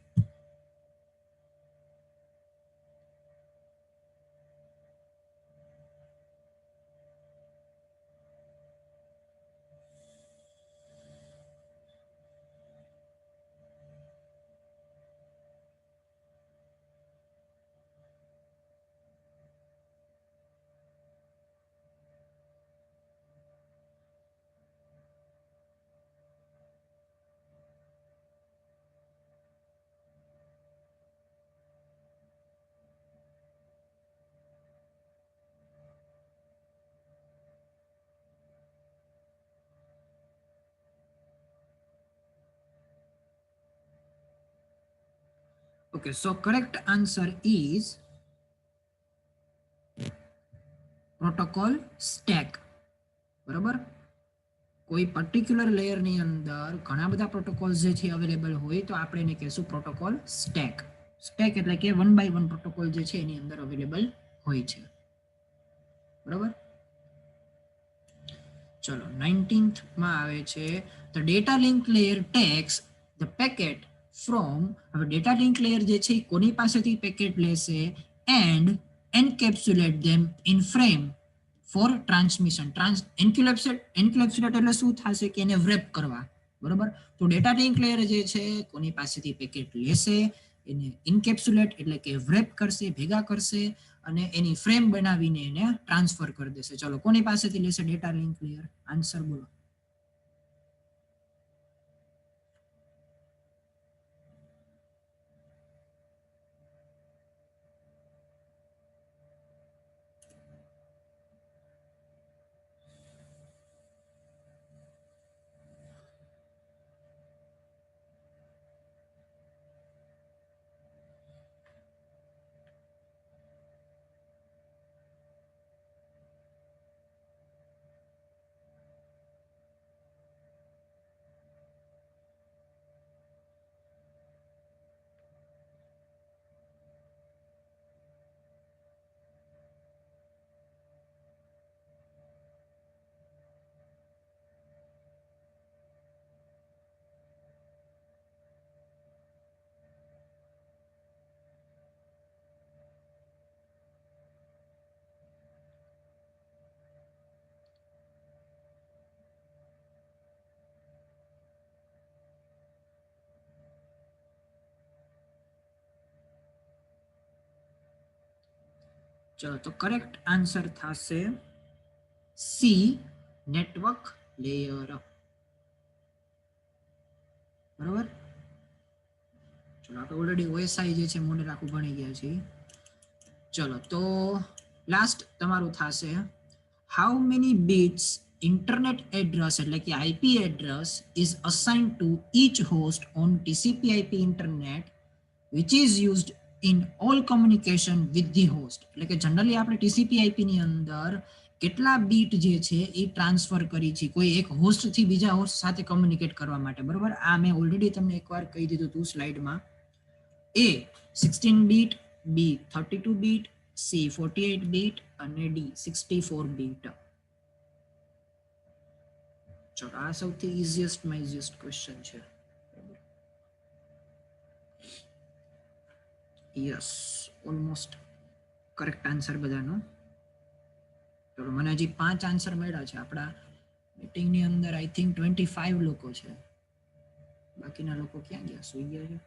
Okay, so correct answer is protocol stack. બરાબર, કોઈ પર્ટિક્યુલર લેયરની અંદર ઘણા બધા પ્રોટોકોલ્સ જે છે અવેલેબલ હોય તો આપણે એને કહેશું પ્રોટોકોલ સ્ટેક. સ્ટેક એટલે કે 1 by 1 પ્રોટોકોલ જે છે એની અંદર અવેલેબલ હોય છે. બરાબર, ચલો 19th માં આવે છે the data link layer takes the packet from. હવે ડેટા લિંક લેયર જે છે એ કોની પાસેથી પેકેટ લેશે and encapsulate them in frame for transmission. encapsulate એટલે શું થશે કે એને wrap કરવા. બરોબર, તો ડેટા લિંક લેયર જે છે કોની પાસેથી પેકેટ લેશે, એને ઇન્કેપ્સ્યુલેટ એટલે કે વ્રેપ કરશે, ભેગા કરશે અને એની ફ્રેમ બનાવીને એને ટ્રાન્સફર કરી દેશે. ચલો કોની પાસેથી લેશે ડેટા લિંક લેયર? આન્સર બોલો. ચલો તો કરેક્ટ આન્સર થશે સી, નેટવર્ક લેયર. બરોબર. ચલો આપણે ઓલરેડી ઓએસઆઈ જે છે મોડેલ આખું ભણી ગયા છીએ. ચલો તો લાસ્ટ તમારું થશે how many bits internet address એટલે કે IP address is assigned to each host on TCP IP internet which is used in all communication with the host. એટલે કે જનરલી આપણે TCP IP ની અંદર કેટલા બીટ જે છે એ ટ્રાન્સફર કરી છે કોઈ એક હોસ્ટ થી બીજા હોસ્ટ સાથે કમ્યુનિકેટ કરવા માટે. બરોબર. આ મેં ઓલરેડી તમને એકવાર કહી દીધું હતું સ્લાઇડમાં. A 16 bit, B 32 bit, C 48 bit અને D 64 બીટ. ચલો આ સૌથી ઇઝીએસ્ટ ક્વેશ્ચન છે. યસ, ઓલમોસ્ટ કરેક્ટ આન્સર બધાનો. ચલો મને હજી 5 આન્સર મળ્યા છે. આપણા મીટિંગની અંદર આઈ થિંક 25 લોકો છે. બાકીના લોકો ક્યાં ગયા? સુઈ ગયા છે.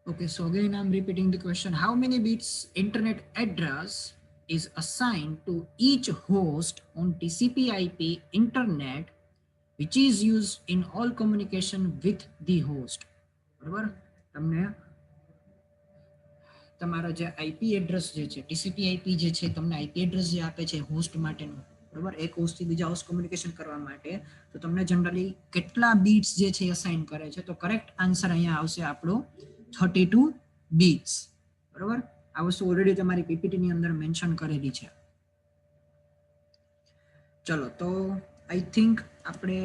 Okay, so again I'm repeating the question. How many bits internet address is assigned to each host on TCP IP internet which is used in all communication with the host? બરાબર. તમને તમારો જે આઈપી એડ્રેસ જે છે TCP IP જે છે તમને IP address જે આપે છે હોસ્ટ માટેનું, બરાબર, એક હોસ્ટ થી બીજા હોસ્ટ કમ્યુનિકેશન કરવા માટે, તો તમને જનરલી કેટલા બીટ્સ જે છે અસાઇન કરે છે? તો કરેક્ટ આન્સર અહીંયા આવશે આપણો 32 બીટ્સ. બરાબર. આ વસ્તુ ઓલરેડી તમારી પીપીટી ની અંદર મેન્શન કરેલી છે. ચલો તો આઈ થિંક આપણે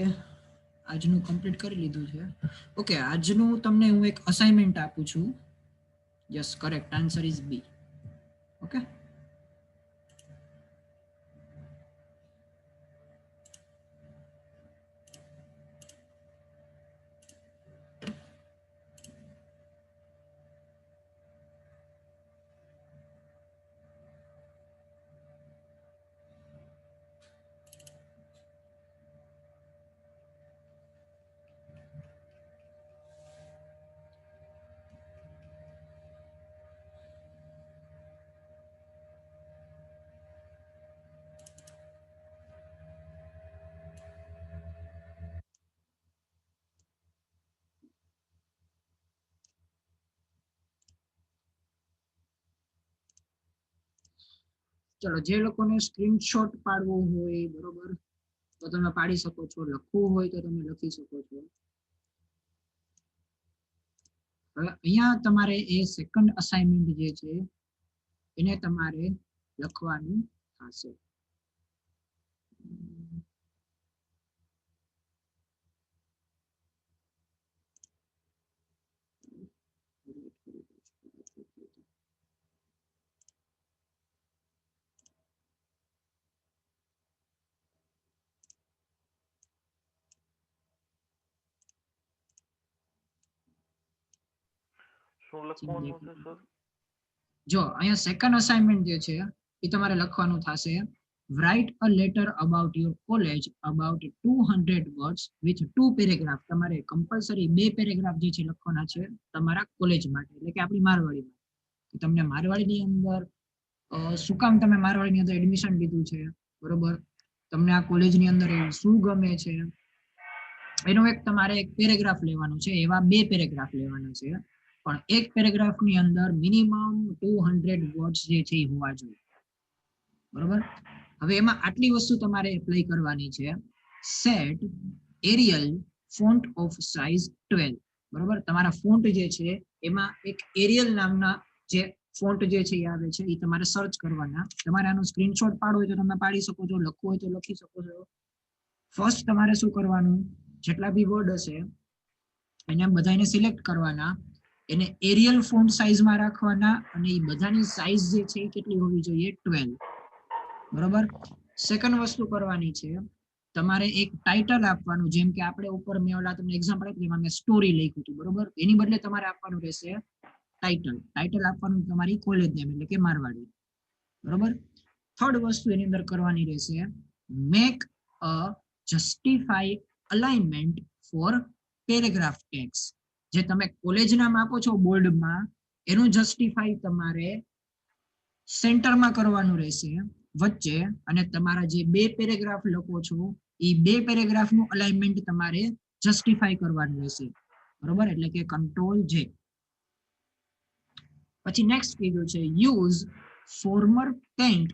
આજનું કમ્પ્લીટ કરી લીધું છે. ઓકે, આજનું તમને હું એક અસાઇનમેન્ટ આપું છું. Yes, correct answer is B. Okay. ચલો, જે લોકોને સ્ક્રીનશોટ પાડવો હોય, બરોબર, તો તમે પાડી શકો છો. લખવું હોય તો તમે લખી શકો છો. હવે અહીંયા તમારે એ સેકન્ડ અસાઇનમેન્ટ જે છે એને તમારે લખવાનું થશે. શું લખવાનું છે સર? જો અહીંયા સેકન્ડ અસાઇનમેન્ટ જે છે એ તમારે લખવાનું થશે write a letter about your college about 200 words with 2 paragraph. તમારે કમ્પલસરી 2 પેરેગ્રાફ જે છે લખવાના છે તમારા કોલેજ માટે, એટલે કે આપણી મારવાડીમાં. તમને મારવાડીની અંદર શું કામ તમે મારવાડીની અંદર એડમિશન લીધું છે, બરોબર, તમને આ કોલેજની અંદર શું ગમે છે, એનો એક તમારે એક પેરેગ્રાફ લેવાનું છે. એવા 2 પેરેગ્રાફ લેવાના છે, પણ એક પેરેગ્રાફની અંદર મિનિમમ 200 વર્ડ્સ જે છે એ હોવા જોઈએ, બરોબર. હવે એમાં આટલી વસ્તુ તમારે એપ્લાય કરવાની છે. Set Arial font of size 12, બરોબર. તમારા ફોન્ટ જે છે એમાં એક એરિયલ નામના જે ફોન્ટ જે છે એ આવે છે, એ તમારે સર્ચ કરવાના. તમારે આનો સ્ક્રીનશોટ પાડવો હોય તો તમે પાડી શકો છો, લખવું હોય તો લખી શકો છો. ફર્સ્ટ તમારે શું કરવાનું, જેટલા બી વર્ડ હશે એને બધાને સિલેક્ટ કરવાના, એને એરિયલ ફોન્ટ સાઇઝમાં રાખવાના, અને એ બધાની સાઇઝ જે છે એ કેટલી હોવી જોઈએ, 12, બરોબર. સેકન્ડ વસ્તુ કરવાની છે, તમારે એક ટાઇટલ આપવાનું. જેમ કે આપણે ઉપર મેં ઓલા તમને એક્ઝામ્પલ આપ્યું, એમાં મેં સ્ટોરી લખ્યું હતું, બરોબર. એની બદલે તમારે આપવાનું રહેશે ટાઇટલ આપવાનું તમારી કોલેજ નેમ, એટલે કે મારવાડી, બરોબર. થર્ડ વસ્તુ એની અંદર કરવાની રહેશે, make a justify alignment for paragraph text. જે તમે કોલેજ નામ આપો છો બોલ્ડમાં, એનું જસ્ટિફાઈ તમારે સેન્ટરમાં કરવાનું રહેશે વચ્ચે, અને તમારા જે 2 પેરેગ્રાફ લખો છો એ 2 પેરેગ્રાફનું અલાઇનમેન્ટ તમારે જસ્ટિફાઈ કરવાનું રહેશે, બરોબર. એટલે કે કંટ્રોલ જે. પછી નેક્સ્ટ કીધું છે use former paint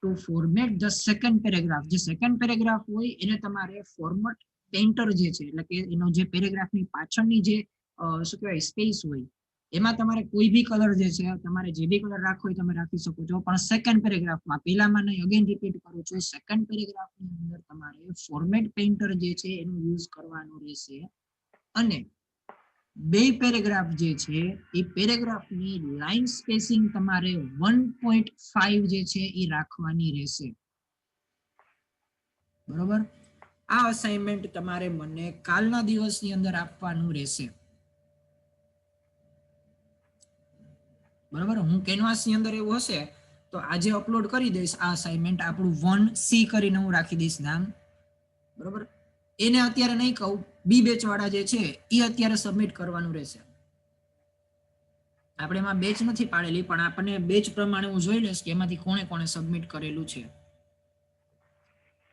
to format the second paragraph. જે સેકન્ડ પેરેગ્રાફ હોય એને તમારે ફોર્મેટ પેઇન્ટર જે છે, એટલે કે એનો જે પેરેગ્રાફની પાછળની જે શું કહેવાય સ્પેસ હોય, એમાં તમારે કોઈ બી કલર જે છે તમારે જે બી કલર રાખવો હોય તમે રાખી શકો છો, પણ સેકન્ડ પેરેગ્રાફમાં, પહેલામાં નહીં. અગેન રિપીટ કરું છું, સેકન્ડ પેરેગ્રાફની અંદર તમારે ફોર્મેટ પેઇન્ટર જે છે એનું યુઝ કરવાનું રહેશે. અને 2 પેરેગ્રાફ જે છે એ પેરેગ્રાફની લાઇન સ્પેસિંગ તમારે 1.5 જે છે એ રાખવાની રહેશે, બરોબર. આ અસાઇનમેન્ટ તમારે મને કાલના દિવસની અંદર આપવાનું રહેશે, બરોબર. હું કેનવાસની અંદર એવું હશે તો આજે અપલોડ કરી દઈશ આ અસાઇનમેન્ટ. આપણું 1C કરીને હું રાખી દઈશ નામ, બરોબર. એને અત્યારે નહીં કહું, બી બેચ વાળા જે છે એ અત્યારે સબમિટ કરવાનું રહેશે. આપણે એમાં બેચ નથી પાડેલી, પણ આપણને બેચ પ્રમાણે હું જોઈ લઈશ કે એમાંથી કોણે કોણે સબમિટ કરેલું છે.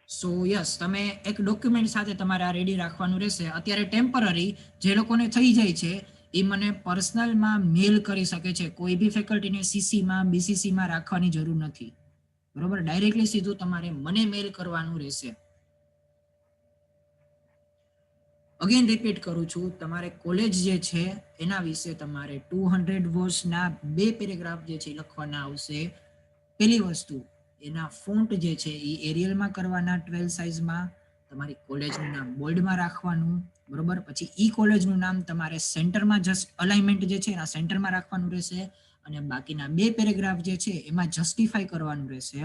સો યસ, તમે એક ડોક્યુમેન્ટ સાથે તમારે આ રેડી રાખવાનું રહેશે. અત્યારે ટેમ્પરરી જે લોકોને થઈ જાય છે એ મને પર્સનલમાં મેલ કરી શકે છે. કોઈ બી ફેકલ્ટીને સીસીમાં બીસીસીમાં રાખવાની જરૂર નથી, બરોબર. ડાયરેક્ટલી સીધું તમારે મને મેલ કરવાનું રહેશે. અગેન રિપીટ કરું છું, તમારે કોલેજ જે છે એના વિશે તમારે 200 વર્ડ્સના 2 પેરેગ્રાફ જે છે લખવાના આવશે. પહેલી વસ્તુ, એના ફોન્ટ જે છે એ એરિયલમાં કરવાના 12 સાઇઝમાં, તમારી કોલેજનું નામ બોલ્ડમાં રાખવાનું, બરોબર. પછી ઈ કોલેજનું નામ તમારે સેન્ટરમાં જસ્ટ અલાઇનમેન્ટ જે છે એના સેન્ટરમાં રાખવાનું રહેશે, અને બાકીના 2 પેરેગ્રાફ જે છે એમાં જસ્ટિફાઈ કરવાનું રહેશે.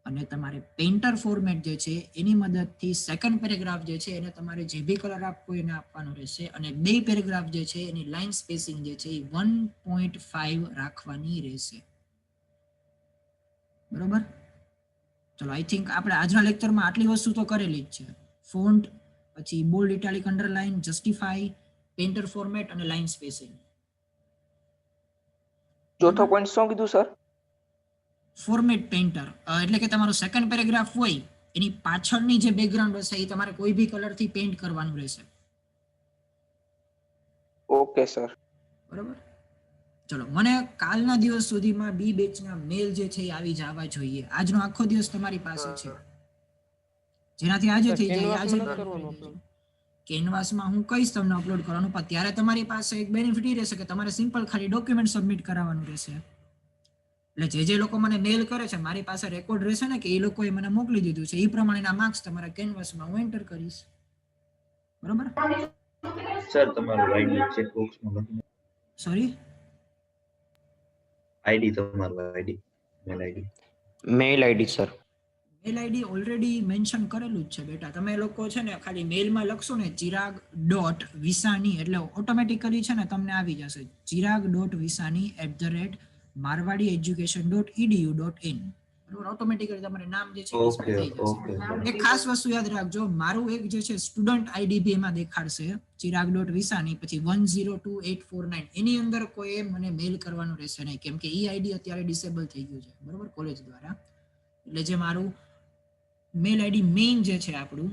અને તમારે પેઇન્ટર ફોર્મેટ જે છે એની મદદથી સેકન્ડ પેરેગ્રાફ જે છે એને તમારે જે બી કલર આપવો એને આપવાનો રહેશે, અને 2 પેરેગ્રાફ જે છે એની લાઇન સ્પેસિંગ જે છે એ 1.5 રાખવાની રહેશે, બરોબર. ચલો, આઈ થિંક આપણે આજના લેક્ચરમાં આટલી વસ્તુ તો કરેલી જ છે. ફોન્ટ, પછી bold, italic, underline, justify, painter format અને લાઇન સ્પેસિંગ. ચોથો પોઈન્ટ શું કીધું સર? ફોર્મેટ પેઇન્ટર એટલે કે તમારો સેકન્ડ પેરેગ્રાફ હોય એની પાછળની જે બેકગ્રાઉન્ડ હશે એ તમારે કોઈ બી કલરથી પેઇન્ટ કરવાનું રહેશે, ઓકે સર. બરોબર. ચલો, મને કાલના દિવસ સુધીમાં બી બેચના મેલ જે છે એ આવી જવા જોઈએ. આજનો આખો દિવસ તમારી પાસે છે, જેનાથી આજે થઈ જાય આજે જ. કેનવાસમાં હું કહીશ તમને અપલોડ કરવાનું, પણ ત્યારે તમારી પાસે એક બેનિફિટ એ રહેશે કે તમારે સિમ્પલ ખાલી ડોક્યુમેન્ટ સબમિટ કરાવવાનું રહેશે. એટલે જે લોકો મને મેલ કરે છે મારી પાસે રેકોર્ડ રહેશે ને કે એ લોકોએ મને મોકલી દીધું છે, એ પ્રમાણેના માર્ક્સ તમારા કેનવાસમાં હું એન્ટર કરીશ. બરોબર? સર તમારું આઈડી ચેક બોક્સમાં લખી સોરી, આઈડી તમારું ID mail ID mail ID sir. Mail ID already mention કરેલું જ છે બેટા. તમે લોકો છે ને ખાલી મેલમાં લખશો ને chirag.visani એટલે ઓટોમેટિકલી છે ને તમને આવી જશે chirag.visani@marwadieeducation.edu.in. બરોબર? ઓટોમેટિકલી તમારું નામ જે છે ડિસ્પ્લે થઈ જશે. ઓકે એક ખાસ વસ્તુ યાદ રાખજો, મારું એક જે છે સ્ટુડન્ટ આઈડી એમાં દેખાડશે chirag.visani પછી 102849, એની અંદર કોઈ મને મેલ કરવાનું રહેશે નહીં, કેમ કે ઈ આઈડી અત્યારે ડિસેબલ થઈ ગયું છે. બરોબર? કોલેજ દ્વારા. એટલે જે મારું મેલ આઈડી મેઇન જે છે આપણું,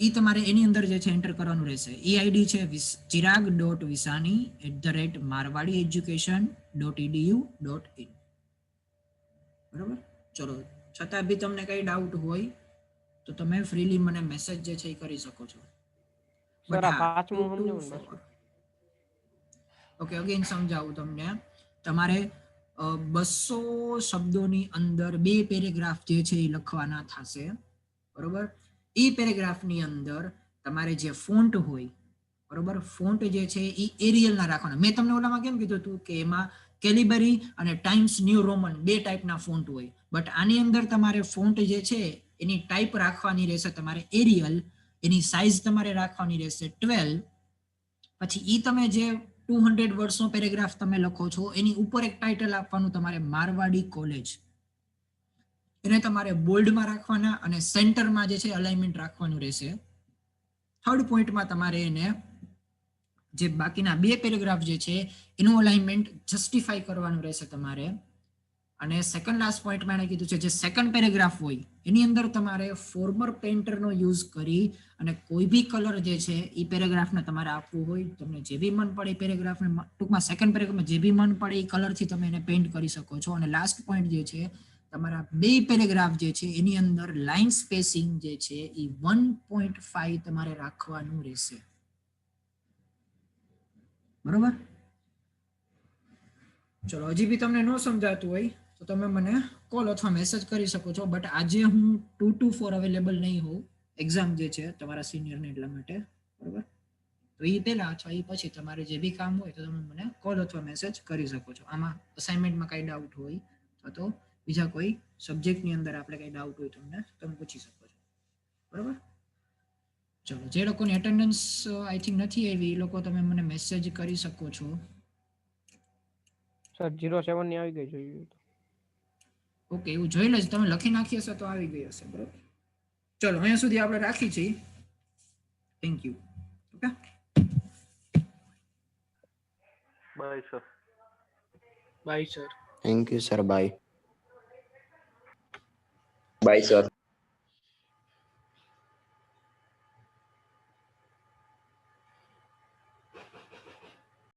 ઈ તમારે એની અંદર જે છે એન્ટર કરવાનું રહેશે. ઈ આઈડી છે chirag.visani@marwadieeducation.edu.in. બરોબર? ચલો, છતાં બી તમને કઈ ડાઉટ હોય તો તમે ફ્રીલી મને મેસેજ જે છે એ કરી શકો છો. સર આ પાંચમું સમજાવો ને બસ. ઓકે, અગેન સમજાવું તમને. તમારે 200 શબ્દોની અંદર 2 પેરેગ્રાફ જે છે એ લખવાના થશે. બરોબર? એ પેરેગ્રાફની અંદર તમારે જે ફોન્ટ હોય, બરોબર, ફોન્ટ જે છે એ એરિયલ ના રાખવાના. મેં તમને ઓલામાં કેમ કીધું હતું કે એમાં કેલિબરી અને ટાઈમ્સ ન્યૂ રોમન 2 ટાઈપના ફોન્ટ હોય, બટ આની અંદર તમારે ફોન્ટ જે છે એની ટાઈપ રાખવાની રહેશે તમારે એરિયલ, એની સાઇઝ તમારે રાખવાની રહેશે 12. પછી ઈ તમે જે 200 વર્ડ્સનો પેરેગ્રાફ તમે લખો છો એની ઉપર એક ટાઇટલ આપવાનું તમારે મારવાડી કોલેજ. એને તમારે બોલ્ડમાં રાખવાના અને સેન્ટરમાં જે છે અલાઇનમેન્ટ રાખવાનું રહેશે. થર્ડ પોઈન્ટમાં તમારે એને જે બાકીના 2 પેરેગ્રાફ જે છે એનું અલાઇનમેન્ટ જસ્ટિફાઈ કરવાનું રહેશે તમારે. અને સેકન્ડ લાસ્ટ પોઈન્ટમાં એને કીધું છે જે સેકન્ડ પેરેગ્રાફ હોય એની અંદર તમારે ફોર્મર પેઇન્ટરનો યુઝ કરી અને કોઈ બી કલર જે છે એ પેરેગ્રાફને તમારે આપવું હોય, તમને જે બી મન પડે એ પેરેગ્રાફને, ટૂંકમાં સેકન્ડ પેરેગ્રાફમાં જે બી મન પડે એ કલરથી તમે એને પેઇન્ટ કરી શકો છો. અને લાસ્ટ પોઈન્ટ જે છે, તમારા 2 પેરેગ્રાફ જે છે એની અંદર લાઇન સ્પેસિંગ જે છે એ 1.5 તમારે રાખવાનું રહેશે. બરોબર? ચલો, હજી બી તમને ન સમજાતું હોય તો તમે મને કોલ અથવા મેસેજ કરી શકો છો. બટ આજે હું 2 to 4 અવેલેબલ નહીં હોઉં, એક્ઝામ જે છે તમારા સિનિયરને, એટલા માટે. બરોબર? તો એ પહેલા અથવા એ પછી તમારે જે બી કામ હોય તો તમે મને કોલ અથવા મેસેજ કરી શકો છો. આમાં અસાઇનમેન્ટમાં કઈ ડાઉટ હોય અથવા તો બીજા કોઈ સબ્જેક્ટની અંદર આપણે કઈ ડાઉટ હોય તમને તમે પૂછી શકો છો. બરોબર? ચલો, જે લોકોની એટેન્ડન્સ આઈ થિંક નથી આવી એ લોકો તમે મને મેસેજ કરી શકો છો. સર 07 ની આવી ગઈ જોઈએ. ઓકે, એવું જોઈ લેજો, તમે લખી નાખી હશે તો આવી ગઈ હશે. બરોબર? ચલો, અહીંયા સુધી આપણે રાખી છીએ. Thank you. Okay, bye sir. Bye sir. Thank you sir, bye. Bye sir.